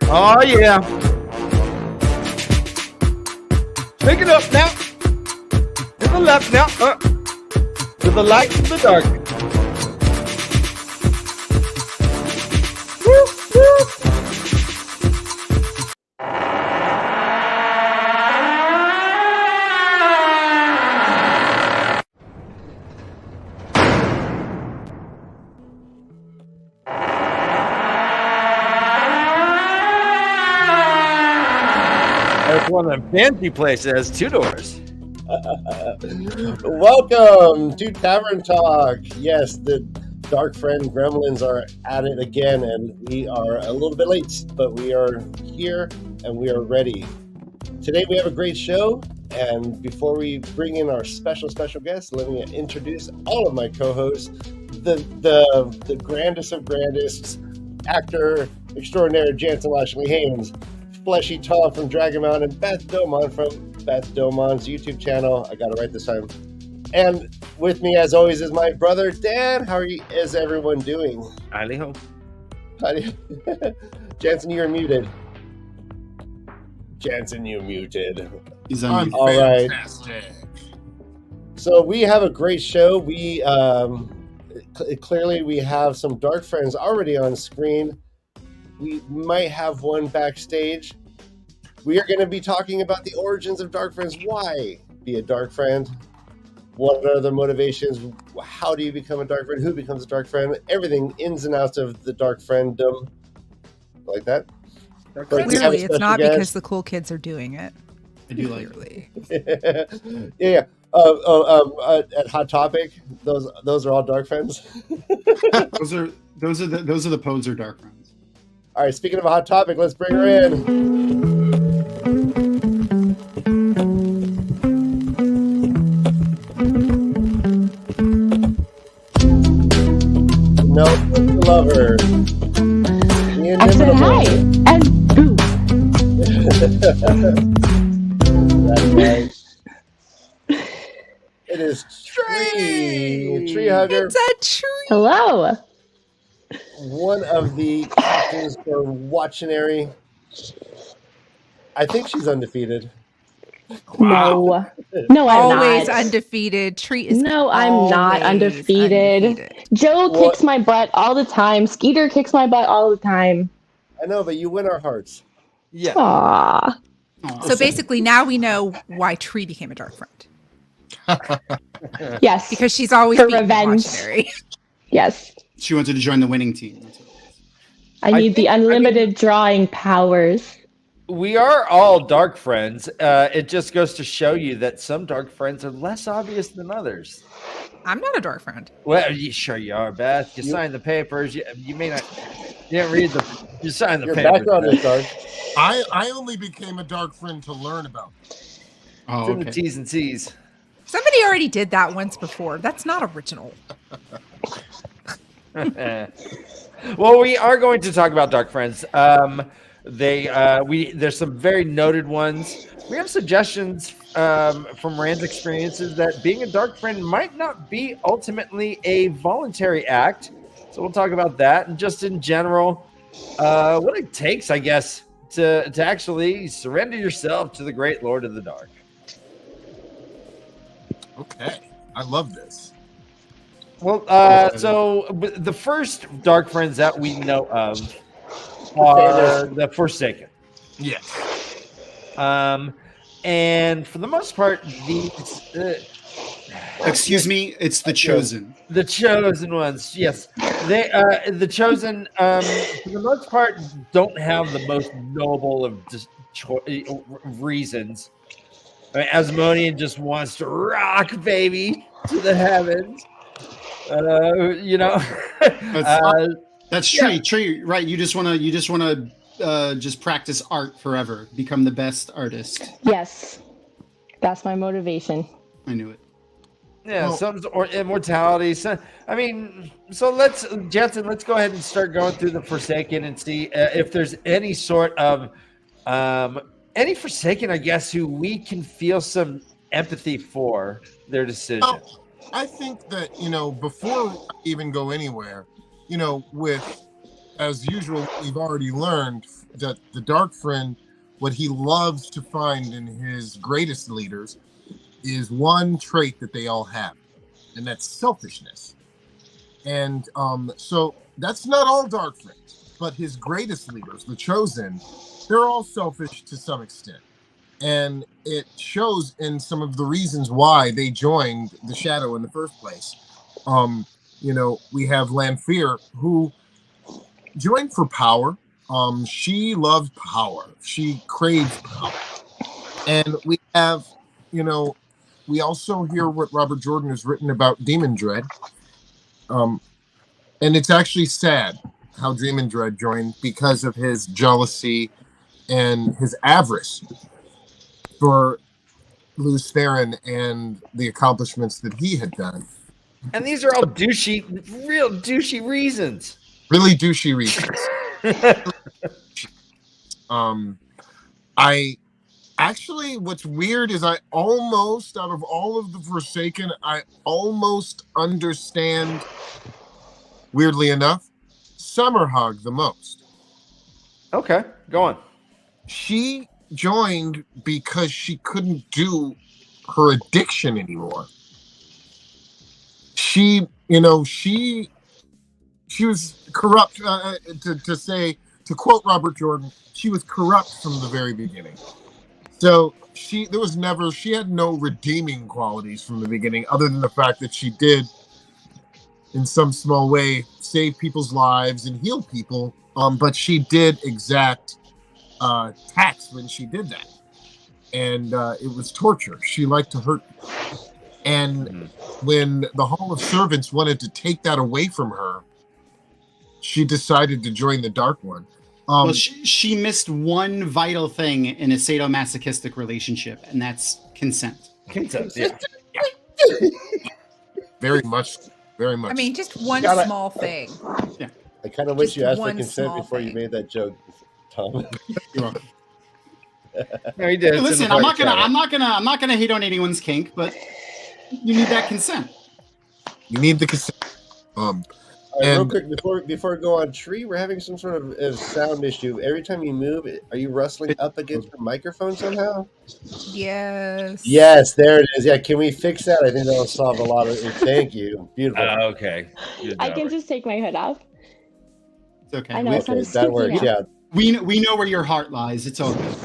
Oh, yeah. Pick it up now. To the left now. To the light, to the dark. Woo, woo. That's one of them fancy places that has 2 doors. Welcome to Tavern Talk. Yes, the Darkfriend gremlins are at it again, and we are a little bit late, but we are here and we are ready. Today we have a great show, and before we bring in our special guest, let me introduce all of my co-hosts, the grandest of grandists, actor extraordinaire Jansen Lashley Haynes, Fleshy Tom from Dragon Mountain, and Beth Domon from Beth Domon's YouTube channel. I got it right this time. And with me, as always, is my brother Dan. How is everyone doing? Hi-ho. Jansen, you're muted. Jansen, you muted. He's on. All right. So we have a great show. We clearly we have some Darkfriends already on screen. We might have one backstage. We are going to be talking about the origins of Darkfriends. Why be a Darkfriend? What are the motivations? How do you become a Darkfriend? Who becomes a Darkfriend? Everything ins and outs of the Darkfrienddom. Like that. Clearly, it's not because the cool kids are doing it. I do like it. Yeah. At Hot Topic, those are all Darkfriends. those are the poser Darkfriends. All right, speaking of a Hot Topic, let's bring her in. No, love her. I said hi, and boo. That's nice. It is Tree Hugger. It's a tree. Hello. One of the captains for Watchinary. I think she's undefeated. Wow. No, I'm always not. Undefeated. Tree is no, I'm not undefeated. Joe kicks my butt all the time. Skeeter kicks my butt all the time. I know, but you win our hearts. Yeah. Aww. So basically, now we know why Tree became a Darkfriend. Yes. Because she's always for beaten revenge. Watchinary. Yes. She wanted to join the winning team. I need the unlimited drawing powers. We are all Darkfriends. It just goes to show you that some Darkfriends are less obvious than others. I'm not a Darkfriend. Well, sure you are, Beth. You signed the papers. You may not. You didn't read the. You signed the Your papers. background is dark. I only became a Darkfriend to learn about this. Oh, It's in okay. the T's and C's. Somebody already did that once before. That's not original. Well, we are going to talk about Darkfriends. There's some very noted ones. We have suggestions from Rand's experiences that being a Darkfriend might not be ultimately a voluntary act. So we'll talk about that, and just in general, what it takes, I guess, to actually surrender yourself to the Great Lord of the Dark. Okay, I love this. Well, so the first Darkfriends that we know of are the Forsaken. Yes. And for the most part, Excuse me, it's the Chosen. The Chosen ones, yes. The Chosen, for the most part, don't have the most noble of reasons. I mean, Asmodean just wants to rock, baby, to the heavens. That's true. Yeah. True, right? You just want to just practice art forever, become the best artist. Yes, that's my motivation. I knew it. Yeah, some immortality. So, I mean, so Jansen, let's go ahead and start going through the Forsaken and see if there's any sort of any Forsaken, I guess, who we can feel some empathy for their decision. I think that, before I even go anywhere, with as usual, we've already learned that the Darkfriend, what he loves to find in his greatest leaders, is one trait that they all have, and that's selfishness. And so that's not all Darkfriends, but his greatest leaders, the Chosen, they're all selfish to some extent. And it shows in some of the reasons why they joined the Shadow in the first place. We have Lanfear, who joined for power. She loves power. She craves power. And we have, we also hear what Robert Jordan has written about Demon Dread. And it's actually sad how Demon Dread joined because of his jealousy and his avarice for Luz Theron and the accomplishments that he had done. And these are all real douchey reasons. Really douchey reasons. I actually, what's weird is I almost, out of all of the Forsaken, I almost understand, weirdly enough, Summerhog the most. Okay, go on. She joined because she couldn't do her addiction anymore. She was corrupt, to quote Robert Jordan, she was corrupt from the very beginning. So she had no redeeming qualities from the beginning, other than the fact that she did, in some small way, save people's lives and heal people. But she did exact tax when she did that. And it was torture. She liked to hurt people. And when the Hall of Servants wanted to take that away from her, she decided to join the Dark One. Well, she missed one vital thing in a sadomasochistic relationship, and that's consent. Consent, yeah. Very much. I mean, just one small thing. Yeah. I kind of wish Just you asked for one consent small before you thing. made that joke, Tom. You're welcome. No, he did. It's Listen, in the I'm party not gonna hate on anyone's kink, but you need that consent. You need the consent. Real quick, before we go on, Tree, we're having some sort of sound issue. Every time you move, are you rustling up against your microphone somehow? Yes. Yes, there it is. Yeah, can we fix that? I think that'll solve a lot of it. Thank you. Beautiful. Okay. I can just take my hood off. It's okay. I know it's not Okay, as that sticky works. now. Yeah. We know where your heart lies. It's all good.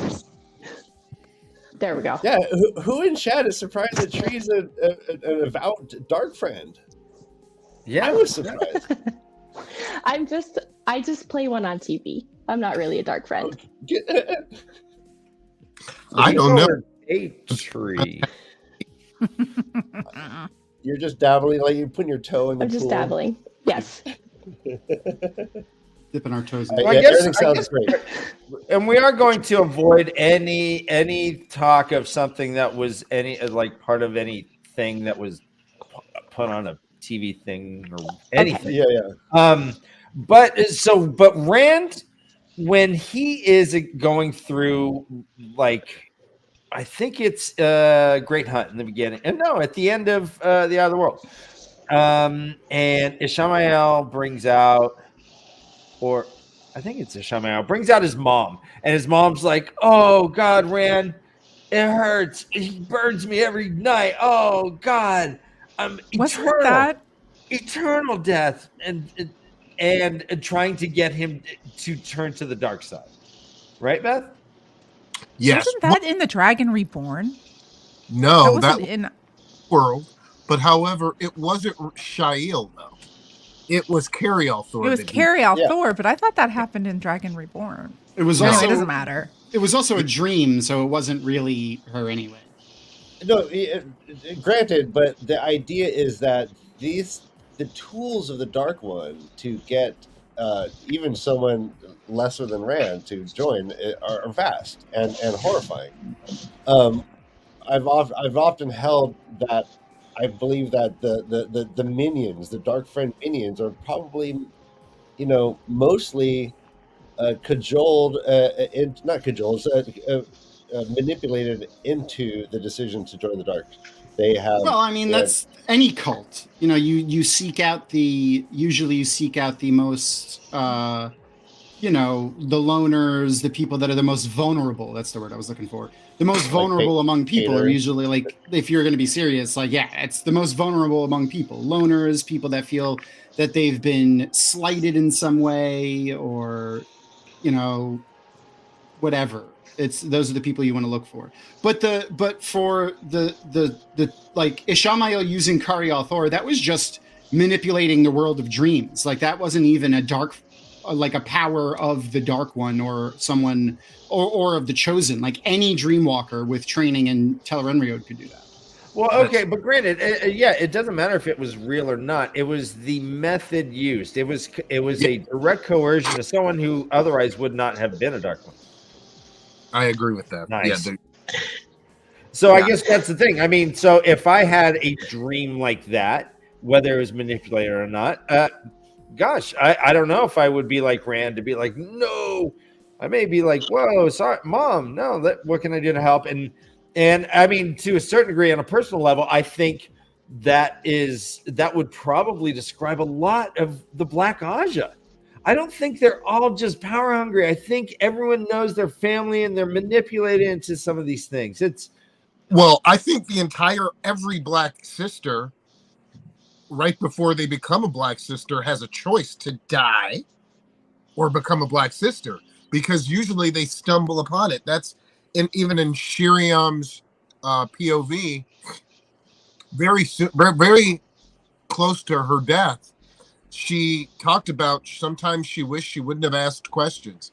There we go. Yeah, who in chat is surprised that Tree's an avowed dark friend? Yeah. I was surprised. I just play one on TV. I'm not really a dark friend. I don't know. A tree. You're just dabbling, like you're putting your toe in the I'm just pool. dabbling. Yes. Dipping our toes in. Well, Everything sounds great. And we are going to avoid any talk of something that was part of anything that was put on a TV thing or anything. Yeah. But Rand, when he is going through, I think it's Great Hunt in the beginning, and no, at the end of the Eye of the World, and Ishmael brings out, or I think it's Ishmael brings out his mom, and his mom's like, "Oh God, Rand, it hurts. He burns me every night. Oh God, I'm eternal death," and trying to get him to turn to the dark side, right, Beth? Yes. Wasn't that in the Dragon Reborn? No, that wasn't in world. But however, it wasn't Shael though. It was Carial Thor. It was Carial Thor, but I thought that happened in Dragon Reborn. It was anyway, also, it doesn't matter. It was also a dream, so it wasn't really her anyway. No, granted, but the idea is that the tools of the Dark One to get even someone lesser than Rand to join are vast and horrifying. I've often held that I believe that the minions, the Dark Friend minions, are probably, mostly manipulated into the decision to join the Dark. They have. Well, I mean, that's any cult. You seek out the most you know, the loners, the people that are the most vulnerable. That's the word I was looking for. The most vulnerable among people are usually like, if you're going to be serious, like, yeah, it's the most vulnerable among people. Loners, people that feel that they've been slighted in some way, or, you know, whatever. Those are the people you want to look for. But for the like Ishamael using Karial Thor, that was just manipulating the world of dreams. Like that wasn't even a like a power of the Dark One or someone or of the Chosen. Like any Dreamwalker with training in Tel'aran'rhiod could do that. Well, okay, but granted, yeah, it doesn't matter if it was real or not. It was the method used. It was a direct coercion to someone who otherwise would not have been a Dark One. I agree with that. Nice. Yeah, so I guess that's the thing. I mean, so if I had a dream like that, whether it was manipulated or not, gosh, I don't know if I would be like Rand to be like, no. I may be like, whoa, sorry, Mom, no, what can I do to help? And I mean, to a certain degree, on a personal level, I think that would probably describe a lot of the Black Aja. I don't think they're all just power hungry. I think everyone knows their family and they're manipulated into some of these things. Well, I think every Black sister, right before they become a Black sister, has a choice to die or become a Black sister, because usually they stumble upon it. That's even in Shiriam's POV, very close to her death, she talked about sometimes she wished she wouldn't have asked questions,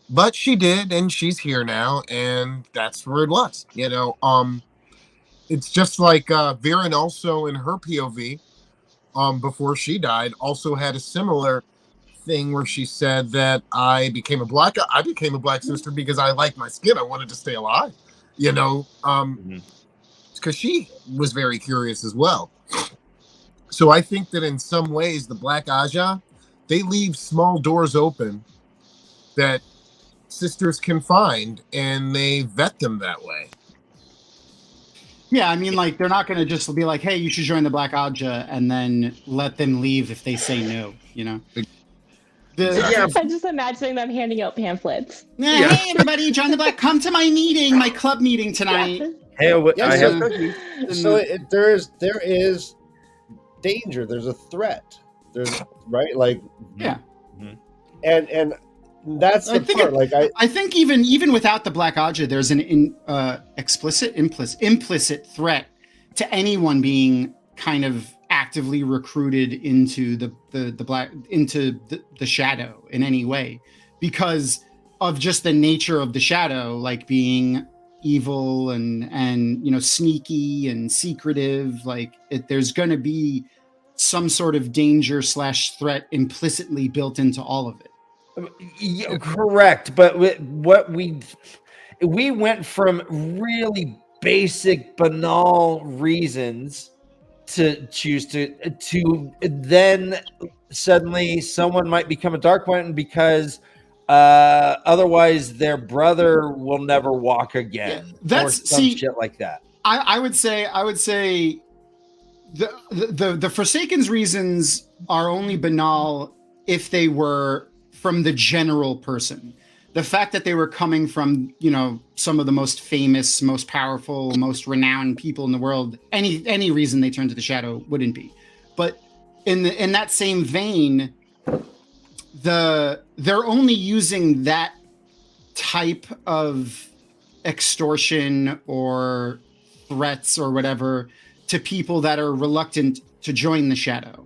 but she did, and she's here now, and that's where it was. You know, it's just like Viren also in her POV, before she died, also had a similar thing where she said that I became a Black sister because I liked my skin. I wanted to stay alive. You know, because she was very curious as well. So I think that in some ways, the Black Aja, they leave small doors open that sisters can find, and they vet them that way. Yeah, I mean, like, they're not going to just be like, hey, you should join the Black Aja, and then let them leave if they say no, you know? I'm just imagining them handing out pamphlets. Hey, everybody, join the Black. Come to my meeting, my club meeting tonight. Hey, I have cookies. So there is danger. There's a threat. There's right, like and that's the part. I think even without the Black Aja, there's an implicit threat to anyone being kind of actively recruited into the shadow in any way, because of just the nature of the shadow, like being evil and you know, sneaky and secretive. Like there's going to be some sort of danger / threat implicitly built into all of it. Yeah, correct, but what we went from really basic, banal reasons to choose to then suddenly someone might become a Dark One because otherwise their brother will never walk again. Yeah, that's or some shit like that. I would say the Forsaken's reasons are only banal if they were from the general person. The fact that they were coming from, you know, some of the most famous, most powerful, most renowned people in the world, any reason they turned to the shadow wouldn't be. But in that same vein, they're only using that type of extortion or threats or whatever to people that are reluctant to join the shadow.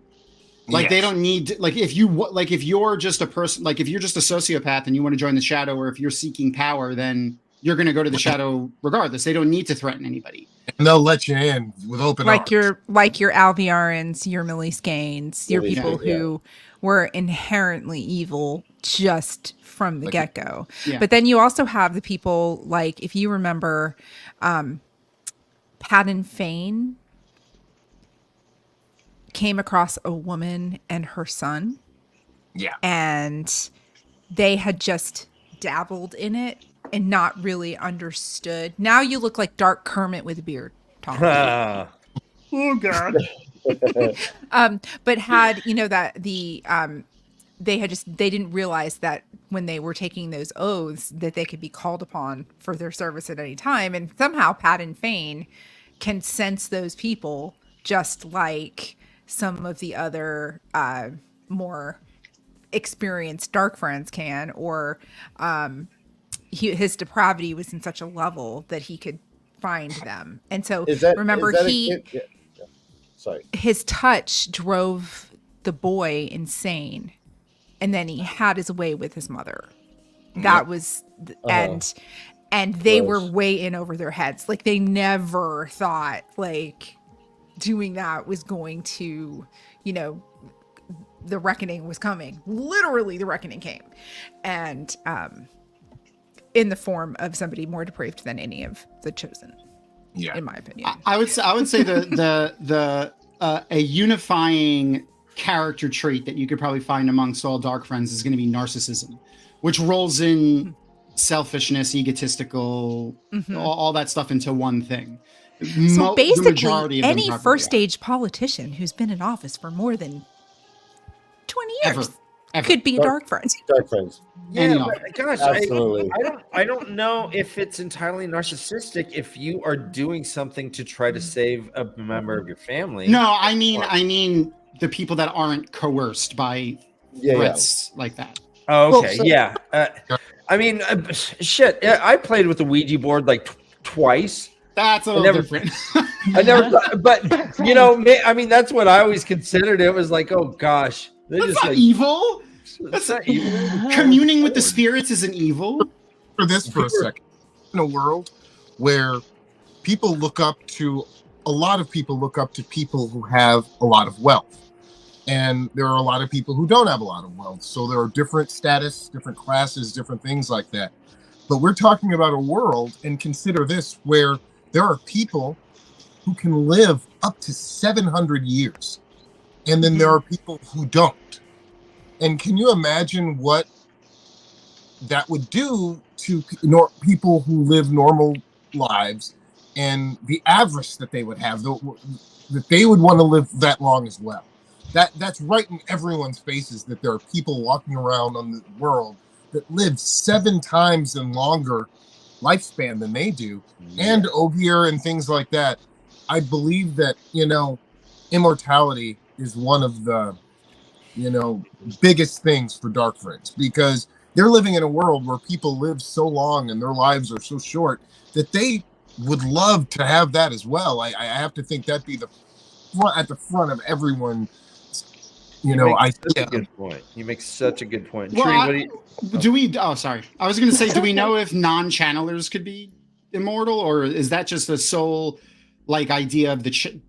Like, they don't need, like, if you're just a person, like if you're just a sociopath and you want to join the shadow, or if you're seeking power, then you're going to go to the shadow regardless. They don't need to threaten anybody. And they'll let you in with open arms. Your Alviarans, your Meliscanes, your people who were inherently evil just from the get-go. Yeah. But then you also have the people, like, if you remember, Padden Fane came across a woman and her son. Yeah. And they had just dabbled in it and not really understood. Now you look like Dark Kermit with a beard. Oh God. But had, you know, that the they didn't realize that when they were taking those oaths that they could be called upon for their service at any time. And somehow Pat and Fane can sense those people just like some of the other more experienced Darkfriends can, or his depravity was in such a level that he could find them. And so remember, his touch drove the boy insane, and then he had his way with his mother. That was and they were way in over their heads. Like, they never thought like doing that was going to, the reckoning was coming. Literally, the reckoning came, and in the form of somebody more depraved than any of the chosen. Yeah, in my opinion, I would say the a unifying character trait that you could probably find amongst all Darkfriends is going to be narcissism, which rolls in selfishness, egotistical, all that stuff into one thing. So basically, any first stage politician who's been in office for more than 20 years ever could be Darkfriends. Darkfriends. Yeah, gosh, absolutely. I don't know if it's entirely narcissistic if you are doing something to try to save a member of your family. No, I mean the people that aren't coerced by threats like that. Oh, okay, I mean, shit. I played with the Ouija board like twice. That's a little different. I never thought, but I mean, that's what I always considered. It was like, oh gosh, that's just not evil. That's not evil. Communing with the spirits isn't evil. For a second, in a world where a lot of people look up to people who have a lot of wealth. And there are a lot of people who don't have a lot of wealth. So there are different status, different classes, different things like that. But we're talking about a world, and consider this, where there are people who can live up to 700 years. And then there are people who don't. And can you imagine what that would do to people who live normal lives, and the avarice that they would have, that they would want to live that long as well? That's right in everyone's faces, that there are people walking around on the world that live 7 times and longer lifespan than they do, and Ogier and things like that. I believe that, immortality is one of the, biggest things for Darkfriends, because they're living in a world where people live so long and their lives are so short that they would love to have that as well. I have to think that'd be at the front of everyone. You make such a good point. Well, sorry. I was going to say, do we know if non-channelers could be immortal, or is that just the sole idea of the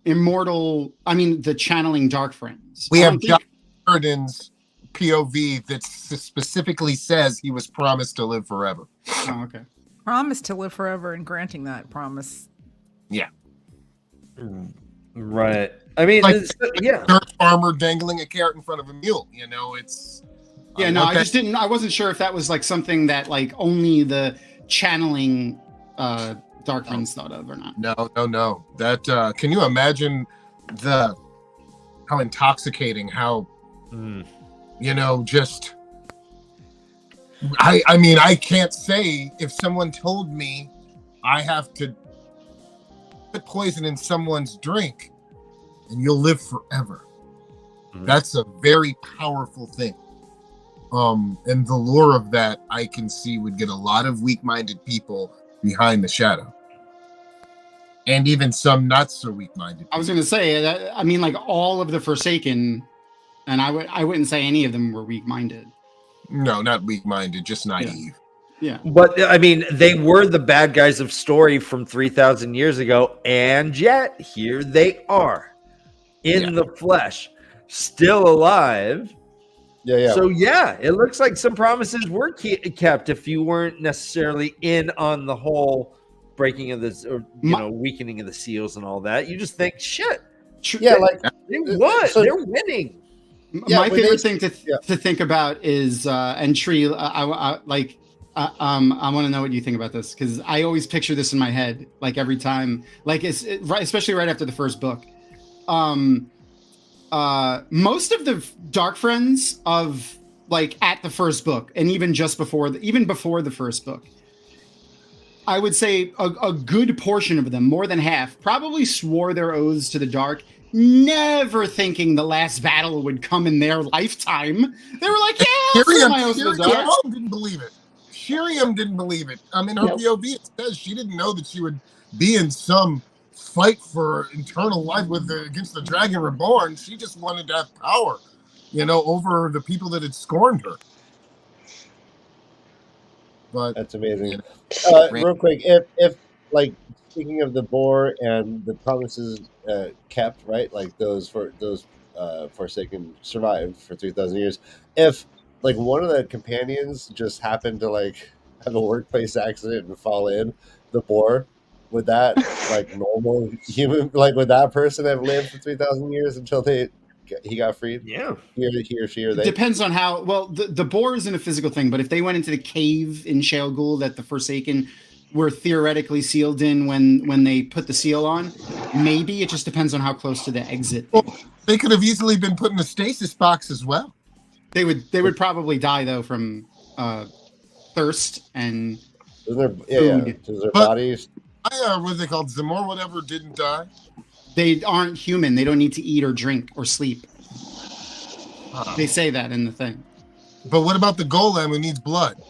immortal? I mean, the channeling Darkfriends. We have John Sheridan's POV that specifically says he was promised to live forever. Oh, okay. Promised to live forever, and granting that promise. Yeah. Right. I mean, dirt farmer dangling a carrot in front of a mule. It's. Yeah, no, I wasn't sure if that was something that only the channeling Darkfriends thought of or not. No. That can you imagine how intoxicating, how just. I mean, I can't say if someone told me I have to put poison in someone's drink and you'll live forever. That's a very powerful thing. And the lure of that, I can see, would get a lot of weak-minded people behind the shadow. And even some not so weak-minded people. I was going to say, I mean, all of the Forsaken, and I wouldn't say any of them were weak-minded. No, not weak-minded, just naive. Yeah. But I mean, they were the bad guys of story from 3,000 years ago, and yet here they are in the flesh, still alive. Yeah. So it looks like some promises were kept if you weren't necessarily in on the whole breaking of this, or weakening of the seals and all that. You just think, shit. Yeah, they're winning. My favorite thing to think about is and Tree. I want to know what you think about this, because I always picture this in my head, every time, especially right after the first book. most of the Darkfriends of like at the first book, and even just before, even before the first book, I would say a good portion of them, more than half, probably swore their oaths to the dark, never thinking the last battle would come in their lifetime. They were like, yeah, Shiriam didn't believe it. Shiriam didn't believe it. In her POV, it says she didn't know that she would be in some fight for eternal life against the Dragon Reborn. She just wanted to have power, over the people that had scorned her. But that's amazing. Real quick, if like speaking of the boar and the promises kept, right? Like those Forsaken survived for 3,000 years. If like one of the companions just happened to like have a workplace accident and fall in the boar, would that like normal human, like would that person have lived for 3,000 years until he got freed? Yeah. He or she or they. Depends on how well the boar isn't a physical thing, but if they went into the cave in Shale Ghul that the Forsaken were theoretically sealed in when they put the seal on, maybe. It just depends on how close to the exit. Well, they could have easily been put in a stasis box as well. They would probably die though from thirst and food. Their bodies. What are they called? Zamor, whatever, didn't die. They aren't human. They don't need to eat or drink or sleep. They say that in the thing. But what about the golem who needs blood?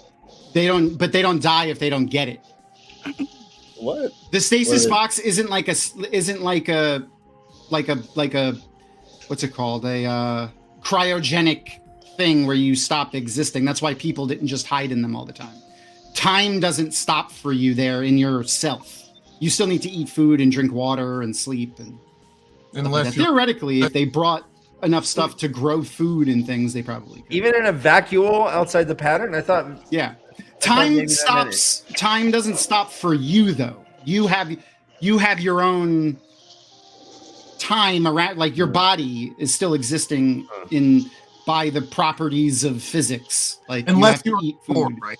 They don't die if they don't get it. What? The stasis box isn't like a what's it called? A cryogenic thing where you stop existing. That's why people didn't just hide in them all the time. Time doesn't stop for you there in yourself. You still need to eat food and drink water and sleep and unless theoretically, if they brought enough stuff to grow food and things, they probably could. Even in a vacuole outside the pattern, I thought. Yeah, time stops. Time doesn't stop for you though. You have your own time around. Like your body is still existing by the properties of physics. Like unless you eat food, right?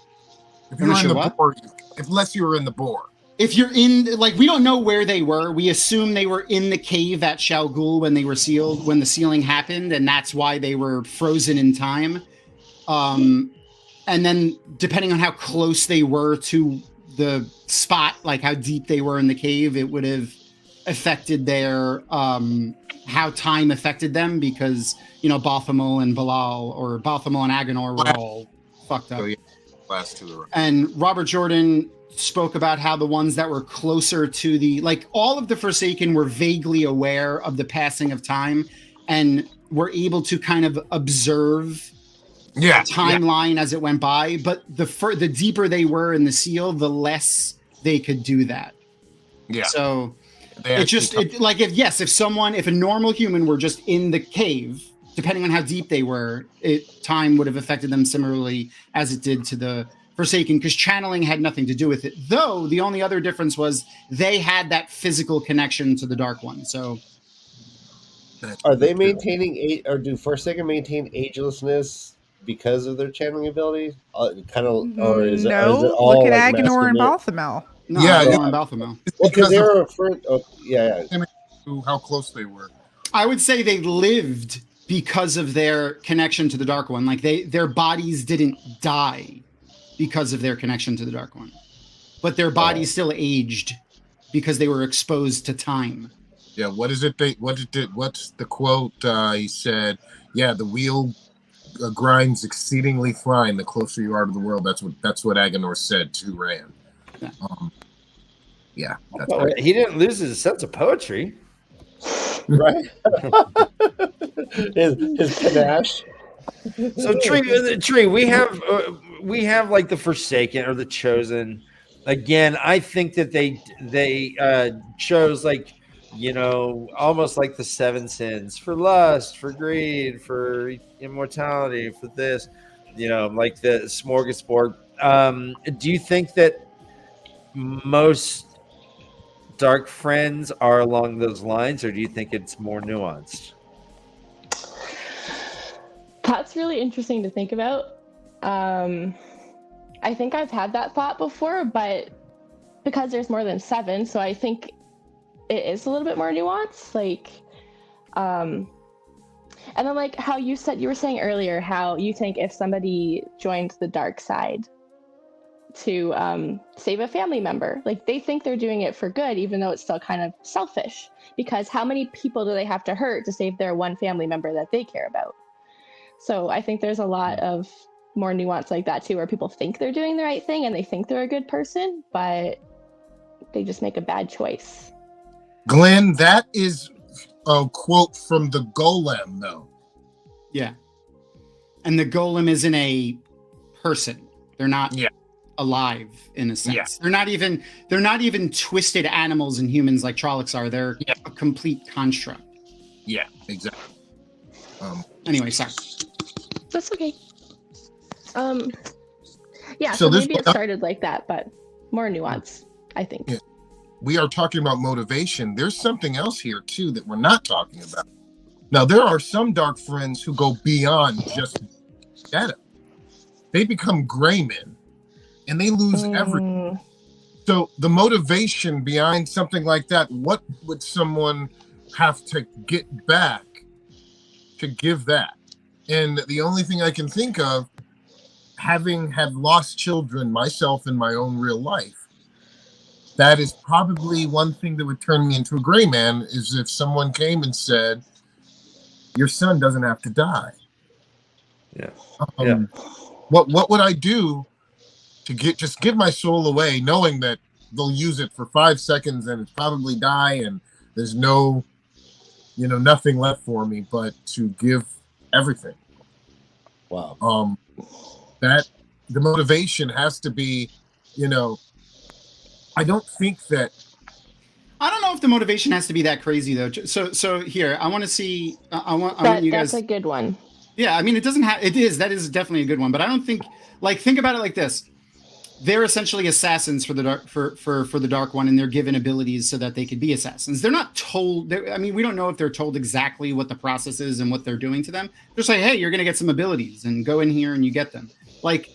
If you're unless in the boar, unless you were in the boar. If you're in, like, we don't know where they were. We assume they were in the cave at Shale Ghul when they were sealed, when the sealing happened, and that's why they were frozen in time. And then, depending on how close they were to the spot, like how deep they were in the cave, it would have affected their, how time affected them, because, Balthamel and Bilal, or Balthamel and Agenor were all fucked up. Oh, yeah. Last two. And Robert Jordan spoke about how the ones that were closer to all of the Forsaken were vaguely aware of the passing of time and were able to kind of observe the timeline as it went by. But the deeper they were in the seal, the less they could do that. Yeah. So if a normal human were just in the cave, depending on how deep they were, time would have affected them similarly as it did to the Forsaken, because channeling had nothing to do with it. Though the only other difference was they had that physical connection to the Dark One. So, are they maintaining or do Forsaken maintain agelessness because of their channeling ability? Or is it all look at Agenor and Balthamel. No, Agenor and Balthamel. Because they were how close they were. I would say they lived because of their connection to the Dark One. Like their bodies didn't die because of their connection to the Dark One, but their bodies still aged because they were exposed to time. Yeah. What's the quote? He said, "Yeah, the wheel grinds exceedingly fine the closer you are to the world." That's what Agenor said to Rand. Yeah. He didn't lose his sense of poetry, right? his panache. So Tree, we have like the Forsaken or the Chosen. Again, I think that they chose almost like the 7 sins for lust, for greed, for immortality, for this, like the smorgasbord. Do you think that most Darkfriends are along those lines, or do you think it's more nuanced? That's really interesting to think about. I think I've had that thought before, but because there's more than 7, so I think it is a little bit more nuanced. And then like how you were saying earlier, how you think if somebody joined the dark side to save a family member, like they think they're doing it for good, even though it's still kind of selfish, because how many people do they have to hurt to save their one family member that they care about? So I think there's a lot of more nuance like that too, where people think they're doing the right thing and they think they're a good person, but they just make a bad choice. Glenn, that is a quote from the Golem, though. Yeah. And the Golem isn't a person. They're not alive in a sense. Yeah. They're not even twisted animals and humans like Trollocs are. They're a complete construct. Yeah, exactly. Anyway, sorry. That's okay. Yeah, so maybe it started like that, but more nuance, I think. Yeah. We are talking about motivation. There's something else here too that we're not talking about. Now, there are some dark friends who go beyond just shadow. They become gray men, and they lose everything. So the motivation behind something like that, what would someone have to get back to give that? And the only thing I can think of, having had lost children myself in my own real life, that is probably one thing that would turn me into a gray man, is if someone came and said, your son doesn't have to die. Yeah. What would I do to give my soul away, knowing that they'll use it for 5 seconds and it's probably die and there's no, nothing left for me but to give everything. Wow. That the motivation has to be, I don't think that. I don't know if the motivation has to be that crazy though. So here, I want to see. I want you guys. That's a good one. Yeah, I mean, it doesn't have. It is. That is definitely a good one. But I don't think. Think about it like this. They're essentially assassins for the Dark One, and they're given abilities so that they could be assassins. They're not told. We don't know if they're told exactly what the process is and what they're doing to them. They're just like, hey, you're going to get some abilities, and go in here and you get them. Like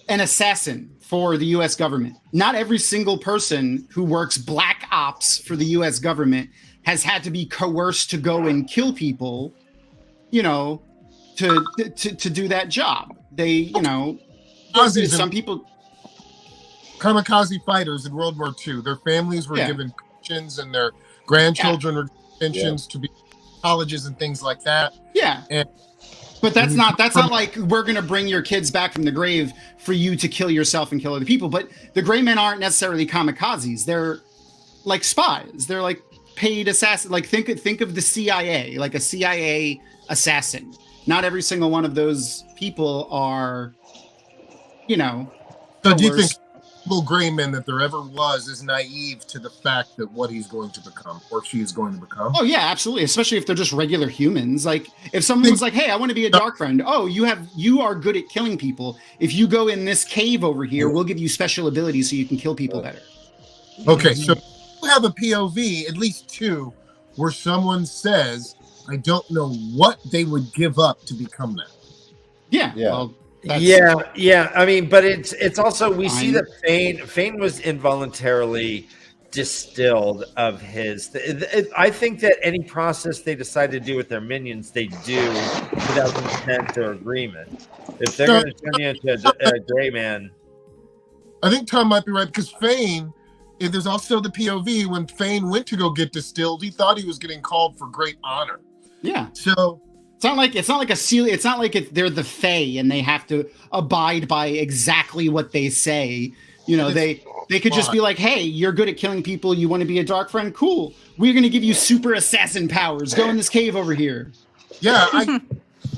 an assassin for the U.S. government. Not every single person who works black ops for the U.S. government has had to be coerced to go and kill people, to do that job. They, some people. Kamikaze fighters in World War II, their families were given pensions and their grandchildren were pensions to be colleges and things like that. Yeah. But that's not like we're going to bring your kids back from the grave for you to kill yourself and kill other people. But the gray men aren't necessarily kamikazes. They're like spies. They're like paid assassins. Like think of the CIA, like a CIA assassin. Not every single one of those people are, So do you think gray men that there ever was is naive to the fact that what he's going to become or she is going to become? Oh yeah, absolutely. Especially if they're just regular humans. Like if someone's like, hey, I want to be a Darkfriend. Oh, you are good at killing people. If you go in this cave over here, we'll give you special abilities so you can kill people better. Okay, so you have a POV, at least two, where someone says, I don't know what they would give up to become that. Yeah. Well, yeah. I mean, but it's also we see that Fane was involuntarily distilled of his. I think that any process they decide to do with their minions, they do without consent or agreement. If they're going to turn you into a gray man, I think Tom might be right, because Fane. There's also the POV when Fane went to go get distilled. He thought he was getting called for great honor. Yeah. So. It's not like a seal. It's not like they're the Fae and they have to abide by exactly what they say. They could just be like, hey, you're good at killing people. You want to be a Darkfriend? Cool. We're going to give you super assassin powers. Go in this cave over here. Yeah, I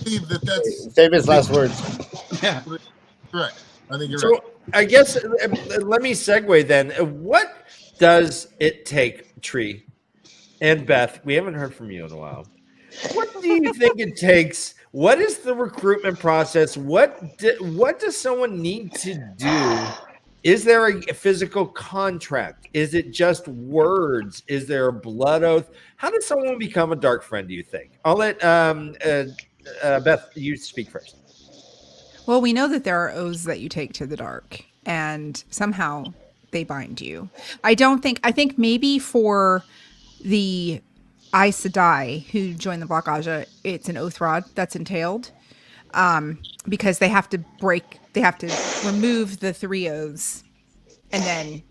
believe that's famous last words. Yeah. Correct. I think you're right. I guess let me segue then. What does it take, Tree and Beth? We haven't heard from you in a while. What do you think it takes? What is the recruitment process? What does someone need to do? Is there a physical contract? Is it just words? Is there a blood oath? How does someone become a Darkfriend, do you think? I'll let Beth, you speak first. Well, we know that there are oaths that you take to the dark, and somehow they bind you. I think maybe for the Aes Sedai who join the Black Aja, it's an oath rod that's entailed, because they have to remove the 3 oaths, and then,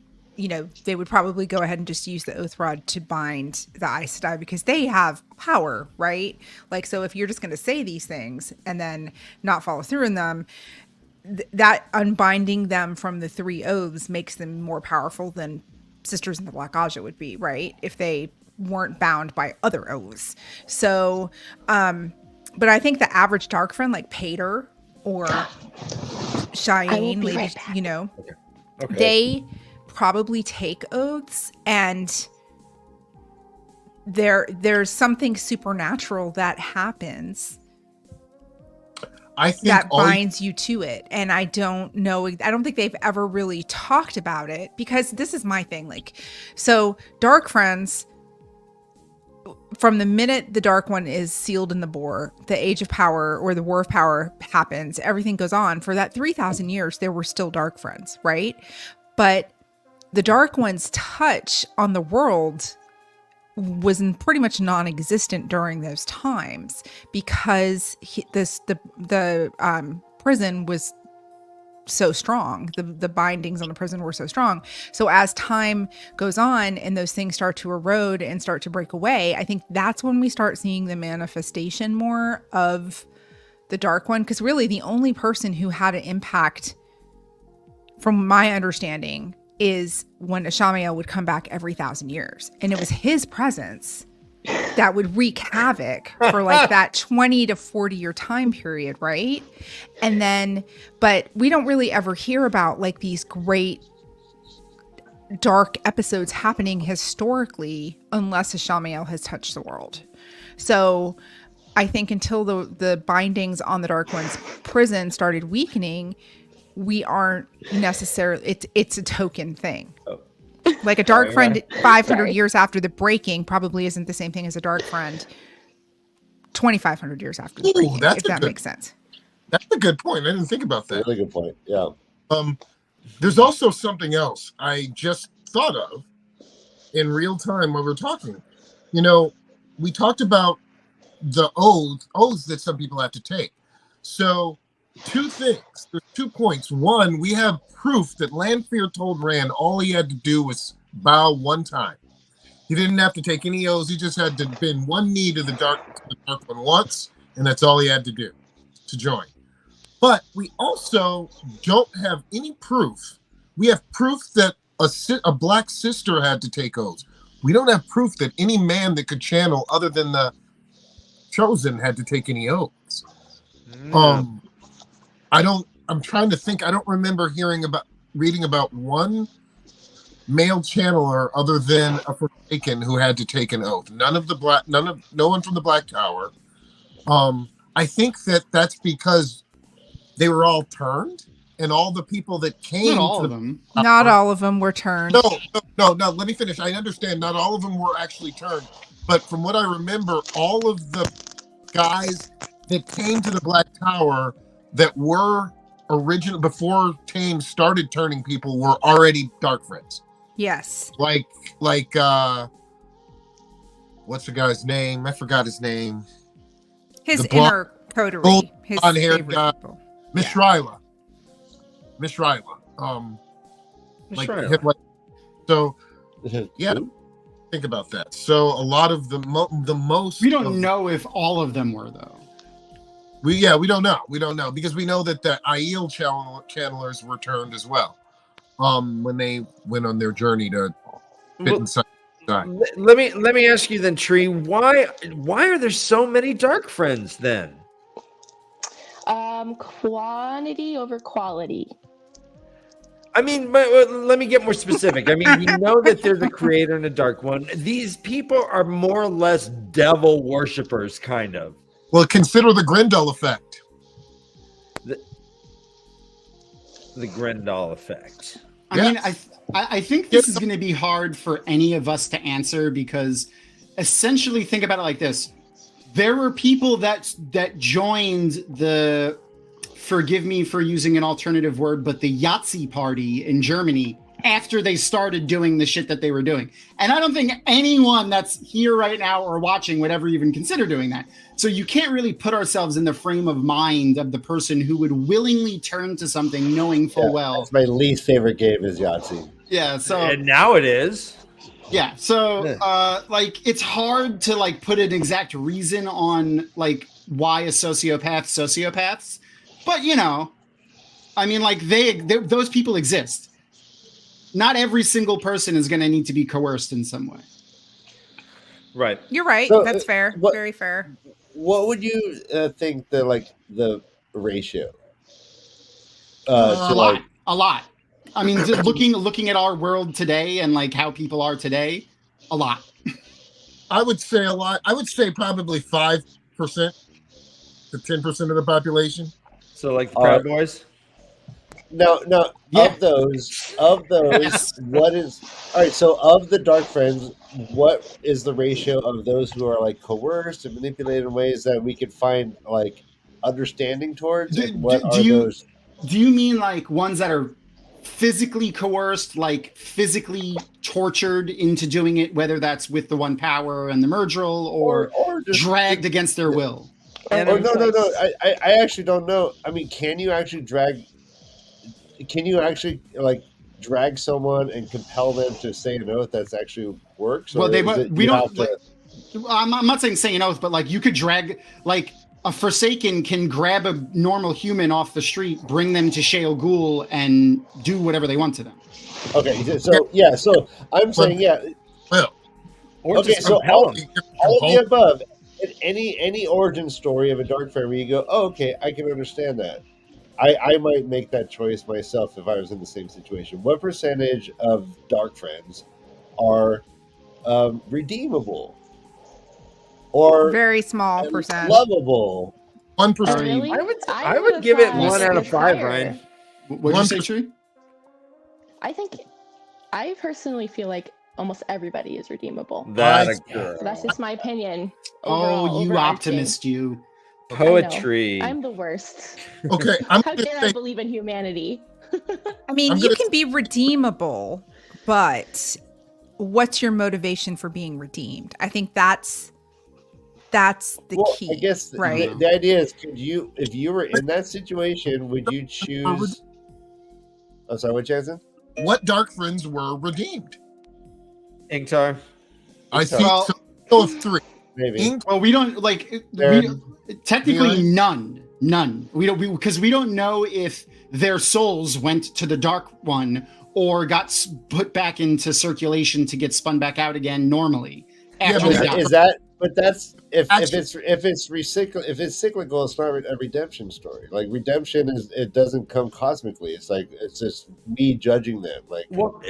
they would probably go ahead and just use the oath rod to bind the Aes Sedai because they have power, right? Like, so if you're just going to say these things and then not follow through in them, that unbinding them from the 3 oaths makes them more powerful than Sisters in the Black Aja would be, right? If they weren't bound by other oaths. So, but I think the average dark friend like Pater or Cheyenne, lady, Okay. they probably take oaths, and there's something supernatural that happens I think that binds you to it. And I don't think they've ever really talked about it, because this is my thing. Like, so Darkfriends, from the minute the Dark One is sealed in the bore, the Age of Power or the War of Power happens, everything goes on. For that 3,000 years, there were still Darkfriends, right? But the Dark One's touch on the world was pretty much non-existent during those times, because the prison was so strong. The bindings on the prison were so strong. So as time goes on and those things start to erode and start to break away, I think that's when we start seeing the manifestation more of the Dark One. Because really the only person who had an impact, from my understanding, is when Ashamael would come back every 1,000 years. And it was his presence that would wreak havoc for like that 20 to 40 year time period, right? And then, but we don't really ever hear about like these great dark episodes happening historically unless Ashamael has touched the world. So I think until the bindings on the Dark One's prison started weakening, we aren't necessarily, it's a token thing. Oh. Like a dark friend 500 years after the breaking probably isn't the same thing as a dark friend 2,500 years after the breaking, if that makes sense. That's a good point. I didn't think about that. Really good point. Yeah. There's also something else I just thought of in real time while we're talking. We talked about the oaths that some people have to take. So 2 things. There's 2 points. One, we have proof that Lanfear told Rand all he had to do was bow 1 time. He didn't have to take any oaths. He just had to bend 1 knee to the Dark One once, and that's all he had to do to join. But we also don't have any proof. We have proof that a black sister had to take oaths. We don't have proof that any man that could channel other than the chosen had to take any oaths. I'm trying to think. I don't remember reading about 1 male channeler other than a Forsaken who had to take an oath. No one from the Black Tower. I think that's because they were all turned, and all the people that came. Not all of them. Not all of them were turned. No. Let me finish. I understand. Not all of them were actually turned, but from what I remember, all of the guys that came to the Black Tower that were original before Tame started turning people were already Darkfriends. Yes. Like what's the guy's name? I forgot his name. His inner coterie. His blonde-haired guy. Miss Ryla. Miss Ryla. So yeah, think about that. So a lot of the most. We don't know if all of them were though. We don't know. We don't know because we know that the Aiel channelers were turned as well. When they went on their journey to fit inside. Let me ask you then, Tree. Why are there so many dark friends then? Quantity over quality. I mean, but let me get more specific. I mean, we know that there's a creator and a dark one. These people are more or less devil worshippers, kind of. Well, consider the Grendel effect. The Grendel effect. I mean, I think this is going to be hard for any of us to answer because essentially think about it like this. There were people that joined the, forgive me for using an alternative word, but the Yahtzee party in Germany after they started doing the shit that they were doing. And I don't think anyone that's here right now or watching would ever even consider doing that. So you can't really put ourselves in the frame of mind of the person who would willingly turn to something knowing full well. That's my least favorite game is Yahtzee. Yeah, so and now it is. Yeah, so like it's hard to like put an exact reason on like why a sociopaths, but you know, I mean, like those people exist. Not every single person is going to need to be coerced in some way. Right. You're right. So, That's fair. Very fair. What would you think the ratio? A lot. I mean, looking at our world today and like how people are today, a lot. I would say a lot. I would say probably 5% to 10% of the population. So like the Proud Boys. No. Yeah. Of those, what is all right? So of the Dark Friends, what is the ratio of those who are like coerced and manipulated in ways that we could find like understanding towards? And what are those? Do you mean like ones that are physically coerced, like physically tortured into doing it, whether that's with the One Power and the Murdrel, or just dragged against their will? No. I actually don't know. I mean, can you actually drag someone and compel them to say an oath that's actually works? Well, I'm not saying say an oath, but like you could drag, like a Forsaken can grab a normal human off the street, bring them to Shale Ghul, and do whatever they want to them. Okay, so I'm saying Well, okay, so all of the above. Any origin story of a Dark Friend where you go, oh, okay, I can understand that. I might make that choice myself if I was in the same situation. What percentage of Dark Friends are redeemable or very small percent lovable? 1%. Really? I would give it 1 out of 5, Ryan. What did you say, Tree? I personally feel like almost everybody is redeemable. That's So that's just my opinion. Oh, you optimist, you. Poetry. I'm the worst. Okay, How dare I believe in humanity? I mean, you can be redeemable, but what's your motivation for being redeemed? I think that's the key. I guess right? the idea is, if you were in that situation, would you choose? I'm sorry, what, Jansen? What Dark Friends were redeemed? Inktar. I think so of 3. Maybe. Well, we don't like. Technically, none. Because we don't know if their souls went to the Dark One or got put back into circulation to get spun back out again normally. Is that? But that's if it's cyclical, it's not a redemption story. Like redemption it doesn't come cosmically. It's like it's just me judging them. Like, well,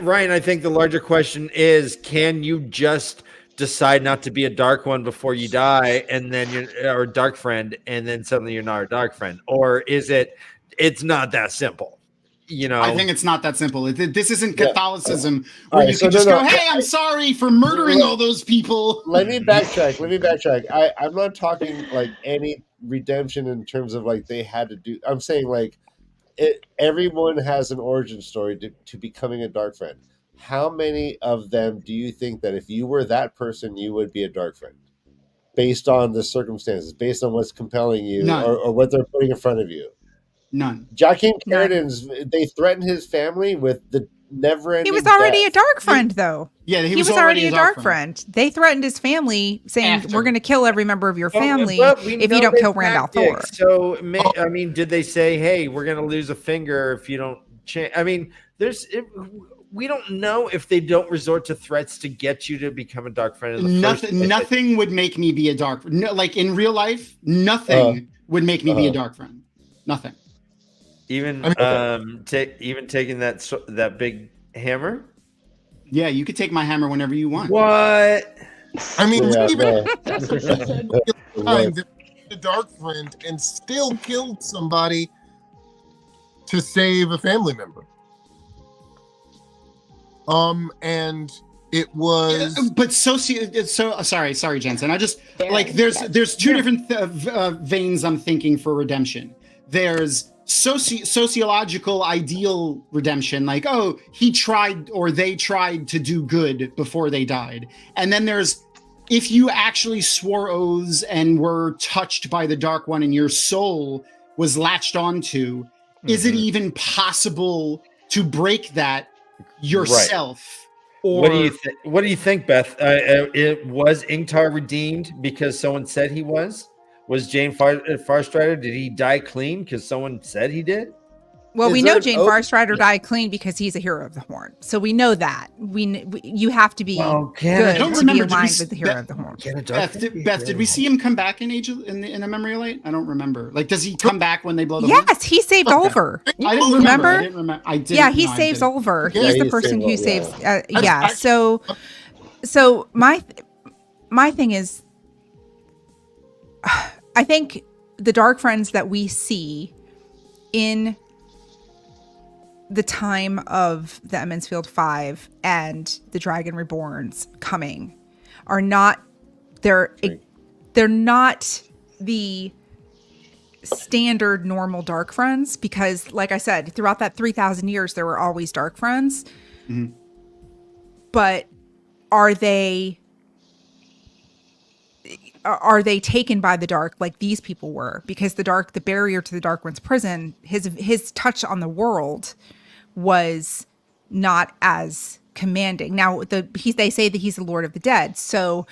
Ryan, I think the larger question is: can you just decide not to be a Dark One before you die, and then you're a Dark Friend, and then suddenly you're not a Dark Friend, or is it's not that simple? You know, I think it's not that simple. This isn't Catholicism where you can just go, "Hey, I'm sorry for murdering all those people." Let me backtrack. I'm not talking like any redemption in terms of like they had to do. I'm saying like everyone has an origin story to becoming a Dark Friend. How many of them do you think that if you were that person, you would be a Dark Friend? Based on the circumstances, based on what's compelling you, or what they're putting in front of you? None. Joaquin Carradines, they threatened his family with the never-ending. He was already death. a Dark Friend, though. Yeah, he was already a Dark Friend. They threatened his family, saying, "We're going to kill every member of your family if you don't kill Randall Thor." So, I mean, did they say, "Hey, we're going to lose a finger if you don't change"? I mean, we don't know if they don't resort to threats to get you to become a Dark Friend. Nothing would make me be a Dark Friend. No, like in real life, nothing would make me be a Dark Friend. Nothing. Even taking that big hammer. Yeah, you could take my hammer whenever you want. What? I mean, That's what she said. The Dark Friend and still killed somebody to save a family member. And it was, but sorry, Jensen. I just like there's two different veins I'm thinking for redemption. There's sociological ideal redemption, like, oh, he tried or they tried to do good before they died. And then there's, if you actually swore oaths and were touched by the Dark One and your soul was latched onto, is it even possible to break that yourself? Or What do you think, Beth? It was Ingtar redeemed because someone said he was? Was Jane Farstrider, did he die clean because someone said he did? Well, we know Jane Farstrider died clean because he's a hero of the Horn. So we know that. You have to be good to be aligned with the hero of the Horn. Beth, did we see him come back in A Memory of Light? I don't remember. Like, does he come back when they blow the horn? Yes, he saved Ulver. I didn't remember. Yeah, he saves Ulver. He's the person who saves. So my thing is, I think the Darkfriends that we see in the time of the Emmonsfield Five and the Dragon Reborns coming are not, they're not the standard normal Darkfriends, because like I said, throughout that 3,000 years there were always Darkfriends. Mm-hmm. But are they taken by the dark like these people were? Because the barrier to the Dark One's prison, his touch on the world was not as commanding. Now they say that he's the Lord of the Dead, so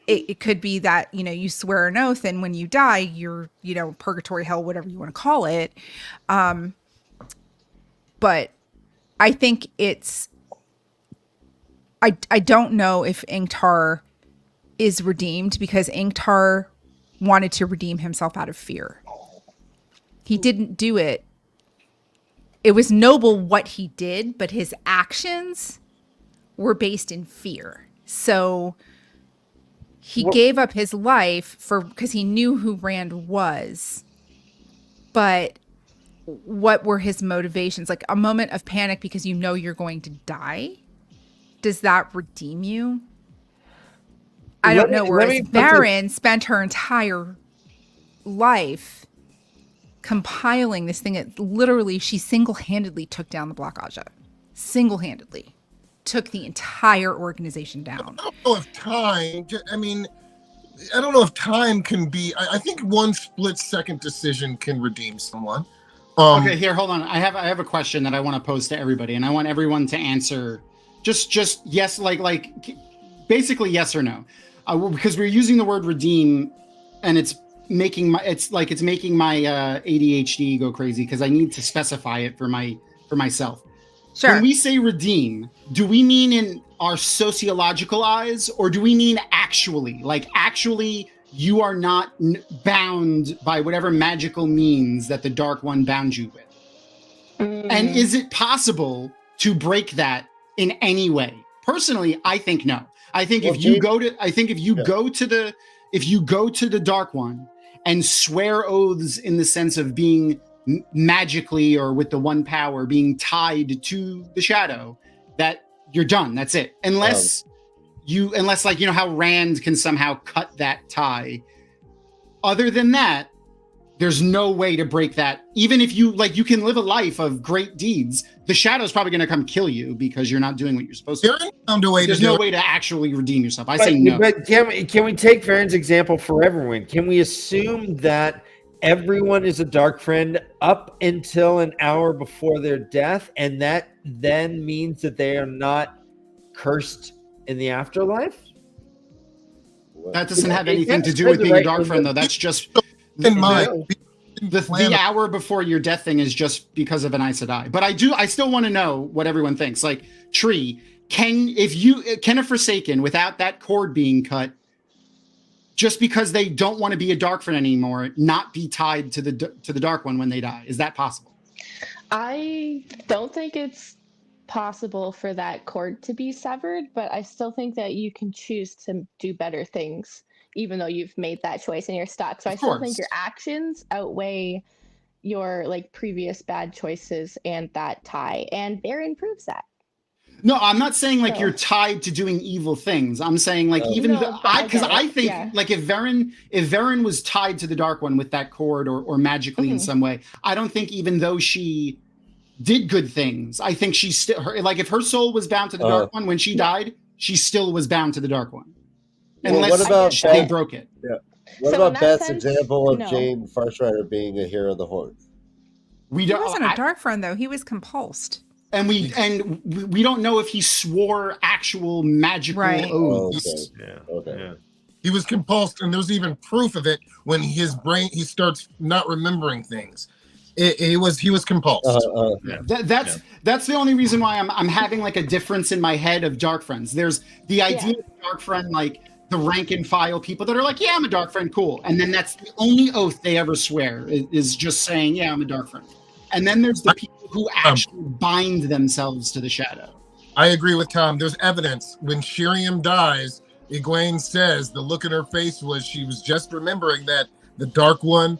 it could be that, you swear an oath and when you die you're, purgatory, hell, whatever you want to call it. But I think I don't know if Ingtar is redeemed, because Ingtar wanted to redeem himself out of fear. He didn't do it. It was noble what he did, but his actions were based in fear. So he gave up his life because he knew who Rand was. But what were his motivations? Like a moment of panic because you're going to die? Does that redeem you? I don't know. Whereas Varen spent her entire life compiling this thing that literally she single-handedly took down the Black Aja. Single-handedly took the entire organization down. I don't know if time can be. I think one split-second decision can redeem someone. Okay, here, hold on. I have a question that I want to pose to everybody, and I want everyone to answer just yes, like basically yes or no. Because we're using the word redeem, and it's making my ADHD go crazy because I need to specify it for myself. Sure. When we say redeem, do we mean in our sociological eyes, or do we mean actually? Like actually, you are not bound by whatever magical means that the Dark One bound you with. And is it possible to break that in any way? Personally, I think no. I think if you go to the Dark One and swear oaths in the sense of being magically or with the one power being tied to the shadow, that you're done. That's it. Unless how Rand can somehow cut that tie. Other than that, there's no way to break that. Even if you can live a life of great deeds, the shadow's probably going to come kill you because you're not doing what you're supposed to. There's no way to actually redeem yourself. I say no. But can we take Varen's example for everyone? Can we assume that everyone is a Darkfriend up until an hour before their death, and that then means that they are not cursed in the afterlife? That doesn't have anything to do with being a Darkfriend, though. That's just the hour before your death thing is just because of an Aes Sedai. But I still want to know what everyone thinks. Like, Tree, can a Forsaken, without that cord being cut, just because they don't want to be a Darkfriend anymore, not be tied to the Dark One when they die? Is that possible? I don't think it's possible for that cord to be severed, but I still think that you can choose to do better things, even though you've made that choice and you're stuck. So I still think your actions outweigh your previous bad choices and that tie, and Varen proves that. No, I'm not saying like So- you're tied to doing evil things. I'm saying like even No, but I because get I it, think yeah. like if Varen was tied to the Dark One with that cord or magically in Mhm. some way, I don't think even though she did good things, I think she still like if her soul was bound to the Dark One when she died, she still was bound to the Dark One. Well, Unless what about they Beth? broke it. What So in about that Beth's sense, example of no. Jane Farstrider being a hero of the Horde? We He don't wasn't a dark friend though. He was compulsed. and we don't know if he swore actual magical Right. oaths. Okay. He was compulsed, and there's even proof of it when he starts not remembering things. He was compulsed. That's the only reason why I'm having like a difference in my head of dark friends. There's the idea of dark friend, like the rank and file people that are like, yeah, I'm a dark friend, cool. And then that's the only oath they ever swear is just saying, yeah, I'm a dark friend. And then there's the people who actually bind themselves to the shadow. I agree with Tom. There's evidence. When Shiriam dies, Egwene says the look in her face was she was just remembering that the Dark One,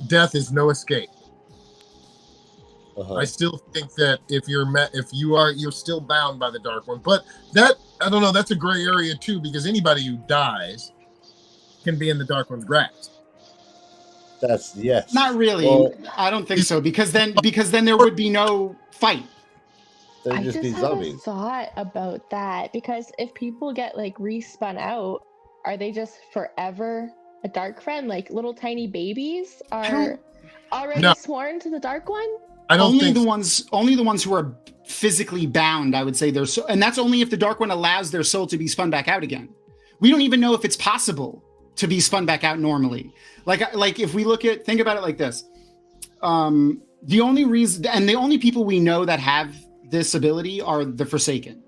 death is no escape. I still think that you're still bound by the Dark One, but that I don't know. That's a gray area too, because anybody who dies can be in the Dark One's grasp. That's yes. Not really. Well, I don't think so because then there would be no fight. They'd I just be just had a zombies. thought about that because if people get like respun out, are they just forever a dark friend? Like little tiny babies are already sworn to the Dark One? I don't only think the ones who are physically bound, I would say they're so, and that's only if the Dark One allows their soul to be spun back out again. We don't even know if it's possible to be spun back out normally. Like if we think about it like this, the only reason and the only people we know that have this ability are the Forsaken.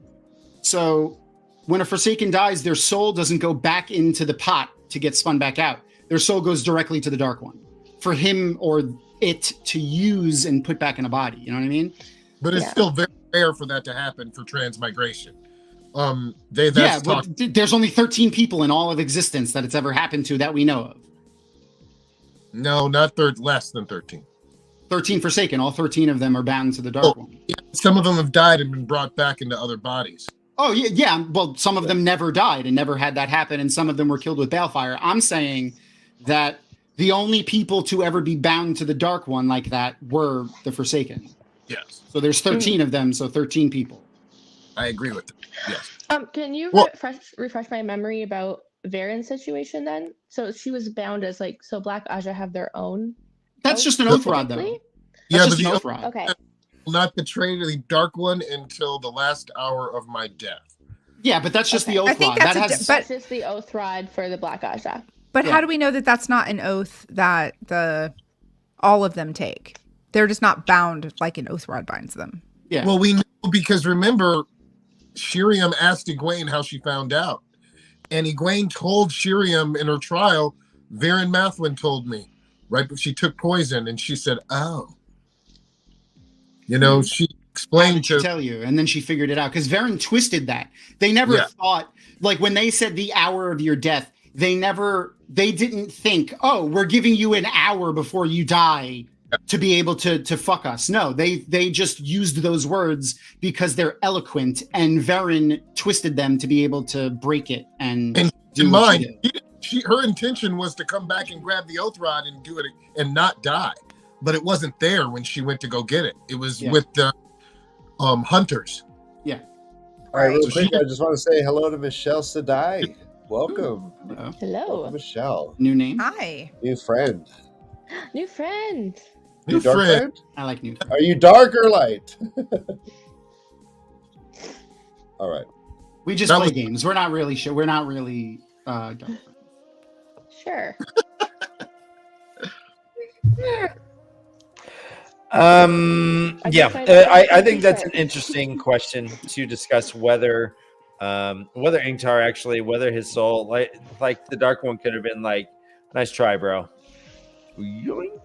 So when a Forsaken dies, their soul doesn't go back into the pot to get spun back out. Their soul goes directly to the Dark One for him or it to use and put back in a body. You know what I mean? But it's still very rare for that to happen for transmigration. There's only 13 people in all of existence that it's ever happened to that we know of. No, less than 13. 13 Forsaken. All 13 of them are bound to the Dark One. Yeah, some of them have died and been brought back into other bodies. Oh, yeah. Well, some of them never died and never had that happen, and some of them were killed with balefire. I'm saying that the only people to ever be bound to the Dark One like that were the Forsaken. Yes. So there's 13 of them, so 13 people. I agree with that. Yes. Can you refresh my memory about Varen's situation then? So she was bound as so Black Aja have their own. That's just an oath rod, though. Yeah, but the oath rod. Okay. Will not betray the Dark One until the last hour of my death. Yeah, but that's just the oath I think rod. That's just the oath rod for the Black Aja. But how do we know that that's not an oath that all of them take? They're just not bound like an oath rod binds them. Yeah. Well, we know because remember, Shiriam asked Egwene how she found out. And Egwene told Shiriam in her trial, Varen Mathwin told me, right? But she took poison and she said, oh. You know, she explained to tell you, and then she figured it out because Varen twisted that. They never thought, like when they said the hour of your death, they didn't think, oh, we're giving you an hour before you die to be able to fuck us. No, they just used those words because they're eloquent, and Varen twisted them to be able to break it and do what she did. Her intention was to come back and grab the oath rod and do it and not die. But it wasn't there when she went to go get it. It was with the hunters. Yeah. All right, real quick, I just want to say hello to Michelle Sadai. Welcome. Hello. Welcome, Michelle. New name? Hi. New friend. New friend. New dark friend? I like new. Are you dark or light? All right. We just play games. We're not really sure. We're not really dark. Sure. I think that's an interesting question to discuss whether Ingtar actually, whether his soul, like the Dark One could have been like, nice try, bro. Yoink.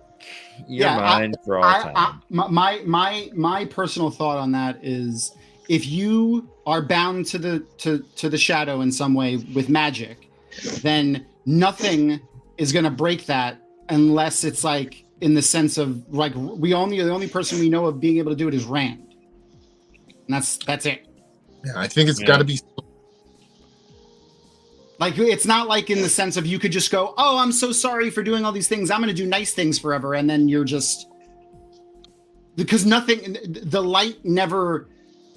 You're mine for all time. My personal thought on that is, if you are bound to the shadow in some way with magic, then nothing is going to break that unless it's like in the sense of like the only person we know of being able to do it is Rand, and that's it. Yeah, I think it's got to be. Like, it's not like in the sense of you could just go, oh, I'm so sorry for doing all these things. I'm going to do nice things forever. And then you're just, because the light never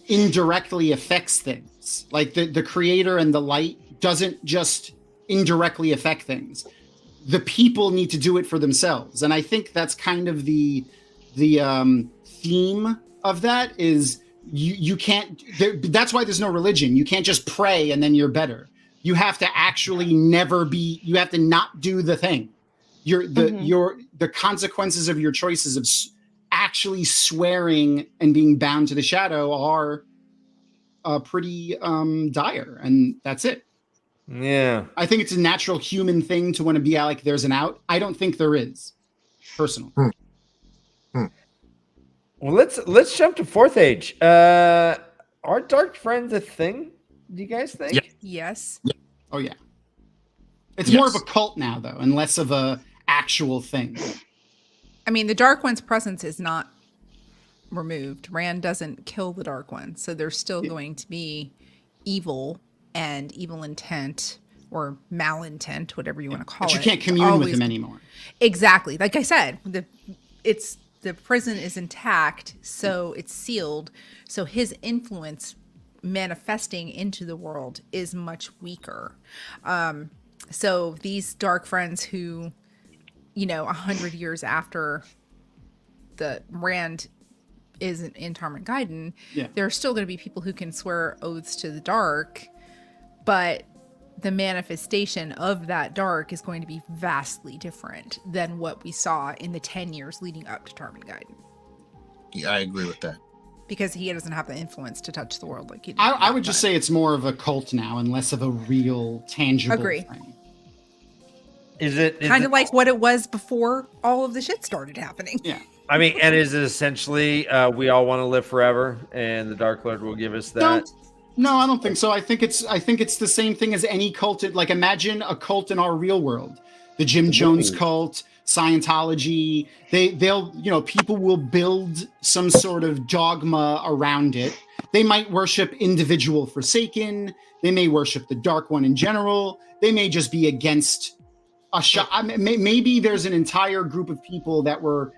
indirectly affects things. Like the creator and the light doesn't just indirectly affect things. The people need to do it for themselves. And I think that's kind of the theme of that is you can't, that's why there's no religion. You can't just pray and then you're better. You have to actually you have to not do the thing. The consequences of your choices of actually swearing and being bound to the shadow are pretty dire, and that's it. Yeah. I think it's a natural human thing to want to be like, there's an out. I don't think there is, personally. Well, let's jump to Fourth Age. Are Darkfriends a thing? Do you guys think? Yeah. Yes. Oh yeah. It's more of a cult now, though, and less of a actual thing. I mean, the Dark One's presence is not removed. Rand doesn't kill the Dark One, so there's still going to be evil and evil intent or malintent, whatever you want to call it. But you can't commune with him anymore. Exactly. Like I said, the prison is intact, so it's sealed. So his influence manifesting into the world is much weaker. So these Darkfriends who, 100 years after the Rand isn't in Tarmangaiden, there are still going to be people who can swear oaths to the dark, but the manifestation of that dark is going to be vastly different than what we saw in the 10 years leading up to Tarmangaiden. Yeah, I agree with that. Because he doesn't have the influence to touch the world like he did. I would just say it's more of a cult now and less of a real, tangible thing. Is it kind of like what it was before all of the shit started happening? Yeah. I mean, and is it essentially we all want to live forever, and the Dark Lord will give us that? No, I don't think so. I think it's the same thing as any cult. Like, imagine a cult in our real world, the Jim Jones cult, Scientology. They'll people will build some sort of dogma around it. They might worship individual Forsaken. They may worship the Dark One in general. They may just be against a shot. Maybe there's an entire group of people that were,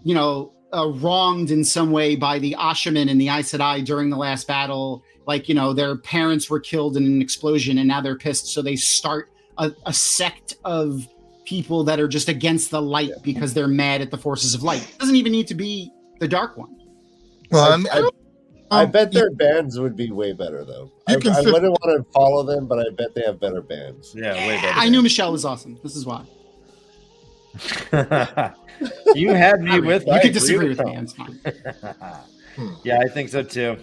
wronged in some way by the Ashaman and the Aes Sedai during the last battle. Like, their parents were killed in an explosion and now they're pissed. So they start a sect of people that are just against the light because they're mad at the forces of light. It doesn't even need to be the Dark One. Well, I bet their bands would be way better, though. I wouldn't want to follow them, but I bet they have better bands. Yeah, way better. I knew Michelle was awesome. This is why. You had me with. You could disagree with me. It's fine. Yeah, I think so too.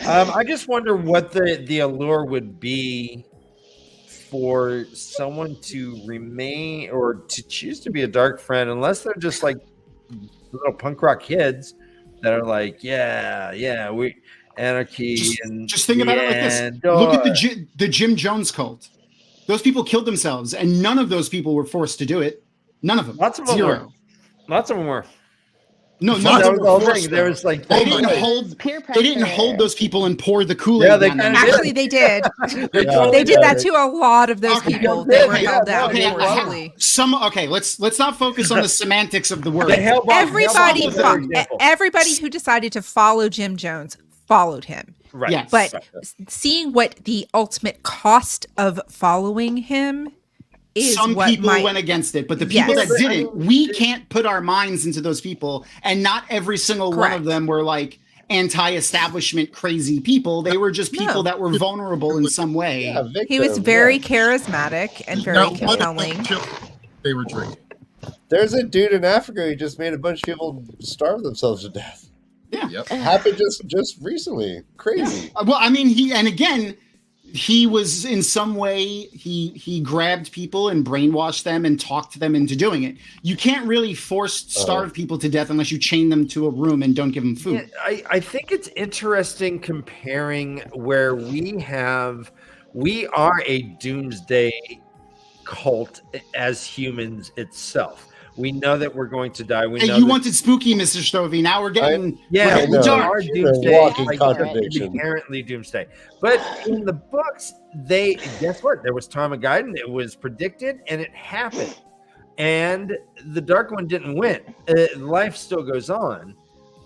I just wonder what the allure would be for someone to remain or to choose to be a dark friend, unless they're just like little punk rock kids that are like, we anarchy and just think about it like this. Look at the Jim Jones cult. Those people killed themselves, and none of those people were forced to do it. None of them. Lots of them were. Lots of them were. No, that was the whole thing. There was like they didn't hold those people and pour the Kool-Aid. Yeah, they on them. Actually, they did. They did that to a lot of those people that were held down forcibly. Let's not focus on the semantics of the word. Everybody who decided to follow Jim Jones followed him. Right. Yes. But seeing what the ultimate cost of following him is, some people went against it, but the people that didn't, we can't put our minds into those people, and not every single one of them were like anti-establishment crazy people. They were just people that were vulnerable in some way. Yeah, victim, he was very charismatic and very compelling. They were drinking. There's a dude in Africa who just made a bunch of people starve themselves to death. Yeah. Yep. Happened just recently. Crazy. Yeah. Well, I mean, he was in some way, he grabbed people and brainwashed them and talked them into doing it. You can't really starve people to death unless you chain them to a room and don't give them food. Yeah, I think it's interesting comparing where we are a doomsday cult as humans itself. We know that we're going to die. We Hey, know you that- wanted spooky, Mr. Stovey. Now we're getting Yeah, we're getting we dark. are You're doomsday. walking Like, contradiction. inherently doomsday. But in the books, they guess what? There was Tarmogeddon. It was predicted, and it happened. And the Dark One didn't win. Life still goes on.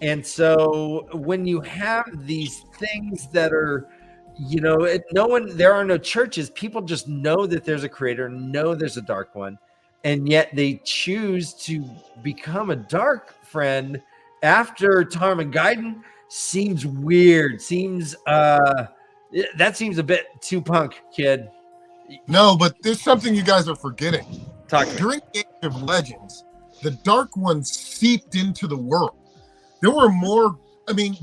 And so when you have these things that are, there are no churches. People just know that there's a creator, know there's a Dark One, and yet they choose to become a Dark Friend after Tarmogeddon. Seems weird. That seems a bit too punk, kid. No, but there's something you guys are forgetting. During the Age of Legends, the Dark One seeped into the world. There were more. I mean,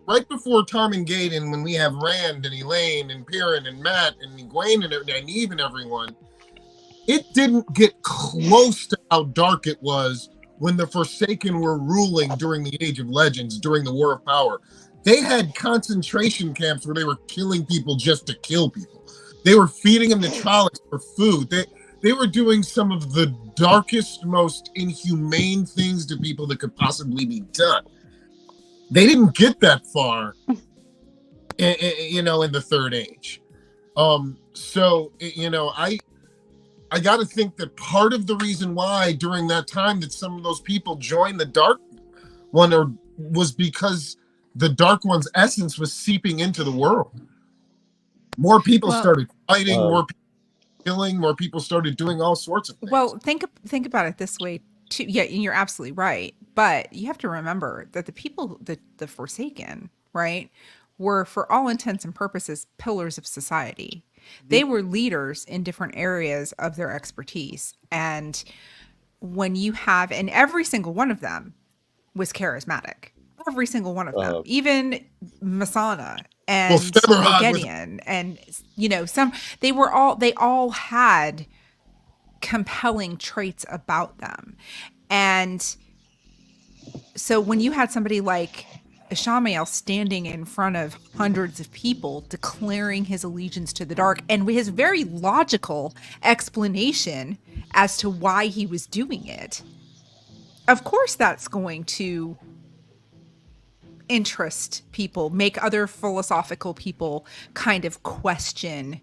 right before Tarmogeddon, when we have Rand and Elaine and Perrin and Matt and Egwene and Eve and everyone, it didn't get close to how dark it was when the Forsaken were ruling during the Age of Legends, during the War of Power. They had concentration camps where they were killing people just to kill people. They were feeding them the Trollocs for food. They were doing some of the darkest, most inhumane things to people that could possibly be done. They didn't get that far, in the Third Age. I got to think that part of the reason why during that time that some of those people joined the Dark One was because the Dark One's essence was seeping into the world. More people started fighting, more people killing, more people started doing all sorts of things. Well, think about it this way too. Yeah, you're absolutely right. But you have to remember that the people, the Forsaken, right, were for all intents and purposes pillars of society. They were leaders in different areas of their expertise. And when you have, and every single one of them was charismatic. Every single one of them, even Masana and Gideon, and they all had compelling traits about them. And so when you had somebody like Ishamael standing in front of hundreds of people declaring his allegiance to the dark, and with his very logical explanation as to why he was doing it, of course that's going to interest people, make other philosophical people kind of question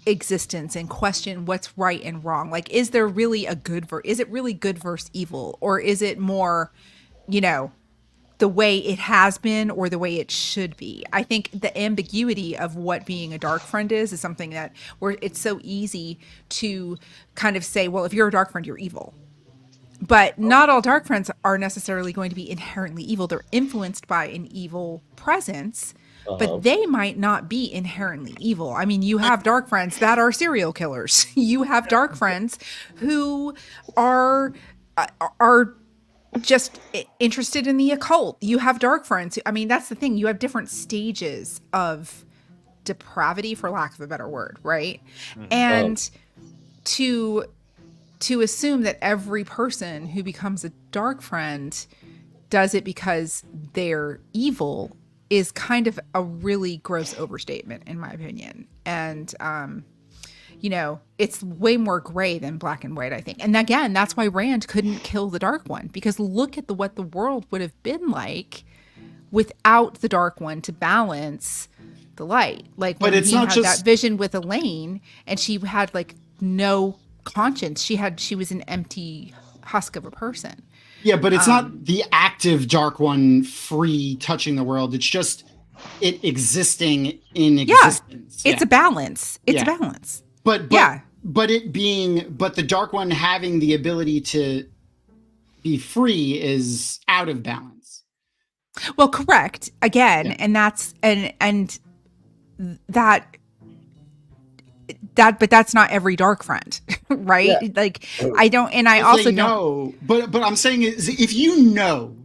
existence and question what's right and wrong. Like, is there really is it really good versus evil? Or is it more, the way it has been or the way it should be? I think the ambiguity of what being a dark friend is something that where it's so easy to kind of say, well, if you're a dark friend, you're evil. But not all dark friends are necessarily going to be inherently evil. They're influenced by an evil presence, but they might not be inherently evil. I mean, you have dark friends that are serial killers. You have dark friends who are just interested in the occult. You have dark friends. I mean, that's the thing. You have different stages of depravity, for lack of a better word, right? And to assume that every person who becomes a dark friend does it because they're evil is kind of a really gross overstatement, in my opinion. And, it's way more gray than black and white, I think. And again, that's why Rand couldn't kill the Dark One, because look at what the world would have been like without the Dark One to balance the light. Like, when he had that vision with Elaine, and she had like no conscience. She was an empty husk of a person. Yeah, but it's not the active Dark One free touching the world. It's just it existing in existence. It's a balance. It's a balance. But the Dark One having the ability to be free is out of balance. Well, correct. Again, and that's and that but that's not every dark friend, right? Yeah. Like, I don't, and I also know, but I'm saying is, if you know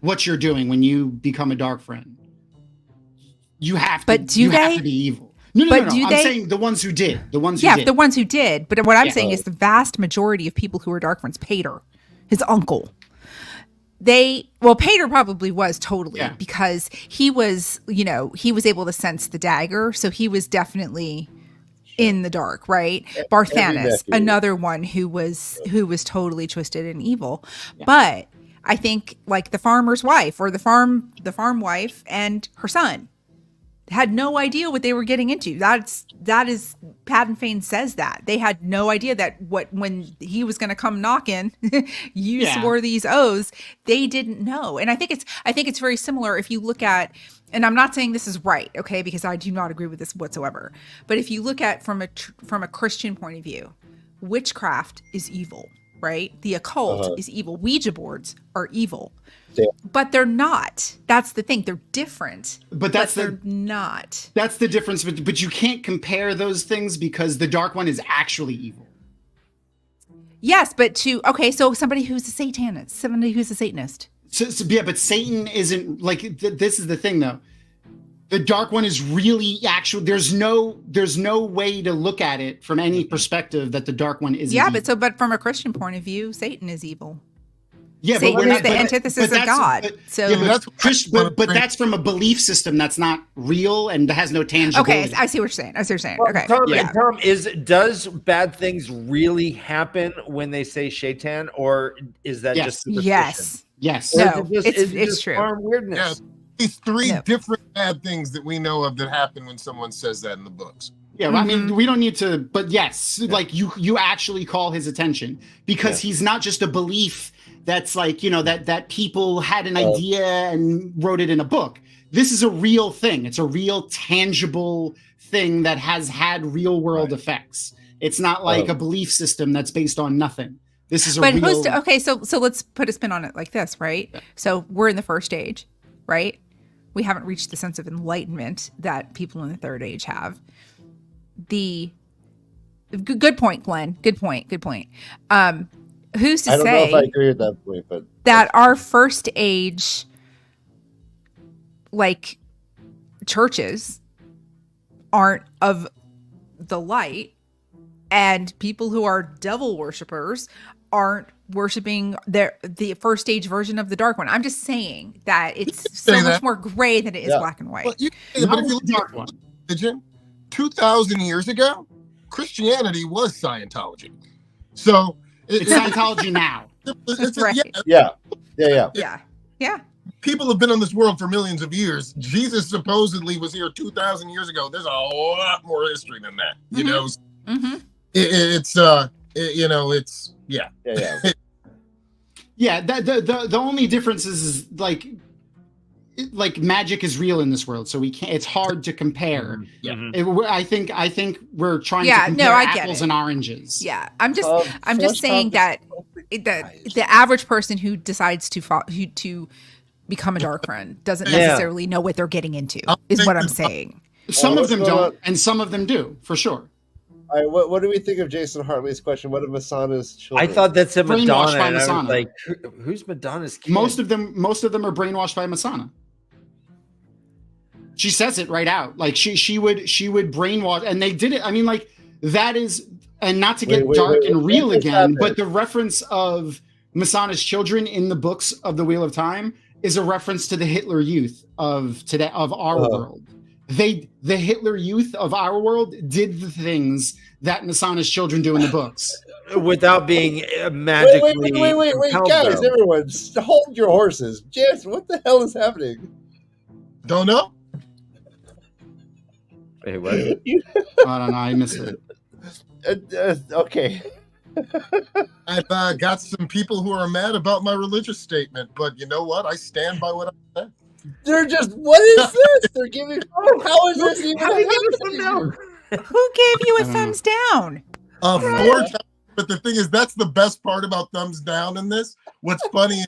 what you're doing when you become a dark friend, you have to. But do they have to be evil? No. I'm saying the ones who did. The ones who did. The ones who did. But what I'm saying is the vast majority of people who are dark friends, Pater, his uncle, Pater probably was totally because he was, he was able to sense the dagger, so he was definitely in the dark, right? Barthanas, another one who was totally twisted and evil. Yeah. But I think like the farmer's wife or the farm wife and her son had no idea what they were getting into. That is Paden Fane says that. They had no idea that when he was going to come knocking, you swore these oaths, they didn't know. And I think it's very similar if you look at, and I'm not saying this is right, okay, because I do not agree with this whatsoever. But if you look at from a Christian point of view, witchcraft is evil, right? The occult is evil. Ouija boards are evil. Yeah. But they're not. That's the thing. They're different. But they're not. That's the difference. But you can't compare those things because the Dark One is actually evil. Yes, but so somebody who's a Satanist, but Satan isn't like. This is the thing, though. The Dark One is really actual. There's no way to look at it from any perspective that the Dark One is. Yeah, evil. but from a Christian point of view, Satan is evil. Yeah, Satan is the antithesis of God. But that's from a belief system that's not real and has no tangibility. Okay, I see what you're saying. Well, okay, Tom, does bad things really happen when they say shaitan, or is that just superstition? Yes. No, it's true. Farm weirdness. Yeah, these three different bad things that we know of that happen when someone says that in the books. Yeah, well, I mean, we don't need to, but yes, like you actually call his attention because he's not just a belief that's like, that people had an idea and wrote it in a book. This is a real thing. It's a real tangible thing that has had real world effects. It's not like a belief system that's based on nothing. This is so let's put a spin on it like this, right? Yeah. So we're in the first age, right? We haven't reached the sense of enlightenment that people in the third age have. Good point, Glenn. Good point. Who's to say? I don't know if I agree with that point, but that our first age, like churches, aren't of the light, and people who are devil worshippers aren't worshiping the first stage version of the Dark One. I'm just saying that it's so much more gray than it is black and white. But if you look at religion, 2,000 years ago, Christianity was Scientology. So it's Scientology now. That's right. Yeah. People have been on this world for millions of years. Jesus supposedly was here 2,000 years ago. There's a lot more history than that. You know, Yeah. The only difference is like magic is real in this world, so we can't. It's hard to compare. I think we're trying to compare apples and oranges. Yeah, I'm just saying that the average person who decides to become a Darkfriend doesn't necessarily know what they're getting into. Is what I'm saying. Some of them don't, and some of them do, for sure. All right, what do we think of Jason Hartley's question? What are Masana's children? I thought that said Madonna. By Masana. Like, who's Madonna's kid? Most of them are brainwashed by Masana. She says it right out. Like she would brainwash, and they did it. I mean, like that is, and not to get dark and real again, but the reference of Masana's children in the books of the Wheel of Time is a reference to the Hitler Youth of today, of our world. The Hitler Youth of our world did the things that Masana's children do in the books. Without being magically... Wait, guys, everyone, hold your horses. Jess, what the hell is happening? Don't know. Wait, what? I don't know, I missed it. Okay. I've got some people who are mad about my religious statement, but you know what? I stand by what I said. They're just, what is this? They're giving, how is this even happening? Who gave you a thumbs down? 4 times, but the thing is, that's the best part about thumbs down in this. What's funny is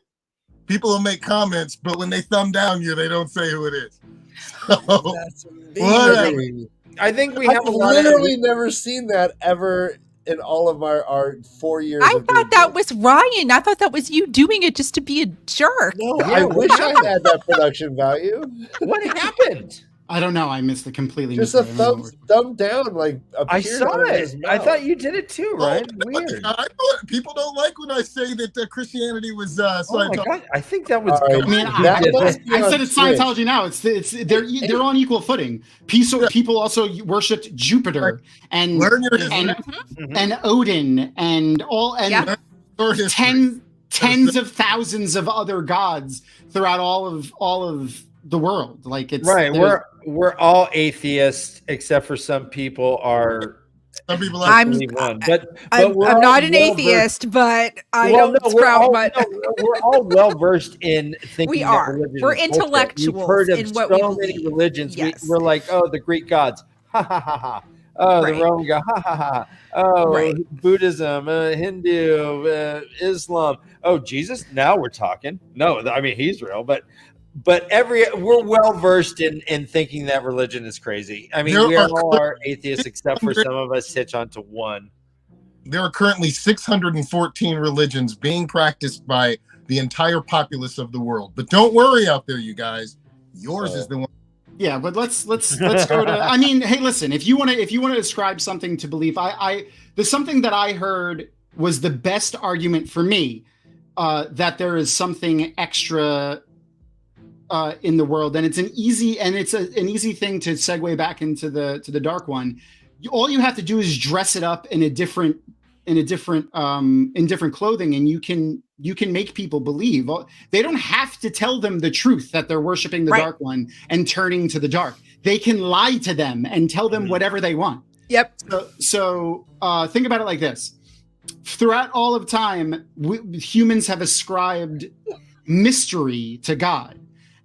people will make comments, but when they thumb down you, they don't say who it is. So, amazing. I think we have literally never seen that ever in all of our 4 years. I thought that was Ryan. I thought that was you doing it just to be a jerk. No, I wish I had that production value. What happened? I don't know. I missed it completely. Just a missed it. I don't know thumb down, like I appeared saw out of it. his I mouth. thought you did it too, Ryan. Weird. People don't like when I say that Christianity was Oh my Scientology. God. I think that was. All right. I mean, That I must be on said it's Twitch. Scientology now. It's they're on equal footing. People also worshipped Jupiter and Learn your history. and Odin and Yeah. Learn history. tens of thousands of other gods throughout all of the world. Like it's Right. We're all atheists, except for some people are. Some people I'm- like believe one. But I'm we're not all an well-versed- atheist, but I Well, don't no, sprout much. we're all well versed in thinking. We that are. religion We're is bullshit. intellectuals We've heard of in what so we many believe. religions. Yes. We're like, oh, the Greek gods, ha ha ha ha. Oh, Right. the Roman god, ha ha ha. Oh, Right. Buddhism, Hindu, Islam. Oh, Jesus. Now we're talking. No, I mean he's real, but we're well versed in thinking that religion is crazy. I mean, There we are all are atheists, except for some of us hitch onto one. there are currently 614 religions being practiced by the entire populace of the world. But don't worry out there, you guys. Yours is the one. Yeah, but let's go to. I mean, hey, listen. If you want to ascribe something to belief, there's something that I heard was the best argument for me that there is something extra in the world, and it's an easy thing to segue back into the dark one. All you have to do is dress it up in different clothing, and you can make people believe. They don't have to tell them the truth that they're worshiping the dark one and turning to the dark. They can lie to them and tell them whatever they want. Yep. So think about it like this. Throughout all of time, humans have ascribed mystery to God.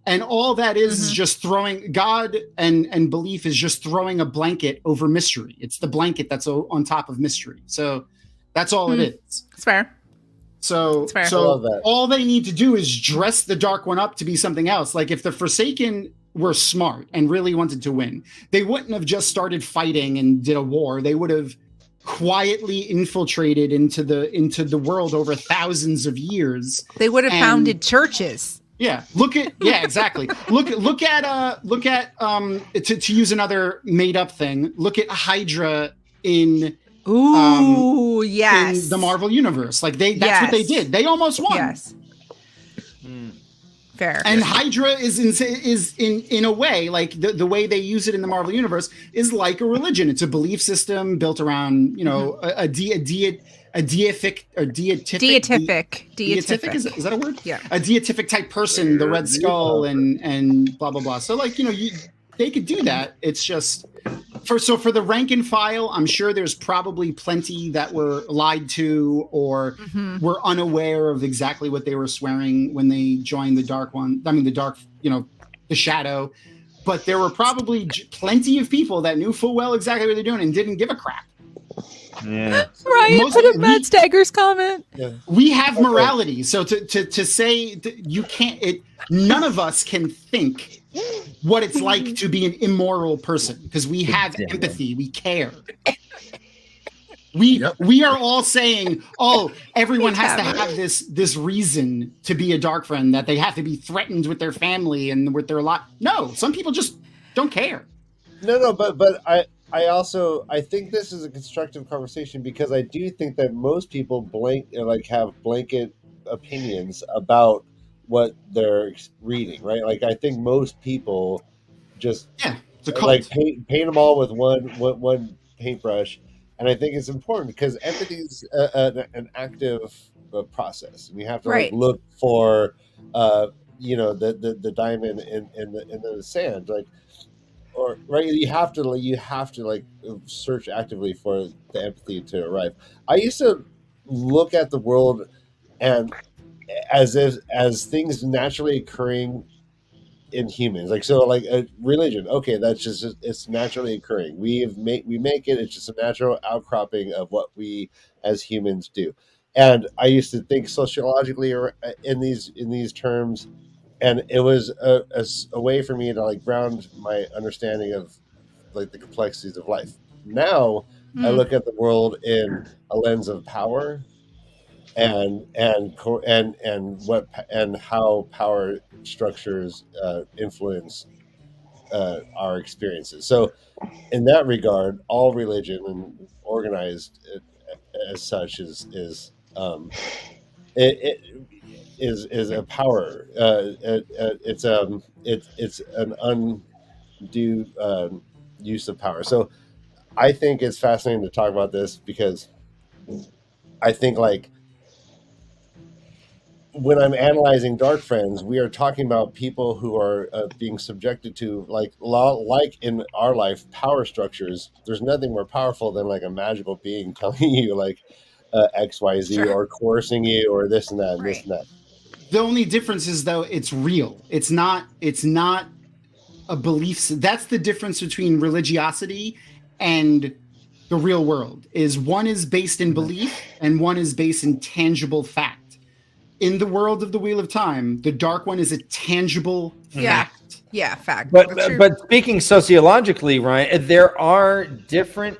And all that is just throwing God and belief is just throwing a blanket over mystery. It's the blanket that's on top of mystery. So that's all it is. It's fair. So, It's fair. I love that. all they need to do is dress the dark one up to be something else. Like if the Forsaken were smart and really wanted to win, they wouldn't have just started fighting and did a war. They would have quietly infiltrated into the world over thousands of years. They would have founded churches. Yeah, exactly. look at to use another made up thing. Look at Hydra in yes, in the Marvel universe. Like that's what they did. They almost won. Yes. Fair. And Hydra is in a way, like the way they use it in the Marvel universe is like a religion. It's a belief system built around, a deific. Is that a word? Yeah. A deific type person, the Red Skull and blah blah blah. So like, they could do that. It's just for the rank and file, I'm sure there's probably plenty that were lied to or were unaware of exactly what they were swearing when they joined the dark one. I mean, the dark, the shadow. But there were probably plenty of people that knew full well exactly what they're doing and didn't give a crap. Yeah. Ryan put a Matt Stagger's comment. We have morality, so to say you can't. None of us can think what it's like to be an immoral person because we have empathy, we care. We are all saying, everyone has to have this reason to be a dark friend, that they have to be threatened with their family and with their lot. No, some people just don't care. No, but I think this is a constructive conversation because I do think that most people have blanket opinions about what they're reading, right? Like I think most people just it's a cult. like paint them all with one paintbrush, and I think it's important because empathy is an active process. We have to look for the diamond in the sand, you have to search actively for the empathy to arrive. I used to look at the world and as things naturally occurring in humans, like a religion. Okay, that's just it's naturally occurring. We make it. It's just a natural outcropping of what we as humans do. And I used to think sociologically in these terms. And it was a way for me to ground my understanding of the complexities of life. Now I look at the world in a lens of power and how power structures influence our experiences. So, in that regard, all religion and organized as such it is a power. It's an undue use of power. So, I think it's fascinating to talk about this because I think like when I'm analyzing Darkfriends, we are talking about people who are being subjected to like in our life power structures. There's nothing more powerful than like a magical being telling you like XYZ Sure. or coercing you or this and that and this Right. and that. The only difference is though it's real. It's not a belief. That's the difference between religiosity and the real world. Is one is based in belief and one is based in tangible fact. In the world of the Wheel of Time, the Dark One is a tangible fact. Yeah, fact. But speaking sociologically, Ryan, there are different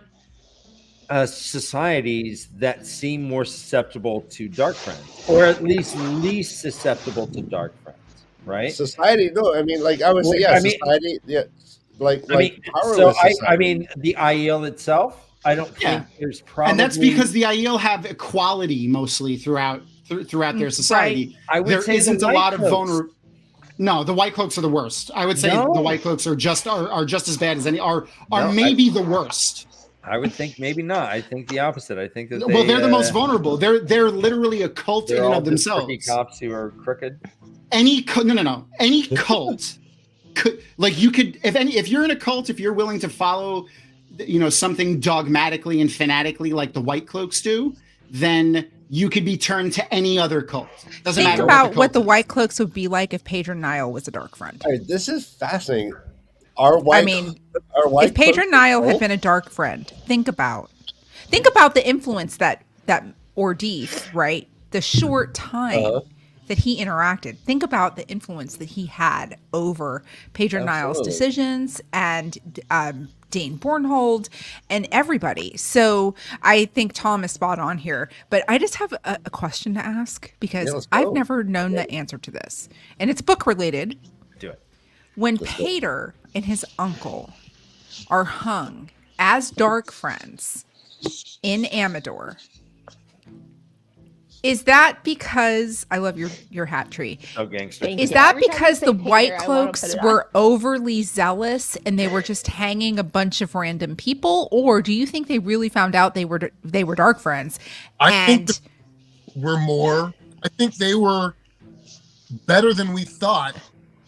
societies that seem more susceptible to Darkfriends, or at least susceptible to Darkfriends, right? Society, no, I mean, like I would say, yeah, society, yeah, powerless I mean, the IEL itself, I don't think there's probably, and that's because the IEL have equality mostly throughout their society. Right. I would there say isn't the a lot of White Cloaks. vulnerable. No, the White Cloaks are the worst. I would say No. the White Cloaks are just as bad as any. Are No, maybe the worst. I would think maybe not. I think the opposite. I think that They're the most vulnerable. They're literally a cult in and of themselves. Tricky cops who are crooked. Any cult could, like, you could, if you're in a cult, if you're willing to follow, something dogmatically and fanatically like the White Cloaks do, then you could be turned to any other cult. Doesn't Think matter about what the cult White Cloaks would be like if Pedro Nile was a Darkfriend. All right, this is fascinating. If Pedro Nile had been a Darkfriend, think about the influence that Ordif, right? The short time that he interacted. Think about the influence that he had over Pedro Nile's decisions and Dane Bornhold and everybody. So I think Tom is spot on here, but I just have a question to ask because I've never known the answer to this, and it's book related. Do it. When Pater and his uncle are hung as Darkfriends in Amador, is that because I love your hat tree? Oh, gangster. Is that because the White Cloaks were overly zealous and they were just hanging a bunch of random people, or do you think they really found out they were Darkfriends? I think they were better than we thought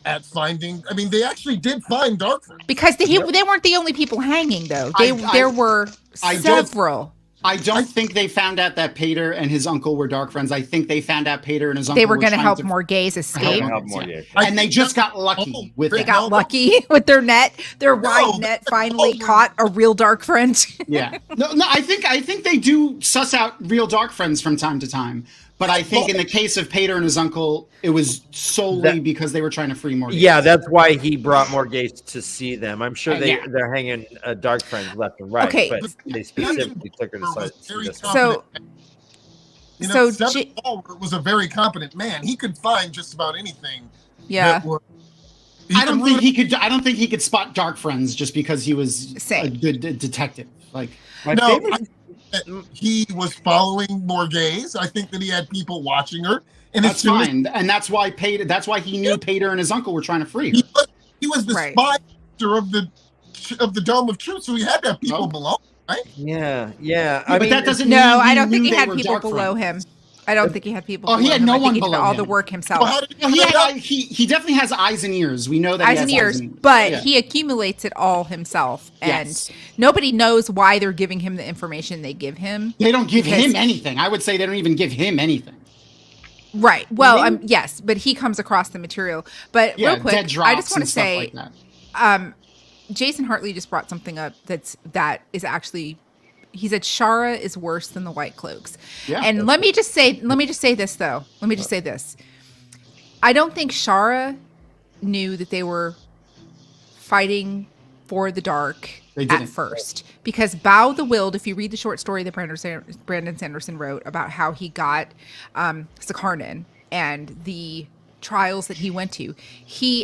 at finding. I mean, they actually did find Darkfriend because they weren't the only people hanging though. There were several. I don't think they found out that Pater and his uncle were Darkfriends. I think they found out Pater and his uncle they were going to help to more gays escape. And they just got lucky with it. They got lucky with their net. Their wide net finally caught a real Darkfriend. Yeah. No, I think they do suss out real Darkfriends from time to time. But I think in the case of Pater and his uncle, it was solely because they were trying to free more gays. Yeah, that's why he brought more gays to see them. I'm sure they're hanging Darkfriends left and right, but they specifically took her to see this. Walbert was a very competent man. He could find just about anything. Yeah. I don't think he could spot Darkfriends just because he was a good detective. Like, he was following more gays. I think that he had people watching her, and that's fine. And that's why Pater. That's why he knew Pater and his uncle were trying to free her. He was the spy of the Dome of Truth, so he had to have people below, right? Yeah. But that doesn't. No, I don't think he had people below him. I don't think he had people. Oh, he had no one below him. All the work himself. He definitely has eyes and ears. We know that eyes and ears, but he accumulates it all himself, and nobody knows why they're giving him the information they give him. They don't give him anything. I would say they don't even give him anything. Right. Well, yes, but he comes across the material. But real quick, I just want to say, Jason Hartley just brought something up that is actually. He said Shara is worse than the White Cloaks. Yeah, and let me just say this though. Let me just say this. I don't think Shara knew that they were fighting for the dark at first. Because Bow the Willed, if you read the short story that Brandon Sanderson wrote about how he got Sakarnan and the trials that he went to.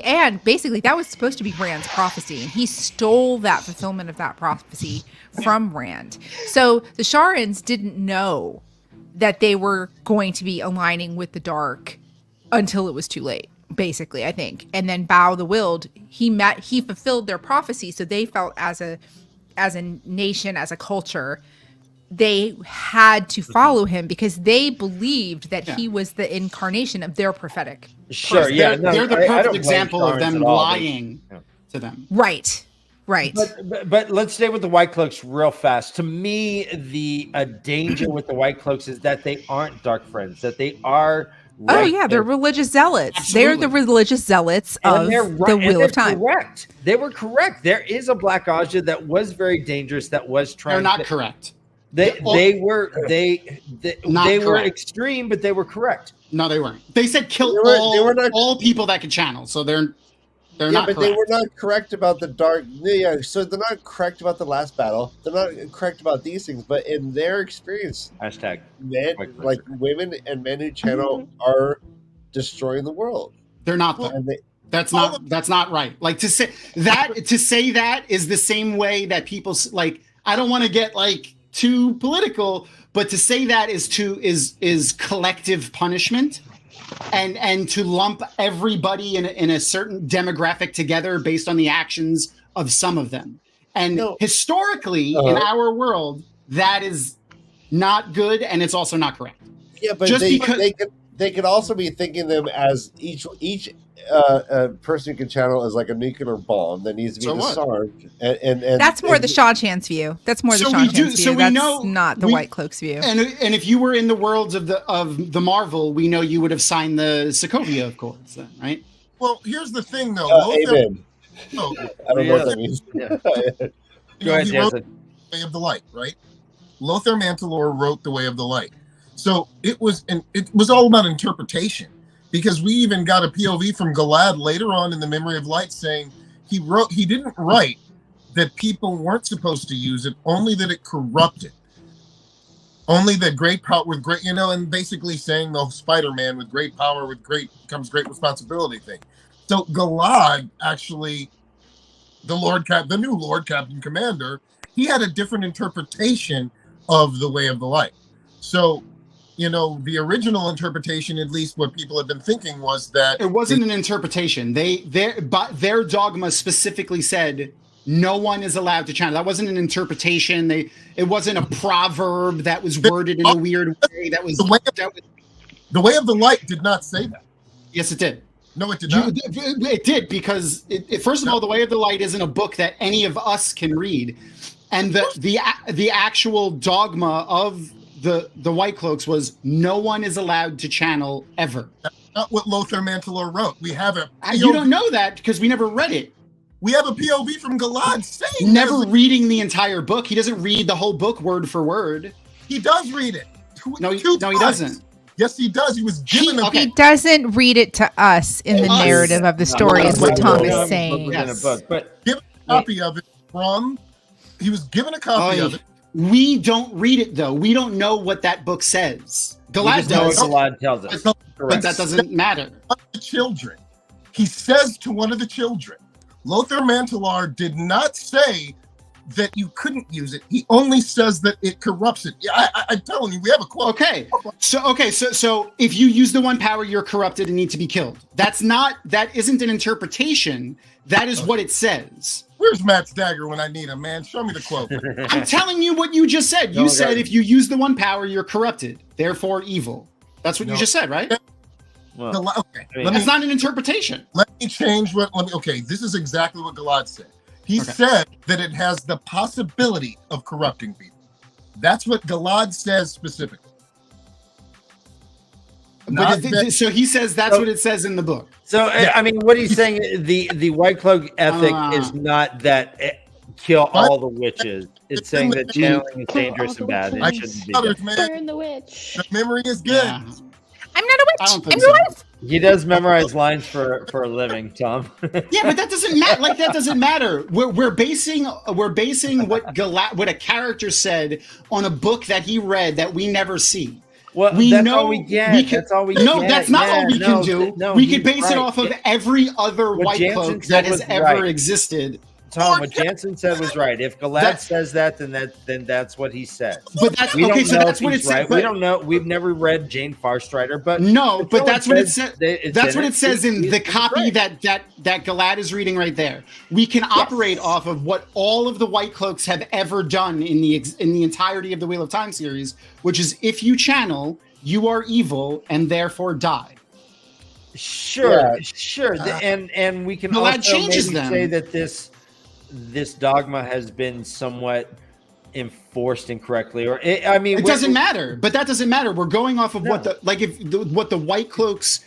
And basically that was supposed to be Rand's prophecy, and he stole that fulfillment of that prophecy from Rand. So the Sharans didn't know that they were going to be aligning with the dark until it was too late, basically, I think. And then Bao the Willed, he fulfilled their prophecy, so they felt as a nation, as a culture, they had to follow him because they believed that he was the incarnation of their prophetic. Sure, person. yeah. They're the perfect example of them lying to them. Right. But let's stay with the White Cloaks real fast. To me, the danger with the White Cloaks is that they aren't Darkfriends, that they are... they're religious zealots. Absolutely. They're the religious zealots of the Wheel of Time. Correct. They were correct. There is a Black Aja that was very dangerous, that was trying They're not correct. They were extreme, but they were correct. No, they weren't. They said kill all people that could channel. So they're not but correct. they were not correct about the dark. Yeah, so they're not correct about the last battle. They're not correct about these things. But in their experience, Hashtag men, like women and men who channel, are destroying the world. They're not. That's not right. Like to say that is the same way that people like. I don't want to get like too political, but to say that is collective punishment, and to lump everybody in a certain demographic together based on the actions of some of them. And historically, in our world, that is not good, and it's also not correct. Yeah, but they could also be thinking them as each person who can channel is like a nuclear bomb that needs to be disarmed. And that's more the Shaw Chan's view. That's more the Shaw Chan's view. So that's know, not the White Cloaks view. And if you were in the worlds of the Marvel, we know you would have signed the Sokovia Accords, then, right? Well, here's the thing, though. Amen. I don't know what that means. Go ahead, he wrote The Way of the Light, right? Lothar Mantelor wrote The Way of the Light. So it was all about interpretation, because we even got a POV from Galad later on in the Memory of Light saying he didn't write that people weren't supposed to use it, only that it corrupted. Only that great power with great, and basically saying the Spider-Man with great power with great comes great responsibility thing. So Galad, actually, the new Lord Captain Commander, he had a different interpretation of the Way of the Light. So, the original interpretation, at least what people have been thinking, was that it wasn't an interpretation. Their dogma specifically said no one is allowed to channel. That wasn't an interpretation. It wasn't a proverb that was worded in a weird way. The Way of the Light did not say that. Yes, it did. No, it did not. It did, because first of all, The Way of the Light isn't a book that any of us can read, and the actual dogma of the White Cloaks was no one is allowed to channel ever. That's not what Lothar Mantelor wrote. We have a POV. You don't know that because we never read it. We have a POV from Galad saying never reading the entire book. He doesn't read the whole book word for word. He does read it. No, he doesn't. Yes, he does. He was given He doesn't read it to us in the narrative of the story, is what Tom is saying. Yes. But given a copy of it he was given a copy of it. We don't read it, though. We don't know what that book says. Galad does. Galad tells us. But that doesn't matter. The children. He says to one of the children, Lothar Mantelor did not say that you couldn't use it. He only says that it corrupts it. Yeah, I'm telling you, we have a quote. Okay. So if you use the one power, you're corrupted and need to be killed. That isn't an interpretation. That is what it says. Where's Matt's dagger when I need him, man? Show me the quote. I'm telling you what you just said. You said if you use the one power, you're corrupted, therefore evil. That's what you just said, right? Well, that's not an interpretation. Let me change this is exactly what Galad said. He said that it has the possibility of corrupting people. That's what Galad says specifically. So he says that's what it says in the book. So, yeah. I mean, what he's saying, the White Cloak ethic is not that kill all the witches. It's saying that channeling is dangerous and bad. It shouldn't be done. Burn the witch. The memory is good. Yeah. I'm not a witch. I'm so. a wife. He does memorize lines for a living, Tom. Yeah, but that doesn't matter. Like that doesn't matter. We're basing what a character said on a book that he read that we never see. Well, we that's know all we get. we can, That's all we no, get. that's not all we can do. We could base it off of every other What white Jansen cloak said that has was ever right. existed. Tom, what Jansen said was right. If Galad says that, then that's what he says. But that's we okay. don't So know that's if what he's it said. right. We don't know. We've never read Jane Farstrider, but no. But that's what it said. That's what it says in the it's copy right. that Galad is reading right there. We can operate off of what all of the White Cloaks have ever done in the entirety of the Wheel of Time series, which is if you channel, you are evil and therefore die. Sure. And we can No, also that changes maybe them. say that this dogma has been somewhat enforced incorrectly, or it doesn't matter. But that doesn't matter. We're going off of what the White Cloaks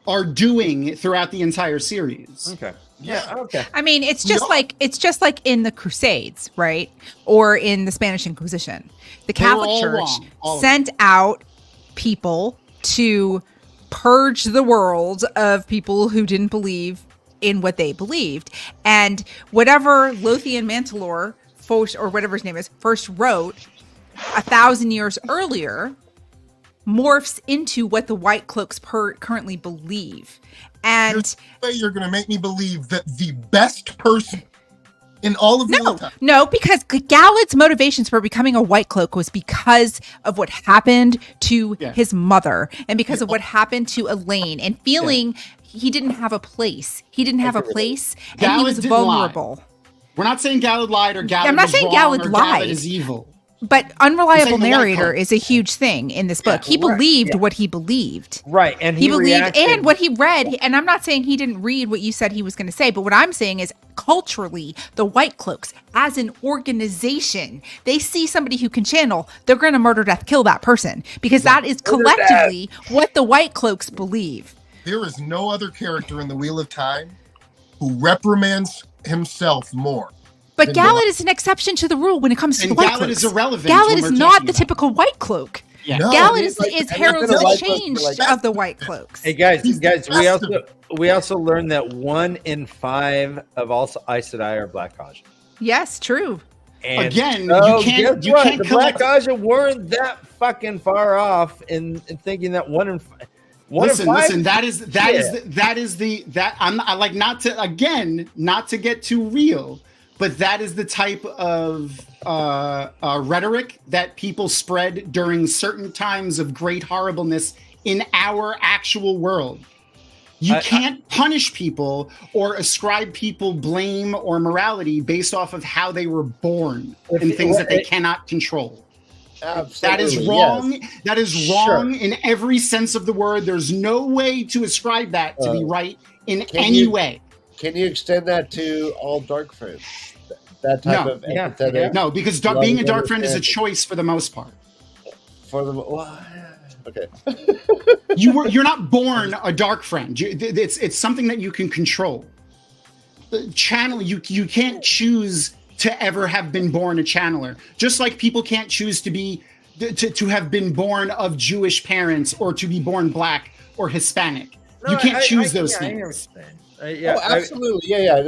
are doing throughout the entire series. Okay. Yeah. Okay. I mean, it's just like in the Crusades, right? Or in the Spanish Inquisition. The Catholic Church sent out people to purge the world of people who didn't believe in what they believed. And whatever Lothian Mantelor, or whatever his name is, first wrote 1,000 years earlier morphs into what the White Cloaks currently believe. And you're going to make me believe that the best person in all of No, because Galad's motivations for becoming a White Cloak was because of what happened to his mother and because of what happened to Elaine and feeling he didn't have a place. He didn't have a place and he was vulnerable. Lie. We're not saying Galad lied or Galad I'm not was saying wrong Galad or lied. Galad is evil. But unreliable narrator is a huge thing in this book. He believed what he believed. Right. And he believed and what he read. And I'm not saying he didn't read what you said he was going to say, but what I'm saying is culturally, the White Cloaks as an organization, they see somebody who can channel, they're going to murder, death, kill that person because that is collectively what the White Cloaks believe. There is no other character in the Wheel of Time who reprimands himself more. But Galad is an exception to the rule when it comes to the White Cloaks. Galad is irrelevant. Galad is not the typical White Cloak. Yeah. No, Galad is heralds the change of the White Cloaks. Hey guys, we also learned that 1 in 5 of all Aes Sedai are Black Ajah. Yes, true. And again, you can't the Black Ajah weren't that fucking far off in thinking that 1 in 5. Listen. That I like not to get too real, but that is the type of rhetoric that people spread during certain times of great horribleness in our actual world. You can't punish people or ascribe people blame or morality based off of how they were born and things that they cannot control. Absolutely, that is wrong. Yes. That is wrong in every sense of the word. There's no way to ascribe that to be right in any way. Can you extend that to all Darkfriends? That type of empathetic. No, because being a Darkfriend is a choice for the most part. Okay. You're not born a Darkfriend. It's something that you can control. Channel you can't choose to ever have been born a channeler. Just like people can't choose to have been born of Jewish parents or to be born Black or Hispanic. You can't choose those things. Absolutely. Yeah.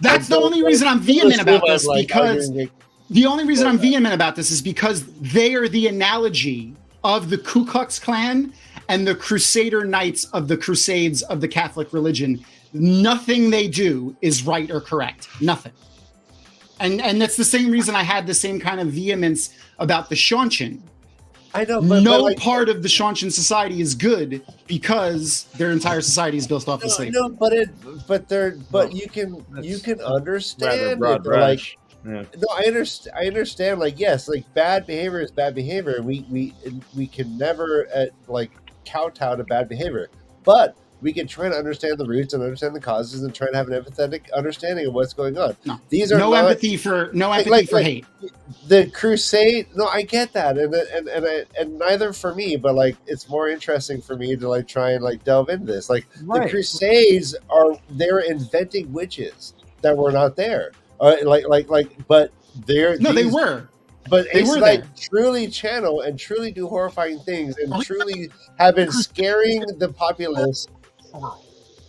That's the only reason I'm vehement about this because the only reason I'm vehement about this is because they are the analogy of the Ku Klux Klan and the Crusader Knights of the Crusades of the Catholic religion. Nothing they do is right or correct. Nothing. And that's the same reason I had the same kind of vehemence about the Shaunchen. I know, but part of the Shaunchen society is good because their entire society is built off of slavery. No, but you can understand broad it. Yeah. No, I understand. Like, yes, like bad behavior is bad behavior, and we can never kowtow to bad behavior, but we can try to understand the roots and understand the causes and try to have an empathetic understanding of what's going on. No, these are no empathy for hate. The crusade. No, I get that, and neither for me, but it's more interesting for me to try and delve into this. The Crusades they're inventing witches that were not there. But they were. But they were there. Truly channel and truly do horrifying things and truly have been scaring the populace.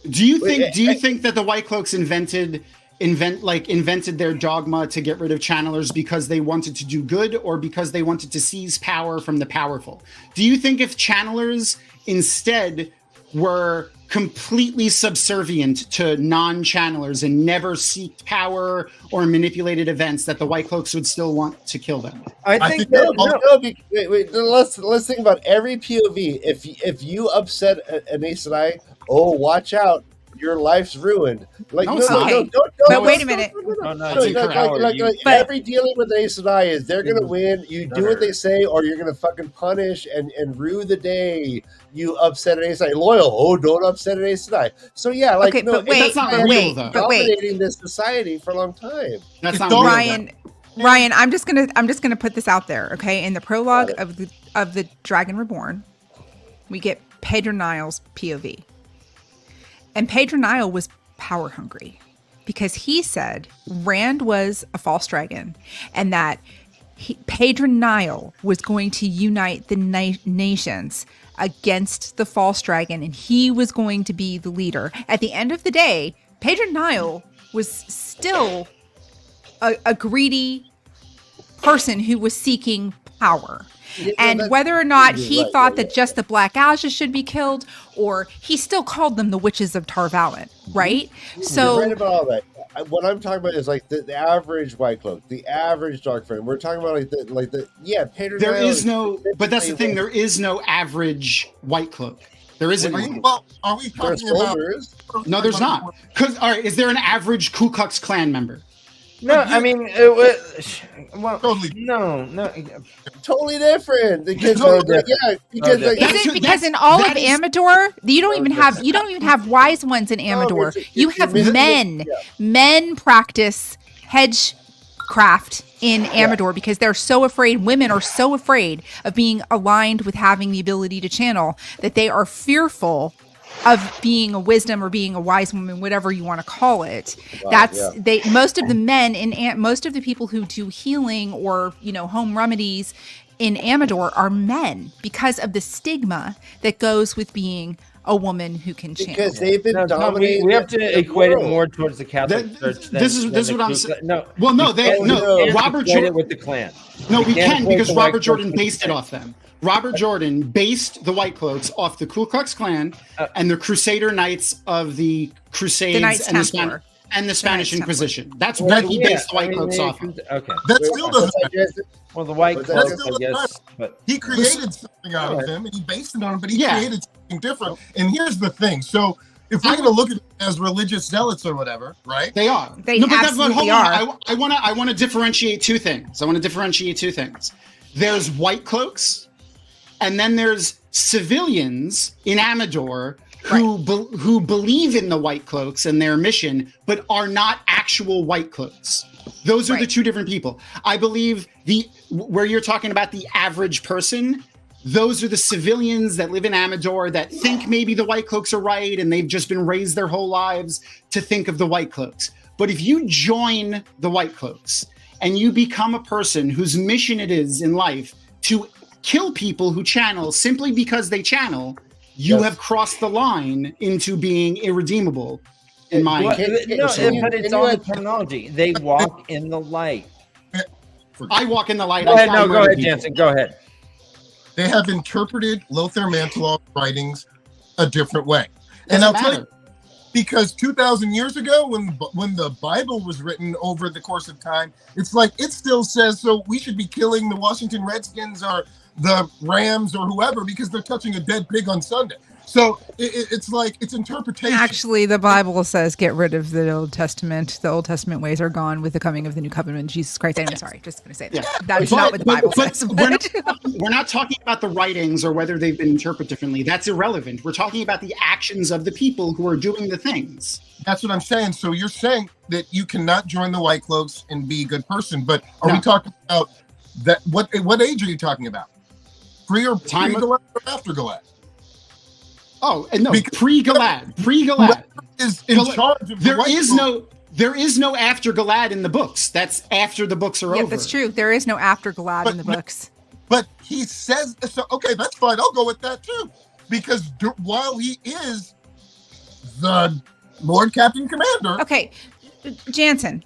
Do you think that the White Cloaks invented invented their dogma to get rid of channelers because they wanted to do good or because they wanted to seize power from the powerful? Do you think if channelers instead were completely subservient to non-channelers and never seeked power or manipulated events, that the White Cloaks would still want to kill them? I think that wait, let's think about every POV. If you upset an Aes Sedai, oh, watch out, your life's ruined. Like, No, it's not. Okay. But wait a minute. Every dealing with an Aes Sedai is they're gonna win. You do what they say, or you're gonna fucking punish and rue the day you upset an Aes Sedai. Loyal, oh, don't upset an Aes Sedai. So yeah, like, Okay, no, but wait, that's not it's real, though. but wait. dominating this society for a long time. That's not Don't- real, though. Ryan, I'm just gonna put this out there, okay? In the prologue of the Dragon Reborn, we get Pedro Nile's POV, and Pedro Nile was power hungry because he said Rand was a false dragon, and that Pedro Nile was going to unite the nations against the false dragon, and he was going to be the leader. At the end of the day, Pedro Nile was still a greedy person who was seeking power. Yeah, And whether or not he thought that just the Black Ashes should be killed, or he still called them the Witches of Tarvalin, right? So You're right about all that. What I'm talking about is like the average White Cloak, the average Darkfriend. We're talking about Pedro. There Nile is no, but that's the thing. There is no average White Cloak. There isn't one. Well, are we There's talking about? soldiers. No, there's not. All right, is there an average Ku Klux Klan member? No, I mean, well, Totally. no. Totally different. Because, different. because No, like, is it because in all of that is- Amador, you don't even have wise ones in Amador. You have men. Men practice hedgecraft in Amador because they're so afraid. Women are so afraid of being aligned with having the ability to channel that they are fearful of being a wisdom or being a wise woman, whatever you want to call it. Most of the men most of the people who do healing or home remedies in Amador are men because of the stigma that goes with being a woman who can channel. because they've been No, dominating. we have to the equate it world. more towards the Catholic Church. This is what I'm saying. No, Well, no, you can't Robert equate it Jordan. with the Klan. No, You we can't can equate because the White Robert Jordan Cloaks with based the it off them. Robert Jordan based the White Cloaks off the Ku Klux Klan and the Crusader Knights of the Crusades The Knights and Templar. the Spanish Knights Inquisition. That's what he based the White Cloaks off of. Okay. That still doesn't. Well, the White But that Cloaks, still I guess, doesn't but He created something out of him, and he based it on him, but he Yeah. created something different. And here's the thing: so if we're going to look at it as religious zealots or whatever, right? They are. They but absolutely hold are. on. I want to differentiate two things. There's White Cloaks, and then there's civilians in Amador who believe in the White Cloaks and their mission, but are not actual White Cloaks. Those are the two different people. I believe where you're talking about the average person, those are the civilians that live in Amador that think maybe the White Cloaks are right, and they've just been raised their whole lives to think of the White Cloaks. But if you join the White Cloaks and you become a person whose mission it is in life to kill people who channel simply because they channel, you have crossed the line into being irredeemable. In my but it's all the terminology. They walk in the light. I walk in the light. Go I ahead, shine go murder ahead, people. Jansen. Go ahead. They have interpreted Lothar Mantelov's writings a different way. And Doesn't I'll tell you, matter. because 2,000 years ago, when the Bible was written over the course of time, it's like it still says, so we should be killing the Washington Redskins or the Rams or whoever because they're touching a dead pig on Sunday. So it's like it's interpretation. Actually, the Bible says get rid of the Old Testament. The Old Testament ways are gone with the coming of the new covenant. Jesus Christ. I'm sorry, just going to say that. That's not what the Bible says. We're not talking about the writings or whether they've been interpreted differently. That's irrelevant. We're talking about the actions of the people who are doing the things. That's what I'm saying. So you're saying that you cannot join the White Cloaks and be a good person, but are we talking about that? What age are you talking about? Pre or Galad or after Galad? Oh, and no, pre-Galad. Pre-Galad is in charge of the White Cloaks. There is no after Galad in the books. That's after the books are over. That's true. There is no after Galad in the books. But he says, so, okay, that's fine. I'll go with that too. Because while he is the Lord Captain Commander. Okay. Jansen,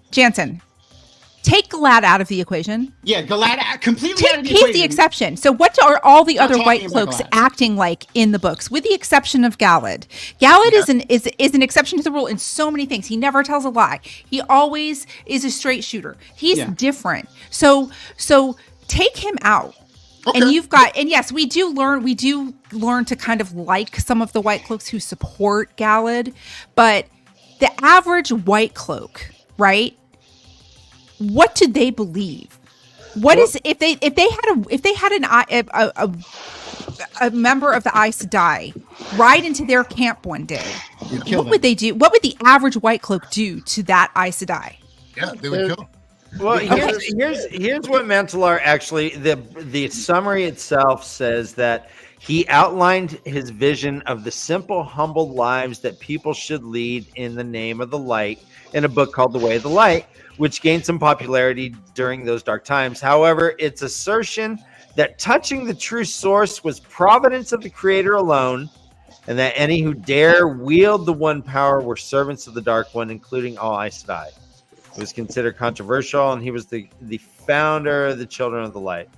take Galad out of the equation. Yeah, Galad completely out of the He's equation. the exception. So what are all the other white talking cloaks about Galad. acting like in the books, with the exception of Galad? Galad is an exception to the rule in so many things. He never tells a lie. He always is a straight shooter. He's different. So take him out. Okay. And you've got, and yes, we do learn to kind of like some of the white cloaks who support Galad, but the average white cloak, right? What do they believe? What is if they had a member of the Aes Sedai ride into their camp one day? What would they do? What would the average white cloak do to that Aes Sedai? Yeah, they would kill. Well, here's what Mantalar actually, the summary itself says that he outlined his vision of the simple, humble lives that people should lead in the name of the light in a book called The Way of the Light, which gained some popularity during those dark times. However, its assertion that touching the true source was providence of the Creator alone, and that any who dare wield the one power were servants of the Dark One, including all Aes Sedai. It was considered controversial, and he was the founder of the Children of the Light.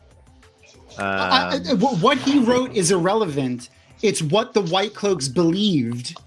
What he wrote is irrelevant. It's what the White Cloaks believed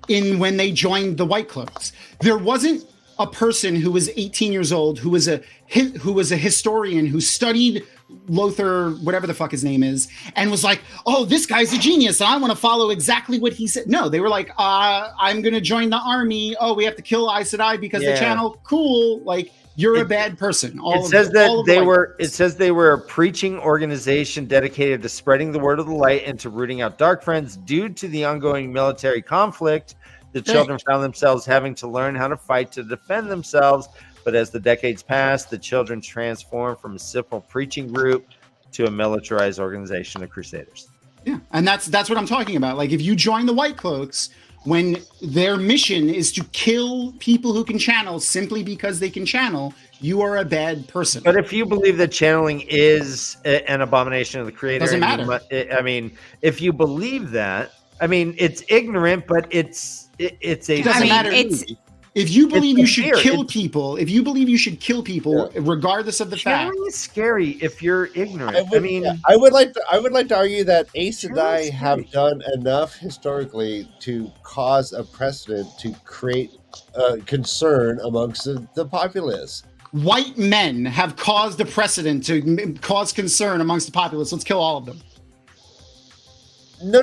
in when they joined the White Cloaks. There wasn't a person who was 18 years old who was a historian who studied Lothar, whatever the fuck his name is, and was like, oh, this guy's a genius. I want to follow exactly what he said. No, they were like, I'm going to join the army. Oh, we have to kill Aes Sedai because the channel. Cool. Like, you're a bad person. It says they were a preaching organization dedicated to spreading the word of the light and to rooting out Darkfriends. Due to the ongoing military conflict, the children found themselves having to learn how to fight to defend themselves. But as the decades passed, the children transformed from a simple preaching group to a militarized organization of crusaders. Yeah, and that's what I'm talking about. Like, if you join the White Cloaks, when their mission is to kill people who can channel simply because they can channel, you are a bad person. But if you believe that channeling is an abomination of the Creator, doesn't matter. If you believe that, it's ignorant, but it doesn't matter. If you believe you should kill people, regardless of the fact, channeling is scary if you're ignorant. I would like to argue that Aes Sedai have done enough historically to cause a precedent to create concern amongst the populace. White men have caused a precedent to cause concern amongst the populace. Let's kill all of them. No.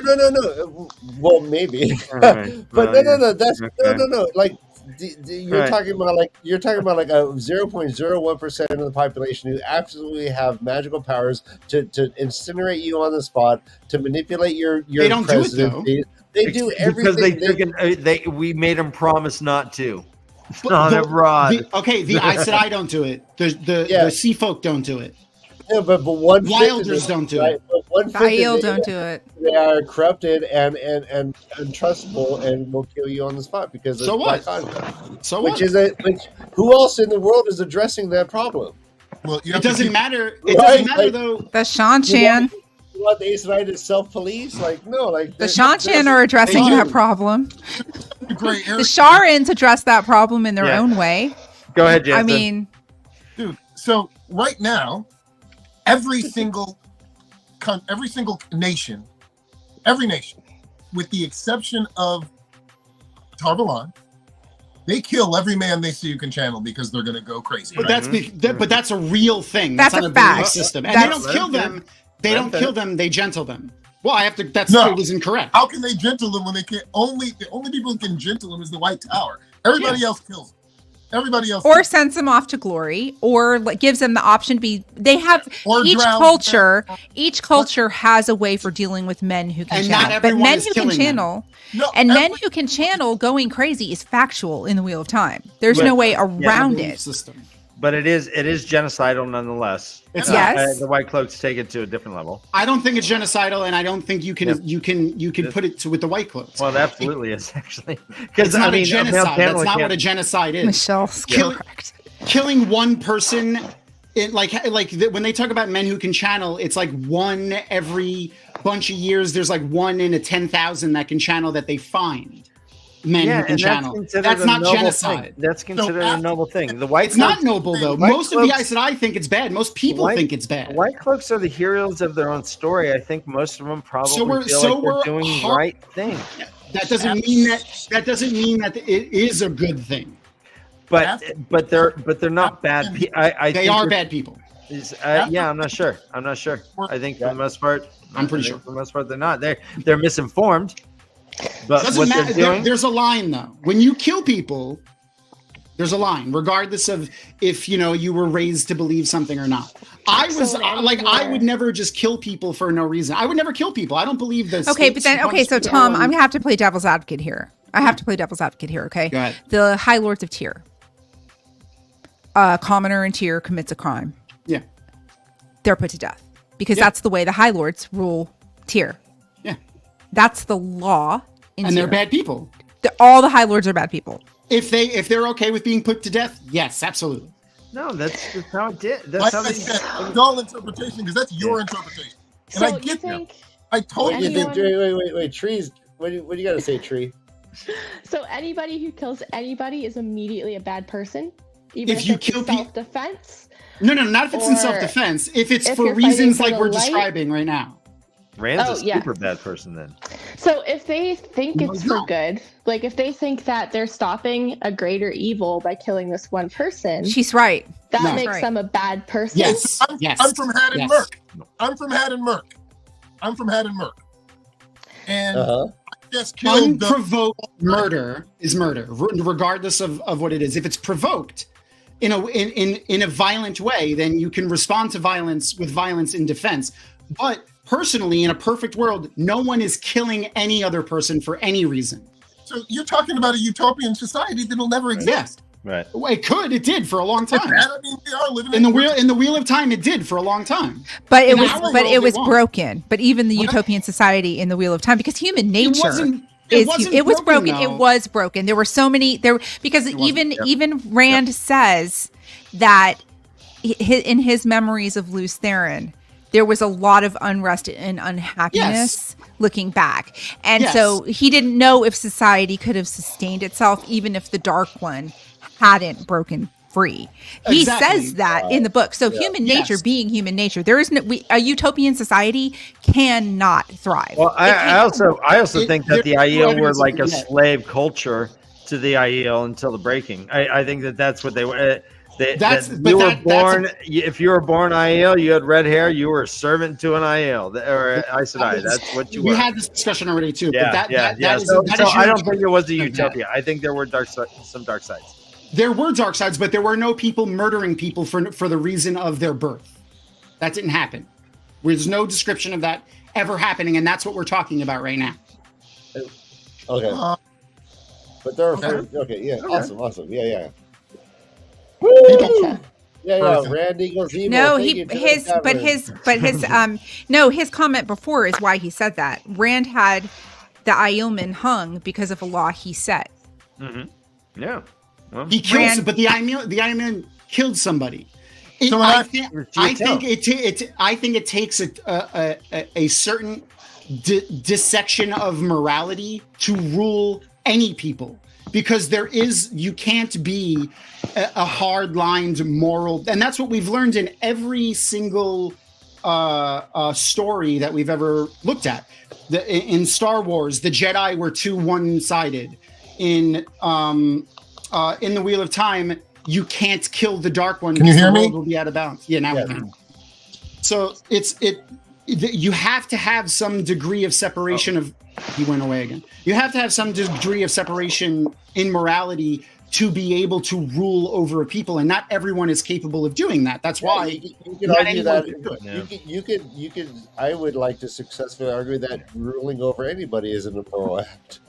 Well, maybe, but no. That's no. Like. You're talking about like a 0.01% of the population who absolutely have magical powers to incinerate you on the spot, to manipulate your they don't president. do it though. They do everything. Because we made them promise not to. Not abroad. The Aes Sedai don't do it. The Sea Folk don't do it. Yeah, but one Wilders don't do it. Aiel don't do it. They are corrupted and untrustable and will kill you on the spot because of black conduct. Who else in the world is addressing that problem? Well, it doesn't matter. It doesn't matter though. The Shan-Chan. You want the Aes Sedai to self-police? Like, no, like the Shan-Chan are addressing that problem. The Sharans address that problem in their own way. Go ahead, Jensen. Dude, so right now, every single nation, with the exception of Tarvalon, they kill every man they see who can channel because they're going to go crazy. But that's a real thing. That's not a fact. System. And they don't kill them. They don't kill them. They gentle them. Well, it was incorrect. How can they gentle them when they can't? The only people who can gentle them is the White Tower. Everybody else kills them. Everybody else, or sends them off to glory, or gives them the option to be. They have each culture has a way for dealing with men who can channel. But men who can channel, men who can channel going crazy is factual in the Wheel of Time. There's no way around it. System. But it is genocidal nonetheless. The White Cloaks take it to a different level. I don't think it's genocidal, and I don't think you can put it with the White Cloaks. Well, it absolutely is actually, because a genocide. That's not what a genocide is. Michelle's correct. Killing one person, when they talk about men who can channel, it's like one every bunch of years. There's like one in a 10,000 that can channel that they find. men who can and channel. That's not genocide. Thing. That's considered a noble thing. The white it's not noble though. Most of the Aes Sedai think it's bad. Most people think it's bad. White cloaks are the heroes of their own story. I think most of them probably feel like they're doing the right thing. That doesn't mean that it is a good thing. But they're not bad people. They are bad people. Yeah, I'm not sure. I think for the most part, I'm pretty sure. For the most part, they're not. They're misinformed. But doesn't matter. There's a line though. When you kill people, there's a line, regardless of if you were raised to believe something or not. I would never just kill people for no reason. I would never kill people. I don't believe this. Okay, but then so Tom, I'm gonna have to play devil's advocate here. Okay. Go ahead. The High Lords of Tyr. A commoner in Tyr commits a crime. Yeah. They're put to death because that's the way the High Lords rule Tyr. Yeah. That's the law. And they're bad people. All the High Lords are bad people. If they're okay with being put to death, yes, absolutely. No, that's how it did. That's how it's all interpretation because that's your interpretation. And I get that. I totally Wait, Trees. What do you got to say, Tree? So anybody who kills anybody is immediately a bad person, even if you it's kill self-defense. No, not if it's in self-defense. If it's for reasons like we're describing right now. Rand's a super bad person then. So if they think it's for good, like if they think that they're stopping a greater evil by killing this one person, she's right. That makes them a bad person. Yes. I'm from Haddon Merk. I'm from Haddon Merk. And I just killed unprovoked murder is murder, regardless of what it is. If it's provoked in a violent way, then you can respond to violence with violence in defense. But personally, in a perfect world, no one is killing any other person for any reason. So you're talking about a utopian society that'll never exist. Right. Well, it did for a long time. I mean, we are living in the wheel of time. It did for a long time. But it was broken. But even the utopian society in the wheel of time, because human nature it was broken. It was broken. There were so many because even Rand says that in his memories of Lews Therin, there was a lot of unrest and unhappiness looking back. And so he didn't know if society could have sustained itself, even if the Dark One hadn't broken free. He says that in the book. So human nature being human nature, there is a utopian society cannot thrive. Well, I also think that the Aiel were like a slave culture to the Aiel until the breaking. I think that's what they were. If you were born Aiel, you had red hair, you were a servant to an Aiel or Aes Sedai. That's what you were. We had this discussion already too. So I don't think it was a utopia. I think there were some dark sides. There were dark sides, but there were no people murdering people for the reason of their birth. That didn't happen. There's no description of that ever happening, and that's what we're talking about right now. Okay. But there are awesome. Yeah. Yeah. Randy goes evil. No, his comment before is why he said that. Rand had the Aielmen hung because of a law he set. Mm-hmm. Yeah. Well, he killed, but the Aielmen killed somebody. I think it takes a certain dissection of morality to rule any people, because you can't be a hard-lined moral, and that's what we've learned in every single story that we've ever looked at. In Star Wars, the Jedi were too one-sided. In the Wheel of Time, you can't kill the Dark One. Can you hear me? The world will be out of bounds. Yeah, now we can. So you have to have some degree of separation of. He went away again. You have to have some degree of separation in morality to be able to rule over a people, and not everyone is capable of doing that. That's why you could argue that. You could. I would like to successfully argue that ruling over anybody isn't a moral act.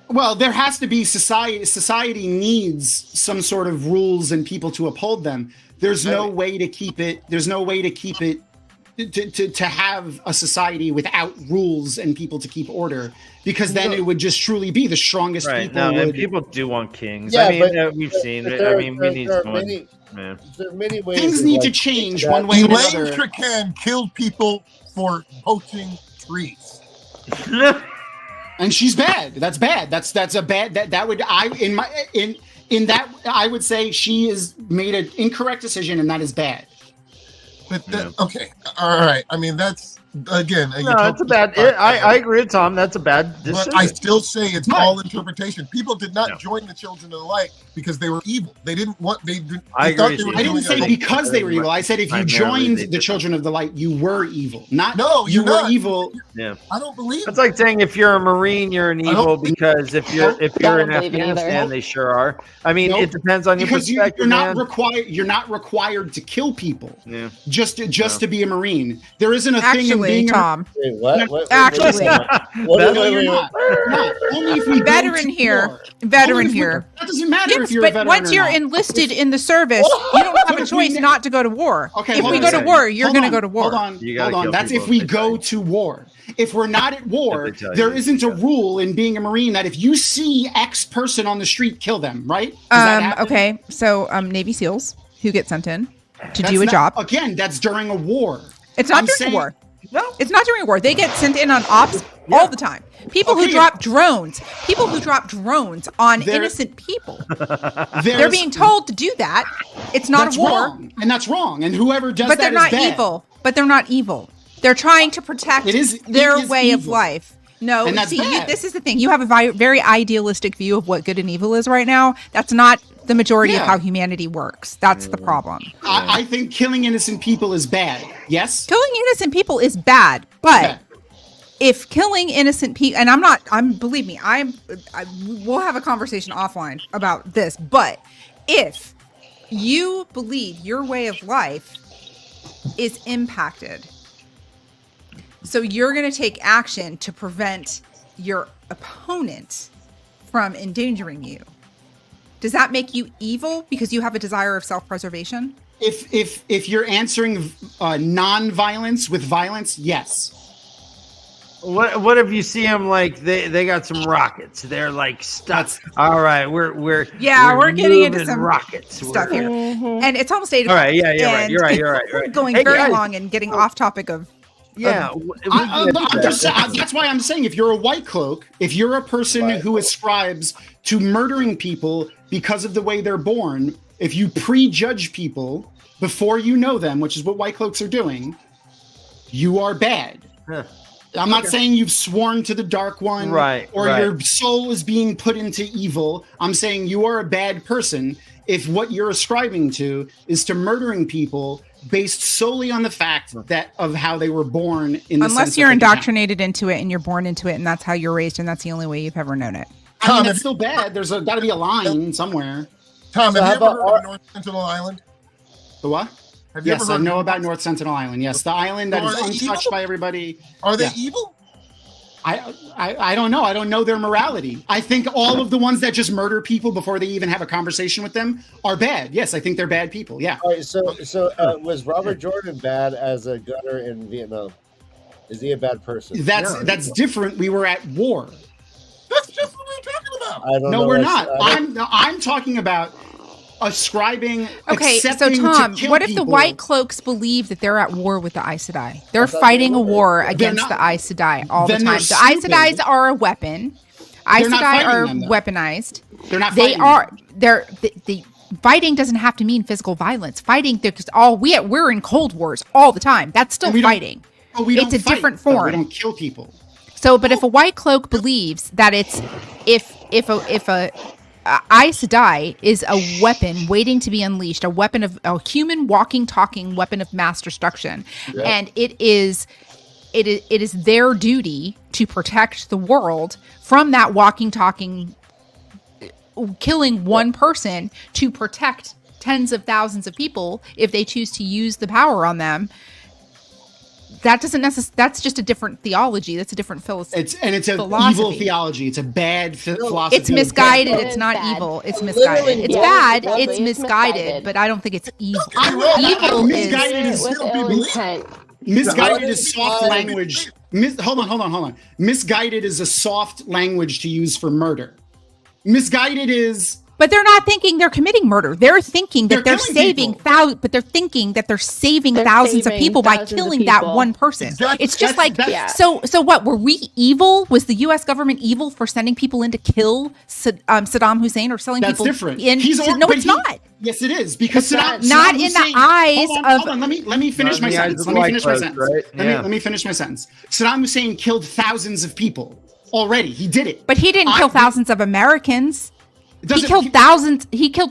Well, there has to be society. Society needs some sort of rules and people to uphold them. There's no way to keep it. There's no way to keep it. To have a society without rules and people to keep order, because then it would just truly be the strongest people. And people do want kings. Yeah, we've seen it. We need someone. There are many ways. Things need to change one way or another. Elaine Trican killed people for poaching trees. And she's bad. That's bad. That's a bad. That would in that I would say she has made an incorrect decision, and that is bad. But okay, all right. I mean, that's again. No, it's a bad. I agree with Tom. That's a bad decision. But I still say it's all interpretation. People did not join the Children of the Light because they were evil. They didn't want. They didn't. I didn't say because they were evil. I said if you joined the Children of the Light, you were evil. You were evil. Yeah, I don't believe. It's like saying if you're a Marine, you're an evil because if you're in Afghanistan, they sure are. I mean, it depends on your perspective. You're not required. You're not required to kill people. Yeah. Just to be a Marine. There isn't a thing in being Tom. Wait, what? Actually, only if we veteran here. Veteran here. That doesn't matter Yes, if you're a but veteran once or you're not. enlisted in the service, you don't have a choice not to go to war. Okay, if we go to war, you're going to go to war. Hold on. That's if we go to war. If we're not at war, there isn't a rule in being a Marine that if you see X person on the street, kill them, right? Okay, so Navy SEALs who get sent in to do a job. Again, that's during a war. It's not during a war. No, it's not during a war. They get sent in on ops all the time. People who drop drones on innocent people. They're being told to do that. It's not a war. Wrong. And that's wrong. And whoever does but that they're not is bad. evil. But they're not evil. They're trying to protect their way of life. No, and that's bad. This is the thing. You have a very idealistic view of what good and evil is right now. That's not the majority of how humanity works. That's the problem. I think killing innocent people is bad. Yes? Killing innocent people is bad. But if killing innocent people, and believe me, we'll have a conversation offline about this. But if you believe your way of life is impacted, so you're going to take action to prevent your opponent from endangering you. Does that make you evil because you have a desire of self-preservation? If you're answering non-violence with violence, yes. What if you see them like they got some rockets? They're like stuck. All right, we're getting into some rockets stuff here, and it's almost 8 o'clock. All right, you're right. We're going very long and getting off topic of. Yeah, that's why I'm saying if you're a white cloak, if you're a person who ascribes to murdering people because of the way they're born, if you prejudge people before you know them, which is what white cloaks are doing, you are bad. Huh. I'm not saying you've sworn to the Dark One, or your soul is being put into evil. I'm saying you are a bad person if what you're ascribing to is to murdering people based solely on the fact that of how they were born. Unless you're indoctrinated into it and you're born into it, and that's how you're raised, and that's the only way you've ever known it. I mean, that's still bad. There's got to be a line somewhere. Tom, have you ever heard of North Sentinel Island? The what? Yes, I know about North Sentinel Island. Yes, the island that is untouched by everybody. Are they evil? I don't know. I don't know their morality. I think all of the ones that just murder people before they even have a conversation with them are bad. Yes, I think they're bad people. Yeah. All right, so was Robert Jordan bad as a gunner in Vietnam? Is he a bad person? That's different. We were at war. That's just what we're talking about. I don't know. No, we're not. I'm talking about ascribing. Okay, so Tom, what if the white cloaks believe that they're at war with the Aes Sedai? They're fighting a war against the Aes Sedai all the time. The Aes Sedai are a weapon. Aes Sedai are weaponized. They're not. They are. The fighting doesn't have to mean physical violence. Fighting, we're in Cold Wars all the time. That's still fighting. It's a different form. We don't kill people. So, but if a white cloak believes that it's if a Aes Sedai is a weapon waiting to be unleashed, a human walking, talking weapon of mass destruction, and it is their duty to protect the world from that walking, talking, killing one person to protect tens of thousands of people if they choose to use the power on them. That doesn't necessarily. That's just a different theology. That's a different philosophy. It's an evil theology. It's a bad philosophy. It's misguided. It's not evil. It's misguided. It's bad. It's misguided. But I don't think it's evil. Evil misguided is soft language. Hold on. Misguided is a soft language to use for murder. Misguided is But they're not thinking they're committing murder. They're thinking that they're saving people. but they're thinking that they're saving They're thousands of saving people by thousands of killing that people. one person. Exactly. It's just That's- so what, were we evil? Was the US government evil for sending people in to kill Saddam Hussein or selling That's people different. in? No, but it's not. Yes, it is, because It's not Saddam in the Hussein- eyes Hold on, let me finish my Not in the eyes sentence. of Let the me white finish my folks, sentence. right? Yeah. Let me finish my sentence. Saddam Hussein killed thousands of people already. He did it. But he didn't kill thousands of Americans. He killed thousands of people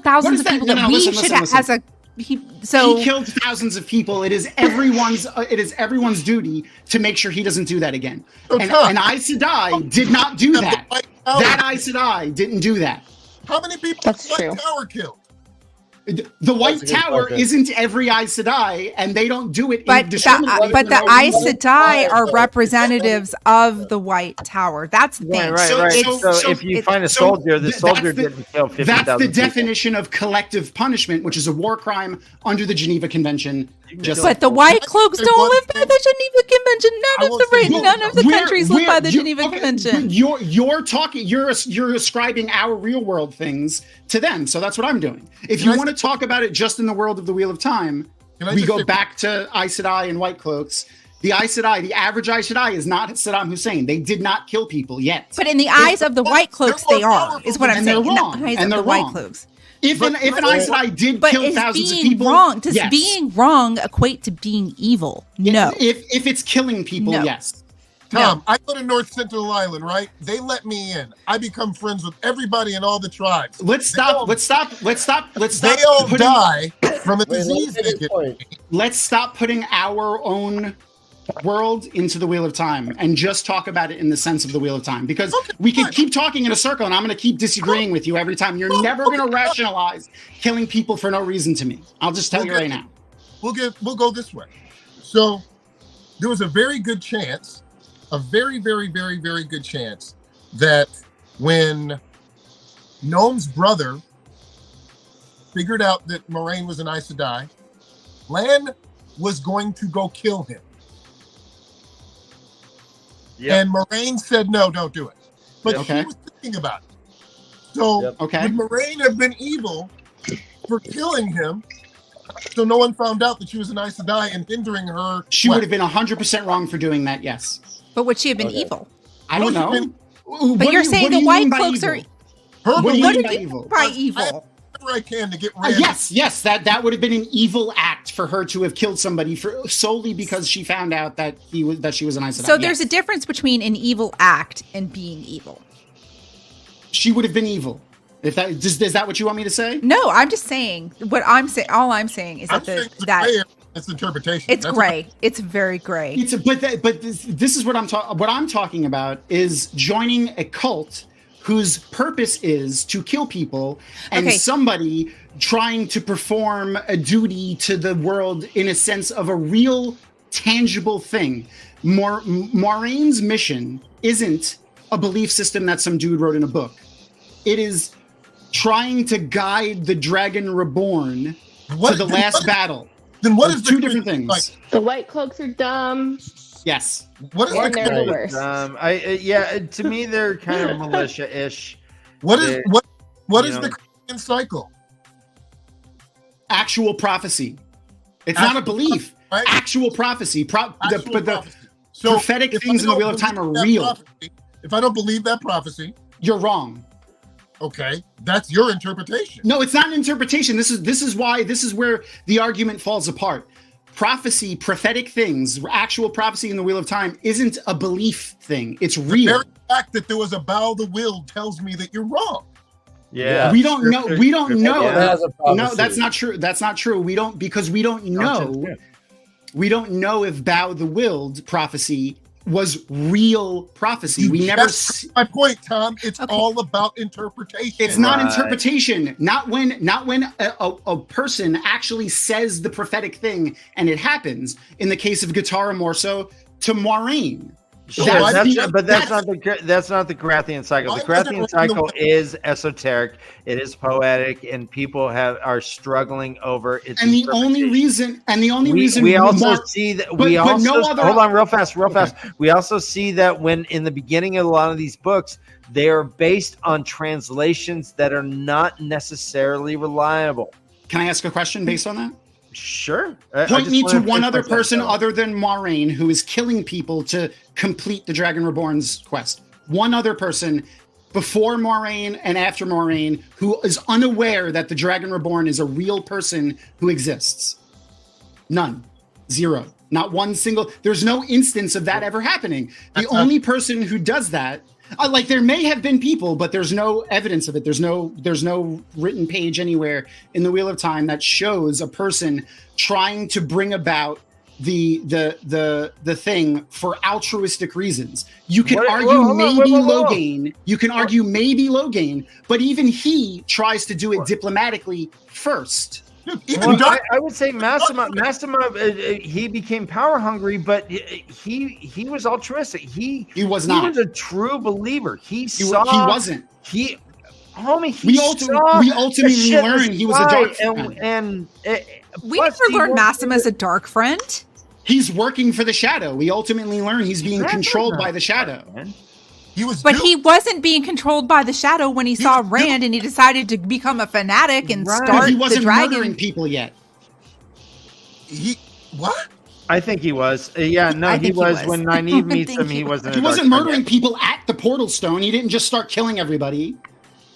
that we should have as a he killed thousands of people. It is everyone's duty to make sure he doesn't do that again. And Aes Sedai did not do that. That Aes Sedai didn't do that. How many people That's did the true. White Tower kill? The White That's a good Tower question. isn't every Aes Sedai, and they don't do it. but indiscriminately. the Aes Sedai are representatives of the White Tower. That's the thing. Right. So if you find a soldier, the soldier didn't kill 50,000 That's the people. definition of collective punishment, which is a war crime under the Geneva Convention. Just But the White Cloaks don't live by the Geneva Convention. None of the countries live by the Geneva Convention. You're ascribing our real world things to them. So that's what I'm doing. If you want to talk about it just in the world of the Wheel of Time, we go back to Aes Sedai and White Cloaks. The Aes Sedai, the average Aes Sedai is not Saddam Hussein. They did not kill people yet. But in the eyes of the White Cloaks, they are, is what I'm And saying. they're wrong. In the eyes And of they're the White wrong. Cloaks. If an Aes Sedai did But kill is thousands of being people, wrong? Does yes. being wrong equate to being evil? No. If it's killing people, No. yes. Tom, I go to North Sentinel Island, right? They let me in. I become friends with everybody in all the tribes. Let's stop. Let's stop They all putting- die from a Wait, let me disease make they a get. point. Let's stop putting our own world into the Wheel of Time and just talk about it in the sense of the Wheel of Time, because we can keep talking in a circle and I'm going to keep disagreeing with you every time. You're never going to rationalize killing people for no reason to me. I'll just tell you right now. We'll go this way. So there was a very good chance, a very, very, very, very good chance that when Gnome's brother figured out that Moraine was an Aes Sedai, Lan was going to go kill him. Yep. And Moraine said, no, don't do it. But Okay. she was thinking about it. So Yep. Okay. would Moraine have been evil for killing him so no one found out that she was an Aes Sedai and hindering her? She would have quest? been 100% wrong for doing that. Yes. But would she have been Okay. evil? I don't know. But you're saying the White Cloaks are. Her What do you belief mean What by do you evil? mean by evil? whatever I can to get rid Yes, that would have been an evil act for her to have killed somebody for solely because she found out that she was an Aes Sedai. So there's a Yes. difference between an evil act and being evil. She would have been evil. If that is that what you want me to say? No, I'm just saying what I'm saying. All I'm saying is I'm that saying it's that gray area. It's interpretation. it's That's gray. It's very gray. But this is what I'm talking about is joining a cult whose purpose is to kill people, and Okay. somebody trying to perform a duty to the world in a sense of a real tangible thing. Moraine's mission isn't a belief system that some dude wrote in a book. It is trying to guide the Dragon Reborn to the last battle. Then what They're is the two different things. Like, The White Cloaks are dumb. Yes. what is And the they're the worst. To me, they're kind of militia-ish. what is Yeah. what You is know. the Christian cycle? Actual prophecy. It's not a belief. Right? Actual prophecy. Actual But the prophecy. So prophetic if things I in the don't Wheel of Time are believe that real. prophecy- if I don't believe that prophecy, You're wrong. okay, that's your interpretation. No, it's not an interpretation. This is where the argument falls apart. Prophecy, prophetic things, actual prophecy in the Wheel of Time isn't a belief thing. It's The real. very fact that there was a bow of the will tells me that you're wrong. Yeah, We don't know. We don't know. Everyone has a prophecy. No, that's not true. That's not true. We don't know. Yeah. We don't know if Bow the Willed prophecy was real prophecy. We never. That's my point, Tom. It's Okay. all about interpretation. It's not Right. interpretation. Not when a person actually says the prophetic thing and it happens. In the case of Guitar Morso to Moiraine, Sure, That's that's not the Carathian cycle. The Carathian cycle is esoteric. It is poetic, and people are struggling over its. And the only reason we also see that hold on real fast. Okay. We also see that when in the beginning of a lot of these books, they are based on translations that are not necessarily reliable. Can I ask a question based on that? Sure. Point me to one other person other than Moraine who is killing people to complete the Dragon Reborn's quest. One other person before Moraine and after Moraine who is unaware that the Dragon Reborn is a real person who exists. None. Zero. Not one single. There's no instance of that ever happening. The only person who does that, like there may have been people, but there's no evidence of it. There's no written page anywhere in the Wheel of Time that shows a person trying to bring about the thing for altruistic reasons. You can argue maybe Logain. You can argue maybe Logain, but even he tries to do it diplomatically first. I would say Massimo, he became power hungry, but he was altruistic. He was not. He was a true believer. He wasn't. We ultimately learned he was a Darkfriend. And we never learned Massimo's a Darkfriend. He's working for the Shadow. We ultimately learn he's being controlled by the Shadow. He wasn't being controlled by the Shadow when he saw Rand and he decided to become a fanatic and start he wasn't the dragon. Murdering people yet. What? I think he was. He was. When Nynaeve meets him, he wasn't. He wasn't murdering people at the Portal Stone. He didn't just start killing everybody.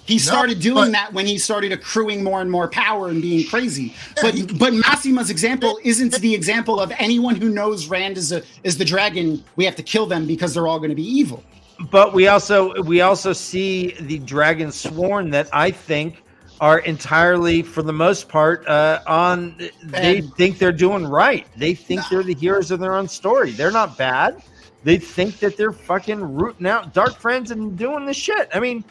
He started doing that when he started accruing more and more power and being crazy. But Massimo's example isn't the example of anyone who knows Rand is the dragon. We have to kill them because they're all going to be evil. But we also see the Dragon Sworn that I think are entirely, for the most part, they think they're doing right. They think they're the heroes of their own story. They're not bad. They think that they're fucking rooting out Darkfriends and doing the shit. I mean,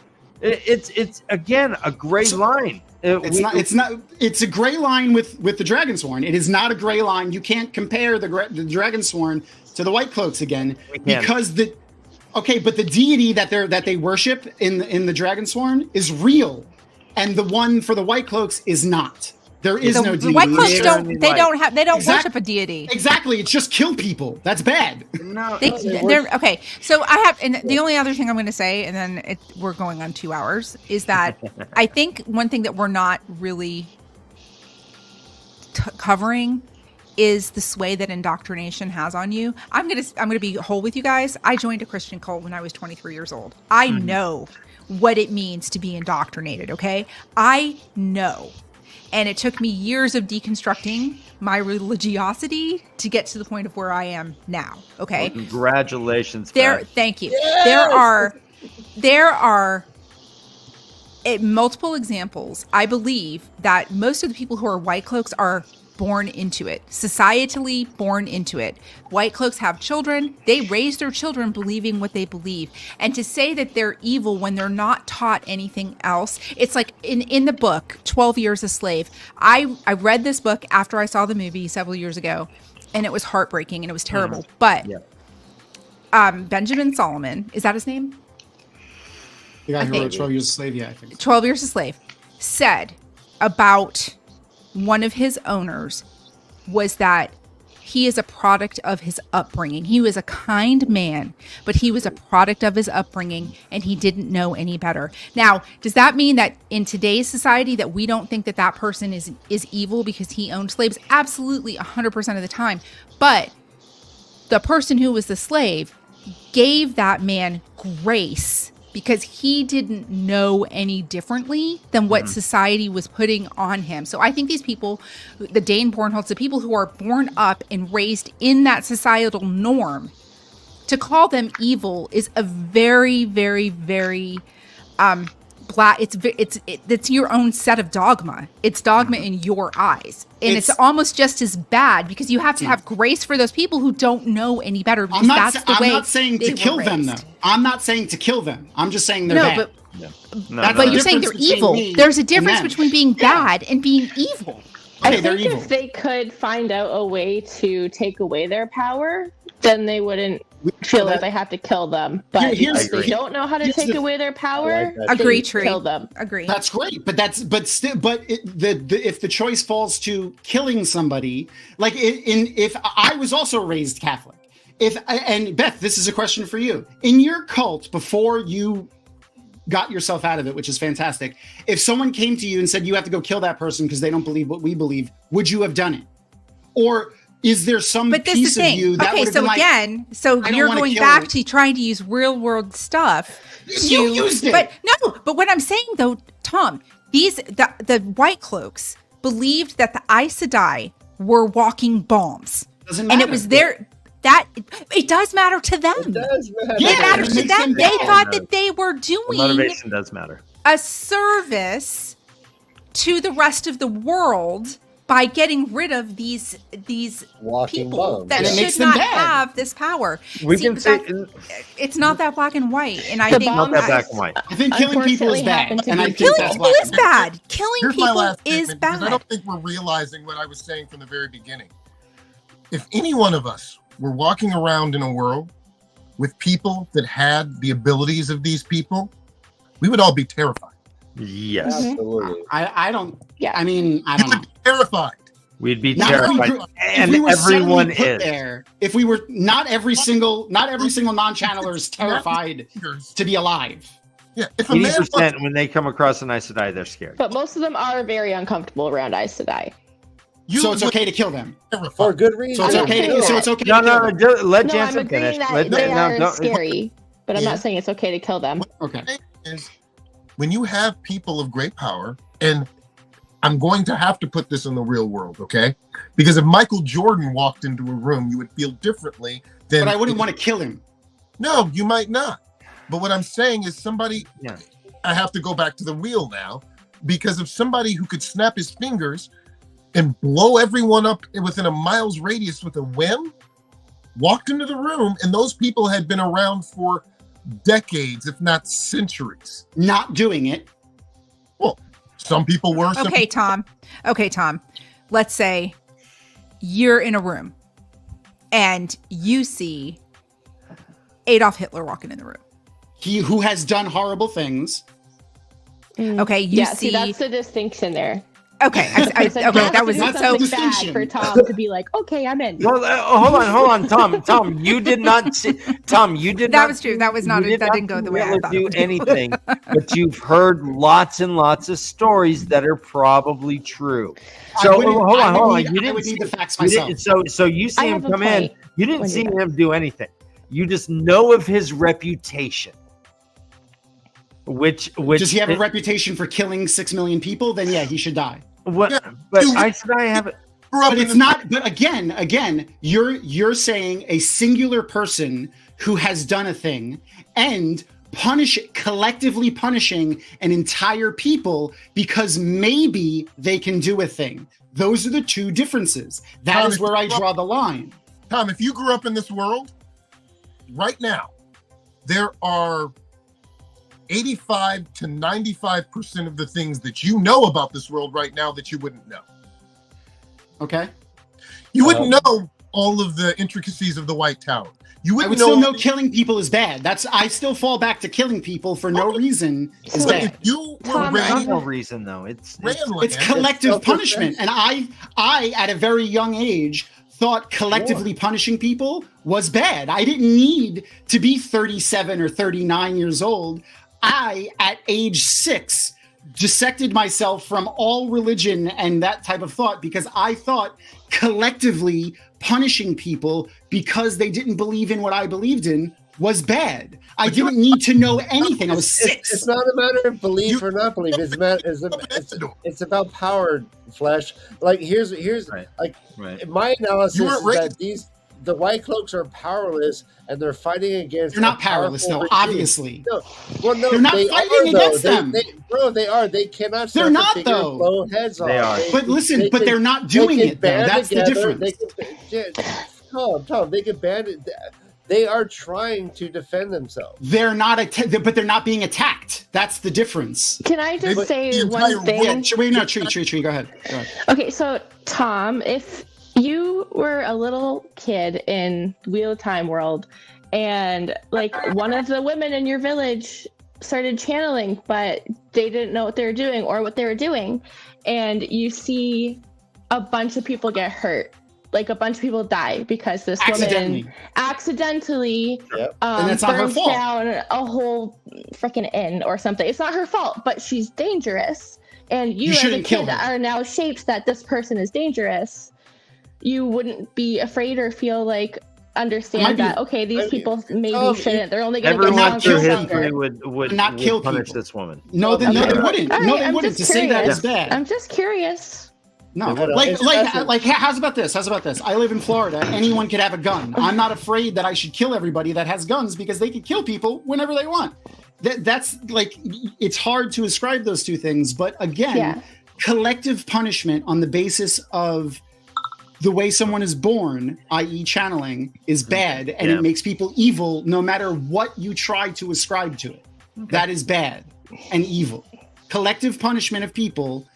it's again a gray line. It's a gray line with the Dragon Sworn. It is not a gray line. You can't compare the Dragon Sworn to the White Cloaks again because but the deity that they worship in the Dragon Sworn is real, and the one for the White Cloaks is not. There is no deity. The White Cloaks don't worship a deity. Exactly, it's just kill people. That's bad. No, they're okay. So I have, and the only other thing I'm going to say, and then we're going on 2 hours, is that I think one thing that we're not really covering is the sway that indoctrination has on you. I'm gonna be whole with you guys. I joined a Christian cult when I was 23 years old. I know what it means to be indoctrinated. Okay, I know, and it took me years of deconstructing my religiosity to get to the point of where I am now. Okay, well, congratulations. Thank you. Yes! There are multiple examples. I believe that most of the people who are White Cloaks are born into it, societally born into it. White Cloaks have children. They raise their children believing what they believe. And to say that they're evil when they're not taught anything else, it's like in the book, 12 Years a Slave. I read this book after I saw the movie several years ago, and it was heartbreaking and it was terrible. But Benjamin Solomon, is that his name? The guy who wrote 12 Years a Slave, yeah, I think. 12 Years a Slave said about one of his owners was that he is a product of his upbringing. He was a kind man, but he was a product of his upbringing and he didn't know any better. Now, does that mean that in today's society that we don't think that person is evil because he owned slaves? Absolutely, 100% of the time. But the person who was the slave gave that man grace because he didn't know any differently than what society was putting on him. So I think these people, the Dane Bornholds, the people who are born up and raised in that societal norm, to call them evil is a very, very, very it's your own set of dogma. It's dogma in your eyes. And it's almost just as bad because you have to have grace for those people who don't know any better. I'm not saying to kill them, though. I'm not saying to kill them. I'm just saying they're bad. But you're saying they're evil. There's a difference between being bad and being evil. I think if they could find out a way to take away their power, then they wouldn't feel like they have to kill them. But if they agree. don't know how to take away their power, Agree, they Tree. kill them. Agree. That's great, but if the choice falls to killing somebody, like if I was also raised Catholic, and Beth, this is a question for you. In your cult, before you got yourself out of it, which is fantastic, if someone came to you and said you have to go kill that person because they don't believe what we believe, would you have done it? Or is there some But this piece is the of thing. you that Okay, would have so been again, so don't you're wanna going kill back her. to trying to use real world stuff. You used it. But no, but what I'm saying though, Tom, the White Cloaks believed that the Aes Sedai were walking bombs. Doesn't And matter. it was their that it does matter to them. It does matter. Yeah, It matters to makes them. them They bad. thought that they were The doing motivation does matter. a service to the rest of the world by getting rid of these Walking people bombs. that And it should makes them not bad. have this power. We See, can say it's not that black and white, and I The think not that bombs- black and white. I think killing people is Unfortunately bad, happened to and I be think killing that's people black is and white. bad. Killing Here's my people last is statement, because I bad. don't think we're realizing what I was saying from the very beginning. If any one of us were walking around in a world with people that had the abilities of these people, we would all be terrified. Yes. Absolutely. I don't. Yeah. I mean, I You don't would know. be terrified. We'd be Not if we terrified. grew- And if we were everyone suddenly put is. there, if we were not every single non-channeler is terrified to be alive. Yeah, if a man wants 80% when they come across an Aes Sedai, they're scared. But most of them are very uncomfortable around Aes Sedai. you So it's would okay to kill them. be terrified. For good reason. So it's I'm okay. saying So that. it's okay. No, to kill no, them. let No, I'm Jansen agreeing finish. that they are don't- scary, but I'm Yeah. not saying it's okay to kill them. Okay. Is when you have people of great power, and I'm going to have to put this in the real world, okay? Because if Michael Jordan walked into a room, you would feel differently than. But I wouldn't want to kill him. No, you might not. But what I'm saying is somebody. Yeah. I have to go back to the wheel now, because of somebody who could snap his fingers and blow everyone up within a mile's radius with a whim, walked into the room, and those people had been around for decades, if not centuries. Not doing it. Some people were. Some Okay, Tom. Okay, Tom. Let's say you're in a room and you see Adolf Hitler walking in the room. He who has done horrible things. Okay, you Yeah, see. that's the distinction there. Okay, It's like, okay, you have that to was do that's so. something distinction. bad for Tom to be like, okay, I'm in. Well, hold on, Tom, you did not see. Tom, you did That not. was true. That was not. you did That not didn't go the way I really thought. do it would. anything, but you've heard lots and lots of stories that are probably true. So hold on. You I didn't would see, need the facts you myself. didn't- so you see I him have a come in. point You didn't when see you're him do anything. You just know of his reputation. Which Does he have a reputation for killing 6 million people? Then yeah, he should die. What? Yeah, But you- I said I have. grew up But in it's the- not. But again, you're saying a singular person who has done a thing and collectively punishing an entire people because maybe they can do a thing. Those are the two differences. That Tom, is where I draw the line. Tom, if you grew up in this world, right now, there are 85 to 95% of the things that you know about this world right now that you wouldn't know. Okay. You wouldn't know all of the intricacies of the White Tower. You I wouldn't would still know know killing people is bad. I still fall back to killing people for no reason is So if bad. you were Tom, There's raised no reason though. It's It's collective self-defense. punishment. And I at a very young age thought collectively punishing people was bad. I didn't need to be 37 or 39 years old. I, at age 6, dissected myself from all religion and that type of thought because I thought collectively punishing people because they didn't believe in what I believed in was bad. I didn't need to know anything. I was 6. It's not a matter of belief or not belief. It's about power, Flesh. Like here's Right. like right. my analysis You is weren't raised- that the White Cloaks are powerless and they're fighting against. They're not a powerless, powerful though, regime. obviously. No, well, no, They're not they fighting are, though. against them. Bro, they are. They cannot. They're snap not, their fingers, though. blow heads off. They are. But listen, they but can- they're not they doing can it, though. band That's the together. difference. Tom, they can band it. They are trying to defend themselves. They're not, but they're not being attacked. That's the difference. Can I just But say the one entire thing? world- Wait, no, tree. Go ahead. Okay, so Tom, if you were a little kid in Wheel of Time world and like one of the women in your village started channeling, but they didn't know what they were doing or what they were doing, and you see a bunch of people get hurt. Like a bunch of people die because this woman accidentally burns down a whole freaking inn or something. It's not her fault, but she's dangerous. And you as a kid are now shaped that this person is dangerous. You wouldn't be afraid or feel like understand that, okay, these people maybe shouldn't. They're only going to get through history would not kill punish people. This woman. No, they wouldn't. No, they wouldn't. To say that is bad. I'm just curious. No, like, how's about this? I live in Florida. Anyone could have a gun. I'm not afraid that I should kill everybody that has guns because they can kill people whenever they want. That's like, it's hard to ascribe those two things. But again, collective punishment on the basis of the way someone is born, i.e. channeling, is bad. And it makes people evil no matter what you try to ascribe to it. Okay. That is bad and evil. Collective punishment of people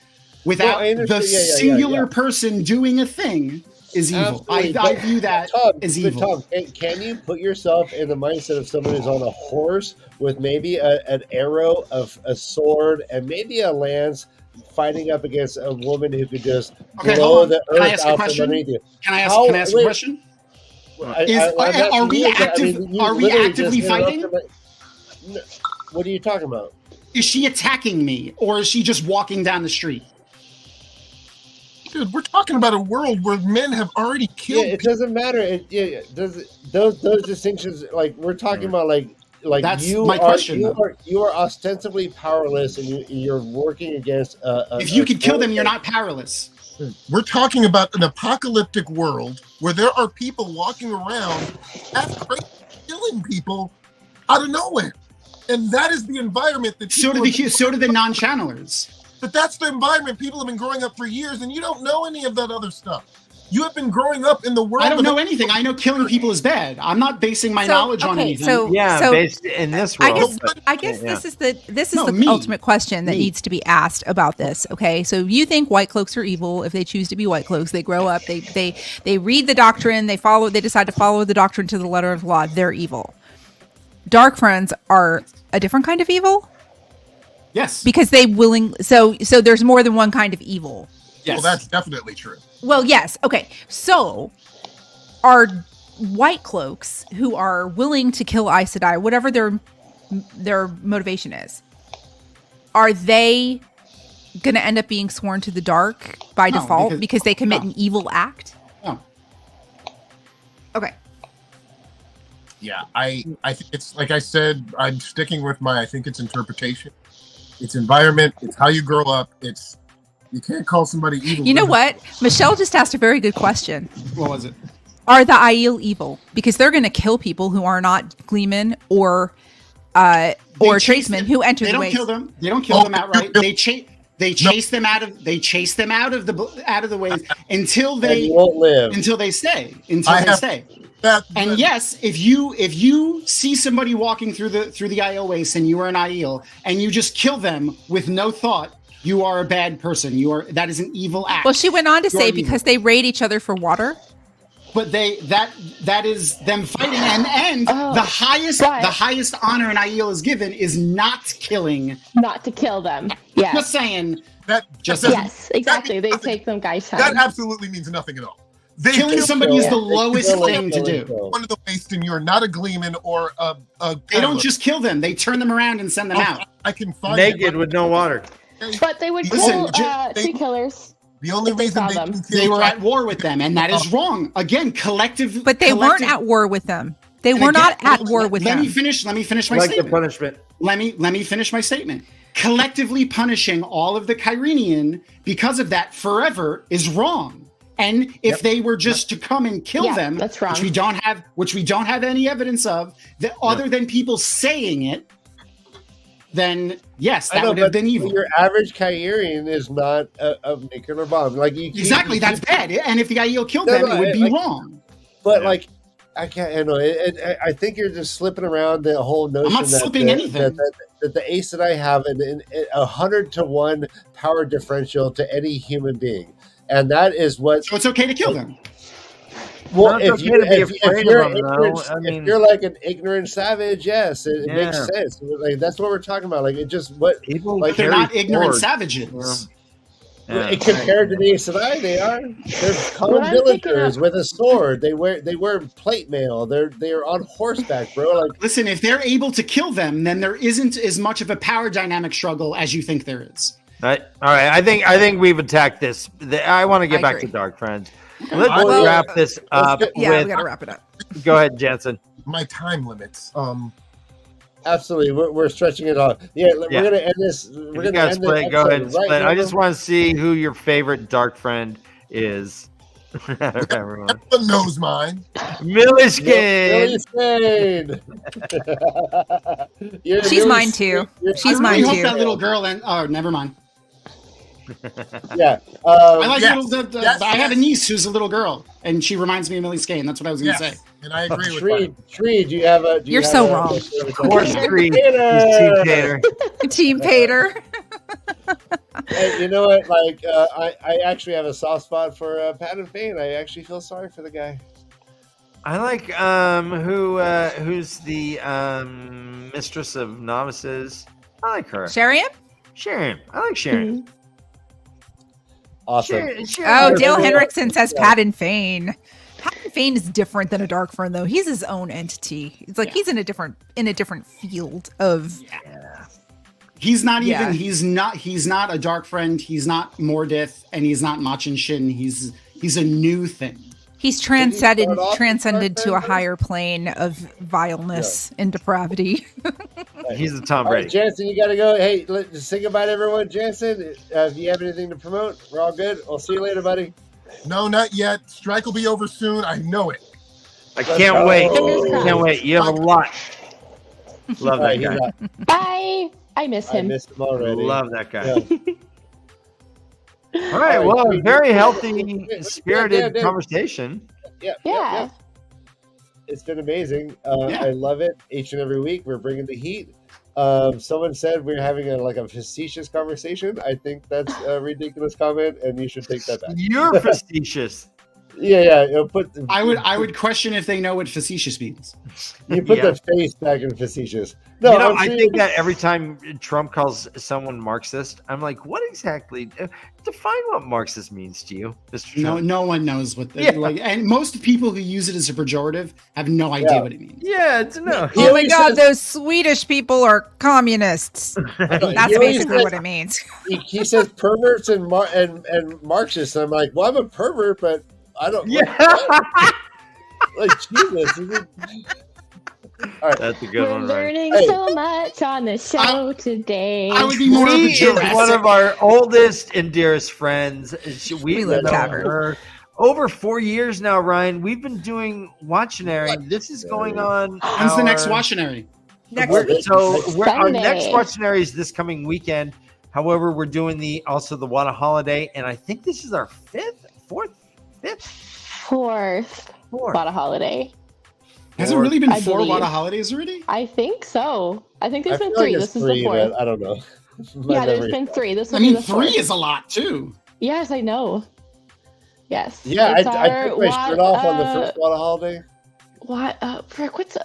without the singular person doing a thing is evil. I view that as evil. Tom, can you put yourself in the mindset of someone who's on a horse with maybe an arrow, of a sword, and maybe a lance fighting up against a woman who could just blow the earth out from underneath you? Can I ask a question? Are we actively fighting? What are you talking about? Is she attacking me, or is she just walking down the street? Dude, we're talking about a world where men have already killed. Yeah, it doesn't matter. Those distinctions, like we're talking about, like that's you my question. You are ostensibly powerless, and you're working against. If you can kill them, you're not powerless. We're talking about an apocalyptic world where there are people walking around killing people out of nowhere, and that is the environment that. So do the non-channelers. But that's the environment people have been growing up for years, and you don't know any of that other stuff. You have been growing up in the world. I don't know anything. I know killing people is bad. I'm not basing my knowledge on anything. Based in this world. I guess this is the ultimate question that needs to be asked about this. Okay, so you think white cloaks are evil if they choose to be white cloaks? They grow up, they read the doctrine, they decide to follow the doctrine to the letter of the law. They're evil. Darkfriends are a different kind of evil. Yes. Because so there's more than one kind of evil. Yes. Well, that's definitely true. Well, yes. Okay. So are white cloaks who are willing to kill Aes Sedai, whatever their motivation is, are they going to end up being sworn to the dark by default because they commit an evil act? No. Okay. Yeah, I think it's like I said, I'm sticking with I think it's interpretation. It's environment. It's how you grow up. You can't call somebody evil. You know what? Michelle just asked a very good question. What was it? Are the Aiel evil? Because they're going to kill people who are not Gleeman or tradesmen who enter the ways. They don't kill them outright. They chase them out of the ways until they won't live. Until they stay. And yes, if you see somebody walking through the Aiel waste and you are an Aiel and you just kill them with no thought, you are a bad person. That is an evil act. Well, she went on to say because they raid each other for water. But that is them fighting, and the highest honor an Aiel is given is not to kill them. Yeah, just saying. Yes, exactly. They take them guys' time. That absolutely means nothing at all. Killing somebody is the lowest thing to do. One of the waste, and you're not a Gleeman or a. They don't just kill them; they turn them around and send them out. I can find naked with no water. But they would kill tree killers. The only reason they were at war with them, and that is wrong. Again, collective. But they weren't at war with them. They were not at war with them. Let me finish my statement. Punishment. Let me finish my statement. Collectively punishing all of the Kyrenian because of that forever is wrong. And if they were just to come and kill them, that's wrong. which we don't have any evidence of, other than people saying it, then yes, that would have been evil. Your average Kyrian is not a nuclear bomb. Exactly, that's bad. And if the Aiel killed them, it would be wrong. But I can't. I think you're just slipping around the whole notion. I'm not slipping anything. That the Aes Sedai have a 100-to-1 power differential to any human being. And that is what. So it's okay to kill them. Well, It's okay to be afraid of them, though. if you're like an ignorant savage, yes, it makes sense. Like that's what we're talking about. Like it just what people like They're not ignorant swords. savages. Compared to the Aes Sedai, they are. They're common villagers with a sword. They wear plate mail. They're on horseback, bro. Like Listen, if they're able to kill them, then there isn't as much of a power dynamic struggle as you think there is. All right. I think we've attacked this. I want to get back to Darkfriends. Let's wrap this up. We gotta wrap it up. Go ahead, Jensen. My time limits. absolutely, we're stretching it on. We're gonna end this. We're gonna end split. Go ahead and split. I just want to see who your favorite dark friend is. Everyone knows mine. Millie Skane. She's mine too. She's mine too. I hope that little girl and never mind. Yeah, I like I have a niece who's a little girl, and she reminds me of Millie Skane. That's what I was going to say. And I agree with that. Tree, do you have a? You're so wrong. Of course, Tree. Team Pater. Team Pater. And you know what? Like, I actually have a soft spot for Pat and Fane. I actually feel sorry for the guy. I like who's the mistress of novices. I like her. Sharon. I like Sharon. Mm-hmm. Awesome. Oh, Dale Henriksen says Pat and Fane. Pat and Fane is different than a dark friend, though. He's his own entity. It's like he's in a different field of. Yeah. He's not even. He's not a dark friend. He's not Mordith, and he's not Machin Shin. He's a new thing. He's transcended to a higher plane of vileness and depravity. He's a Tom All Brady. right, Jansen, you got to go. Hey, let's say goodbye to everyone. Jansen, if you have anything to promote, we're all good. We'll see you later, buddy. No, not yet. Strike will be over soon. I know it. I can't wait. Can't wait. You have a lot. Love that guy. Bye. I miss him. I missed him already. Love that guy. All right. Well, a very healthy, spirited conversation. Yeah. It's been amazing. I love it. Each and every week, we're bringing the heat. Someone said we're having a facetious conversation. I think that's a ridiculous comment, and you should take that back. You're facetious. Yeah. I would question if they know what facetious means. You put the face back in facetious. No, I think that every time Trump calls someone Marxist, I'm like, what exactly? Define what Marxist means to you, Mr. Trump. No one knows what they like, and most people who use it as a pejorative have no idea what it means. Yeah, it's no. Oh my God, those Swedish people are communists. That's basically what it means. He says perverts and Marxists. And I'm like, well, I'm a pervert, but I don't. Like Jesus. All right. That's a good one. We're learning so much on the show today. I would be more of a Jurassic. One of our oldest and dearest friends. We love know TAVERN. her over 4 years now, Ryan. We've been doing Watchinary. This is going on. When's the next Watchinary? Our Sunday. next Watchinary is this coming weekend. However, we're doing the Wada holiday, and I think this is our fourth Wada holiday. Has it really been 4 Wada holidays already? I think so. I think there's been 3. This is the 4th. I don't know. There's been 3. This will be the 3 4th. is a lot too. Yes, I know. Yes. Yeah, I took my shirt off on the first Wada holiday.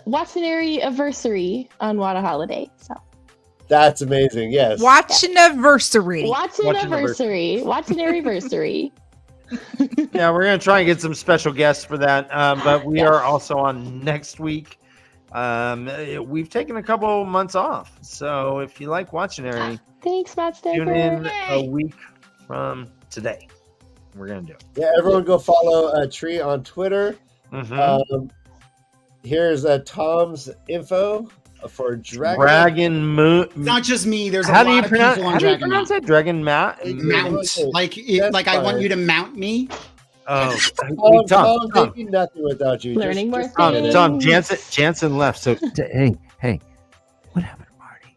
Watchinary anniversary on Wada holiday. So that's amazing. Yes. Watchiniversary. Watchinary. Yeah, we're going to try and get some special guests for that. But we are also on next week. We've taken a couple months off. So if you like Watchinary, thanks, Matt tune in a week from today. We're going to do it. Yeah, everyone go follow Tree on Twitter. Mm-hmm. Here's Tom's info for Dragon Moon. It's not just me. There's a lot of people on Dragon. How do you pronounce it? Dragon Mount. Like I want you to mount me. Oh, Tom, taking nothing without you. Learning more things. Tom, Jansen left. So hey, what happened to Marty?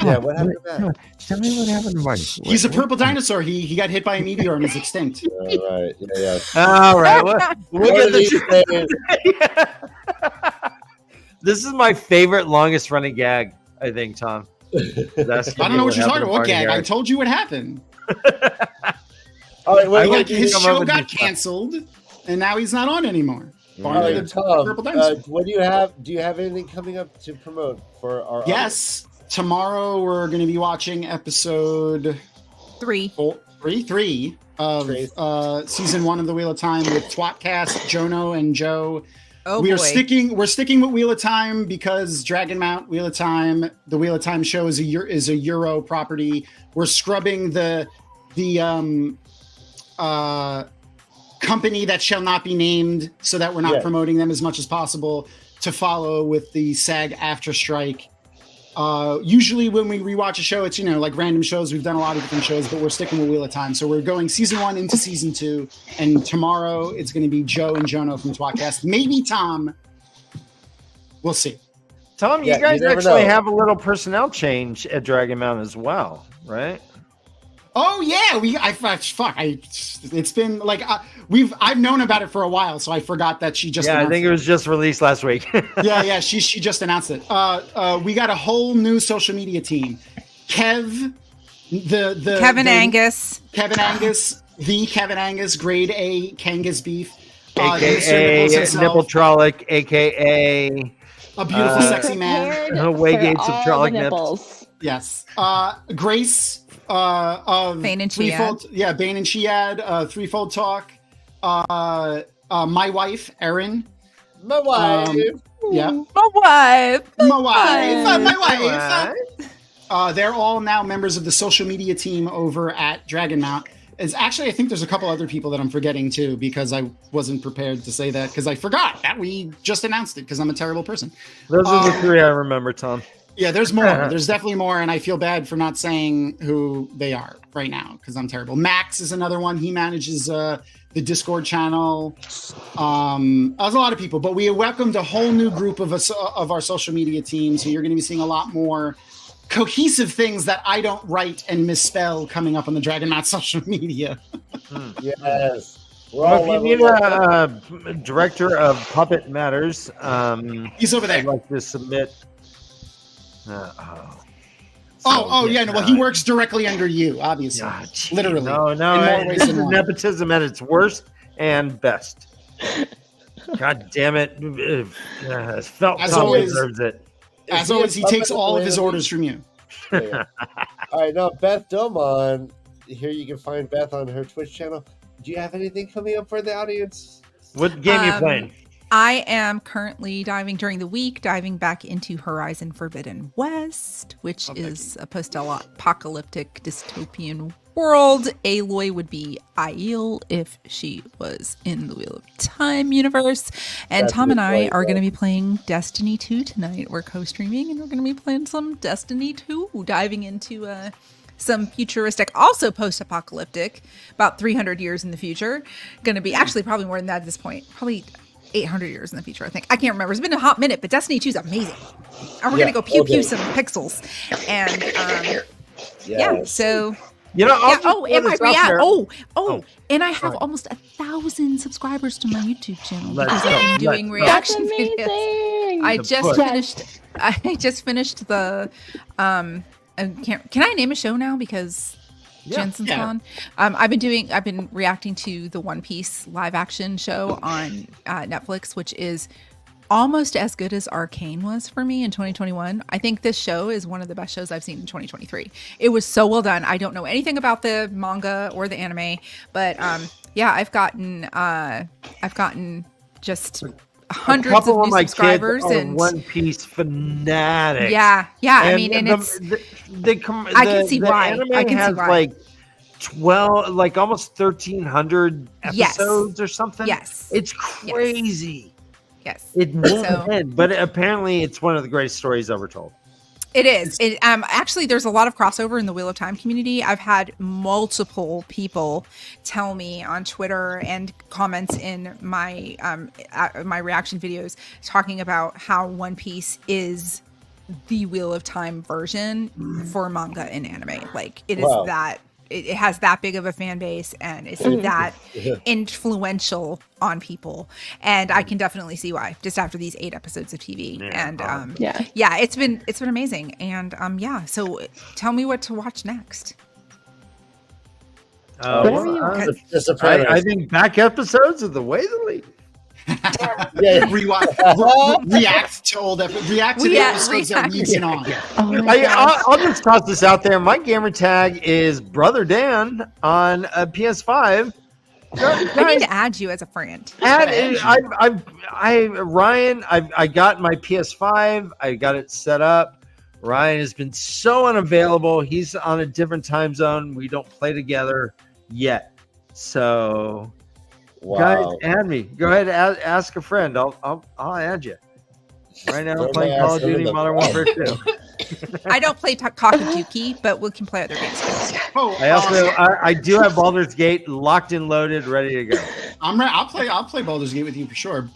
Yeah, what happened to that? Tell me what happened to Marty. He's a purple dinosaur. He got hit by a meteor and is extinct. All right. Yeah. All right. We'll get the. This is my favorite, longest running gag, I think, Tom. I don't know what you're talking about. What gag? I told you what happened. All right, his show got canceled. and now he's not on anymore. Tom, Purple Dinosaur. what do you have? Do you have anything coming up to promote for our? Yes, tomorrow we're going to be watching episode 3 of season 1 of the Wheel of Time with Twatcast, Jono, and Joe. Oh, We're boy. sticking with Wheel of Time because Dragon Mount Wheel of Time, the Wheel of Time show is a Euro property. We're scrubbing the company that shall not be named so that we're not promoting them as much as possible to follow with the SAG after strike. Usually when we rewatch a show, it's, like random shows. We've done a lot of different shows, but we're sticking with Wheel of Time. So we're going season 1 into season 2. And tomorrow it's going to be Joe and Jono from Twatcast. Maybe Tom. We'll see. Tom, you guys actually have a little personnel change at Dragon Mountain as well, right? Oh yeah, it's been like I've known about it for a while, so I forgot that she just. Yeah, I think it was just released last week. yeah, she just announced it. We got a whole new social media team. Kevin Angus, grade A Kangas beef, aka Nipple Trollic, aka a beautiful, sexy man. Waygates of Trollic nipples. Yes, Grace. Of Bane and Threefold, Bane and Chiad, Threefold Talk. My wife, Erin. My wife. My wife. They're all now members of the social media team over at Dragon Mount. I think there's a couple other people that I'm forgetting too, because I wasn't prepared to say that because I forgot that we just announced it because I'm a terrible person. Those are the 3 I remember, Tom. Yeah, there's more. There's definitely more, and I feel bad for not saying who they are right now because I'm terrible. Max is another one. He manages the Discord channel. There's a lot of people, but we welcomed a whole new group of us of our social media team. So you're going to be seeing a lot more cohesive things that I don't write and misspell coming up on the Dragon Mount social media. Yes. Well, if you need a director of Puppet Matters, he's over there. I'd like to submit. Well, he works directly under you, obviously. Literally. No, this is nepotism at its worst and best. God damn it. Felt Tom deserves it. As always, he takes all of his orders from you. All right, now Beth Domon. Here you can find Beth on her Twitch channel. Do you have anything coming up for the audience? What game are you playing? I am currently diving back into Horizon Forbidden West, which is a post-apocalyptic dystopian world. Aloy would be Aiel if she was in the Wheel of Time universe. And Tom and I are going to be playing Destiny 2 tonight. We're co-streaming, and we're going to be playing some Destiny 2, diving into some futuristic, also post-apocalyptic, about 300 years in the future. Going to be actually probably more than that at this point. Probably 800 years in the future, I think. I can't remember. It's been a hot minute, but Destiny 2 is amazing. And we're going to go pew some pixels. And so... and I have almost 1,000 subscribers to my YouTube channel because I'm doing reaction videos. I just finished the... can I name a show now? Because... Jensen's gone. I've been reacting to the One Piece live action show on Netflix, which is almost as good as Arcane was for me in 2021. I think this show is one of the best shows I've seen in 2023. It was so well done. I don't know anything about the manga or the anime, but I've gotten just hundreds of new subscribers and One Piece fanatics. I mean, and I can see why. I can see why. Like 12, like almost 1,300 episodes or something. Yes, it's crazy. Yes, it won't end, but apparently it's one of the greatest stories ever told. It is. Actually, there's a lot of crossover in the Wheel of Time community. I've had multiple people tell me on Twitter and comments in my my reaction videos talking about how One Piece is the Wheel of Time version for manga and anime. Like it is that it has that big of a fan base and it's that influential on people. And I can definitely see why just after these 8 episodes of TV. It's been amazing. And so tell me what to watch next. Whatever you want. The Sopranos. I think back episodes are the way to lead. Yeah. React to old react to the episodes that we've been on. Oh my gosh. I'll just toss this out there. My gamer tag is Brother Dan on a PS5. I need to add you as a friend. And Ryan, I got my PS5. I got it set up. Ryan has been so unavailable. He's on a different time zone. We don't play together yet. So, guys, add me. Go ahead and ask a friend. I'll add you. Right now, I'm playing Call of Duty Modern Warfare 2. I don't play Call of Duty, but we can play other games. I do have Baldur's Gate locked and loaded, ready to go. I'll play Baldur's Gate with you for sure.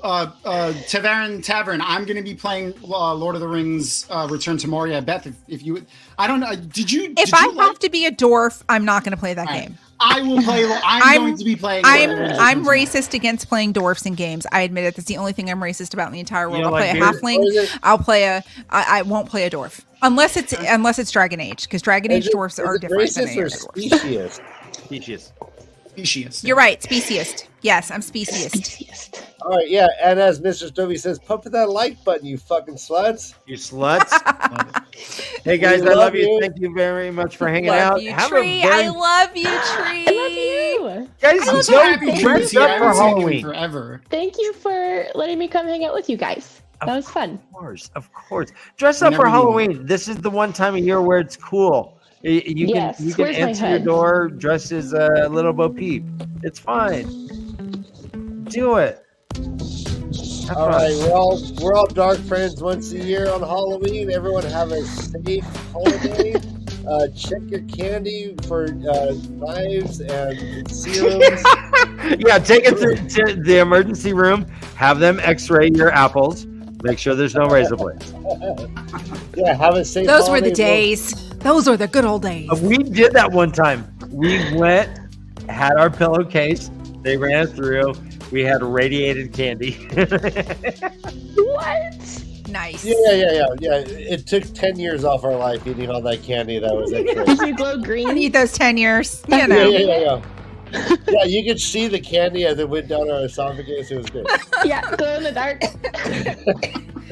Tavern. I'm going to be playing Lord of the Rings: Return to Moria. Beth, if you, I don't know. If I have to be a dwarf, I'm not going to play that game. I will play. I'm going to be playing. I'm racist against playing dwarfs in games. I admit it. That's the only thing I'm racist about in the entire world. I'll play a halfling. I won't play a dwarf unless it's Dragon Age, because Dragon Age dwarfs are different than any other dwarfs. Speciest. You're right. Speciest. Yes, I'm speciest. All right, yeah, and as Mr. Stovey says, pump that like button, you fucking sluts. You sluts. Hey guys, I love you. Thank you very much for hanging out. Tree. I love you, Tree. I love you. Guys, so dressed up for Halloween. Forever. Thank you for letting me come hang out with you guys. That was fun. Of course. Dress up for Halloween. This is the one time of year where it's cool. You can answer your door dressed as a little Bo Peep. It's fine. Do it. All right, we're all dark friends once a year on Halloween. Everyone have a safe holiday. Check your candy for knives and serums. Yeah, take it to the emergency room. Have them X-ray your apples. Make sure there's no razor blades. Yeah, have a safe. Those were the days. Those are the good old days. We did that one time. We went, had our pillowcase. They ran it through. We had radiated candy. What? Nice. Yeah. It took 10 years off our life eating all that candy that was extra. Did you glow green? I need those 10 years. You know. Yeah. Yeah, you could see the candy as it went down our esophagus. It was good. Yeah, glow in the dark.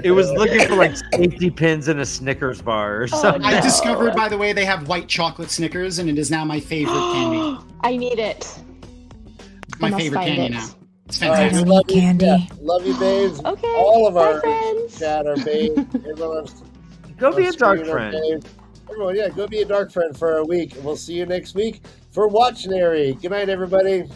It was looking for like safety pins in a Snickers bar or something. I discovered, by the way, they have white chocolate Snickers, and it is now my favorite candy. I need it. My favorite candy now. It's fantastic. I love candy. Yeah, love you, babes. Okay. All of our friends. chat are babes. Everyone Go be a dark friend. Everyone, go be a dark friend for a week. And we'll see you next week for Watchnary. Good night, everybody.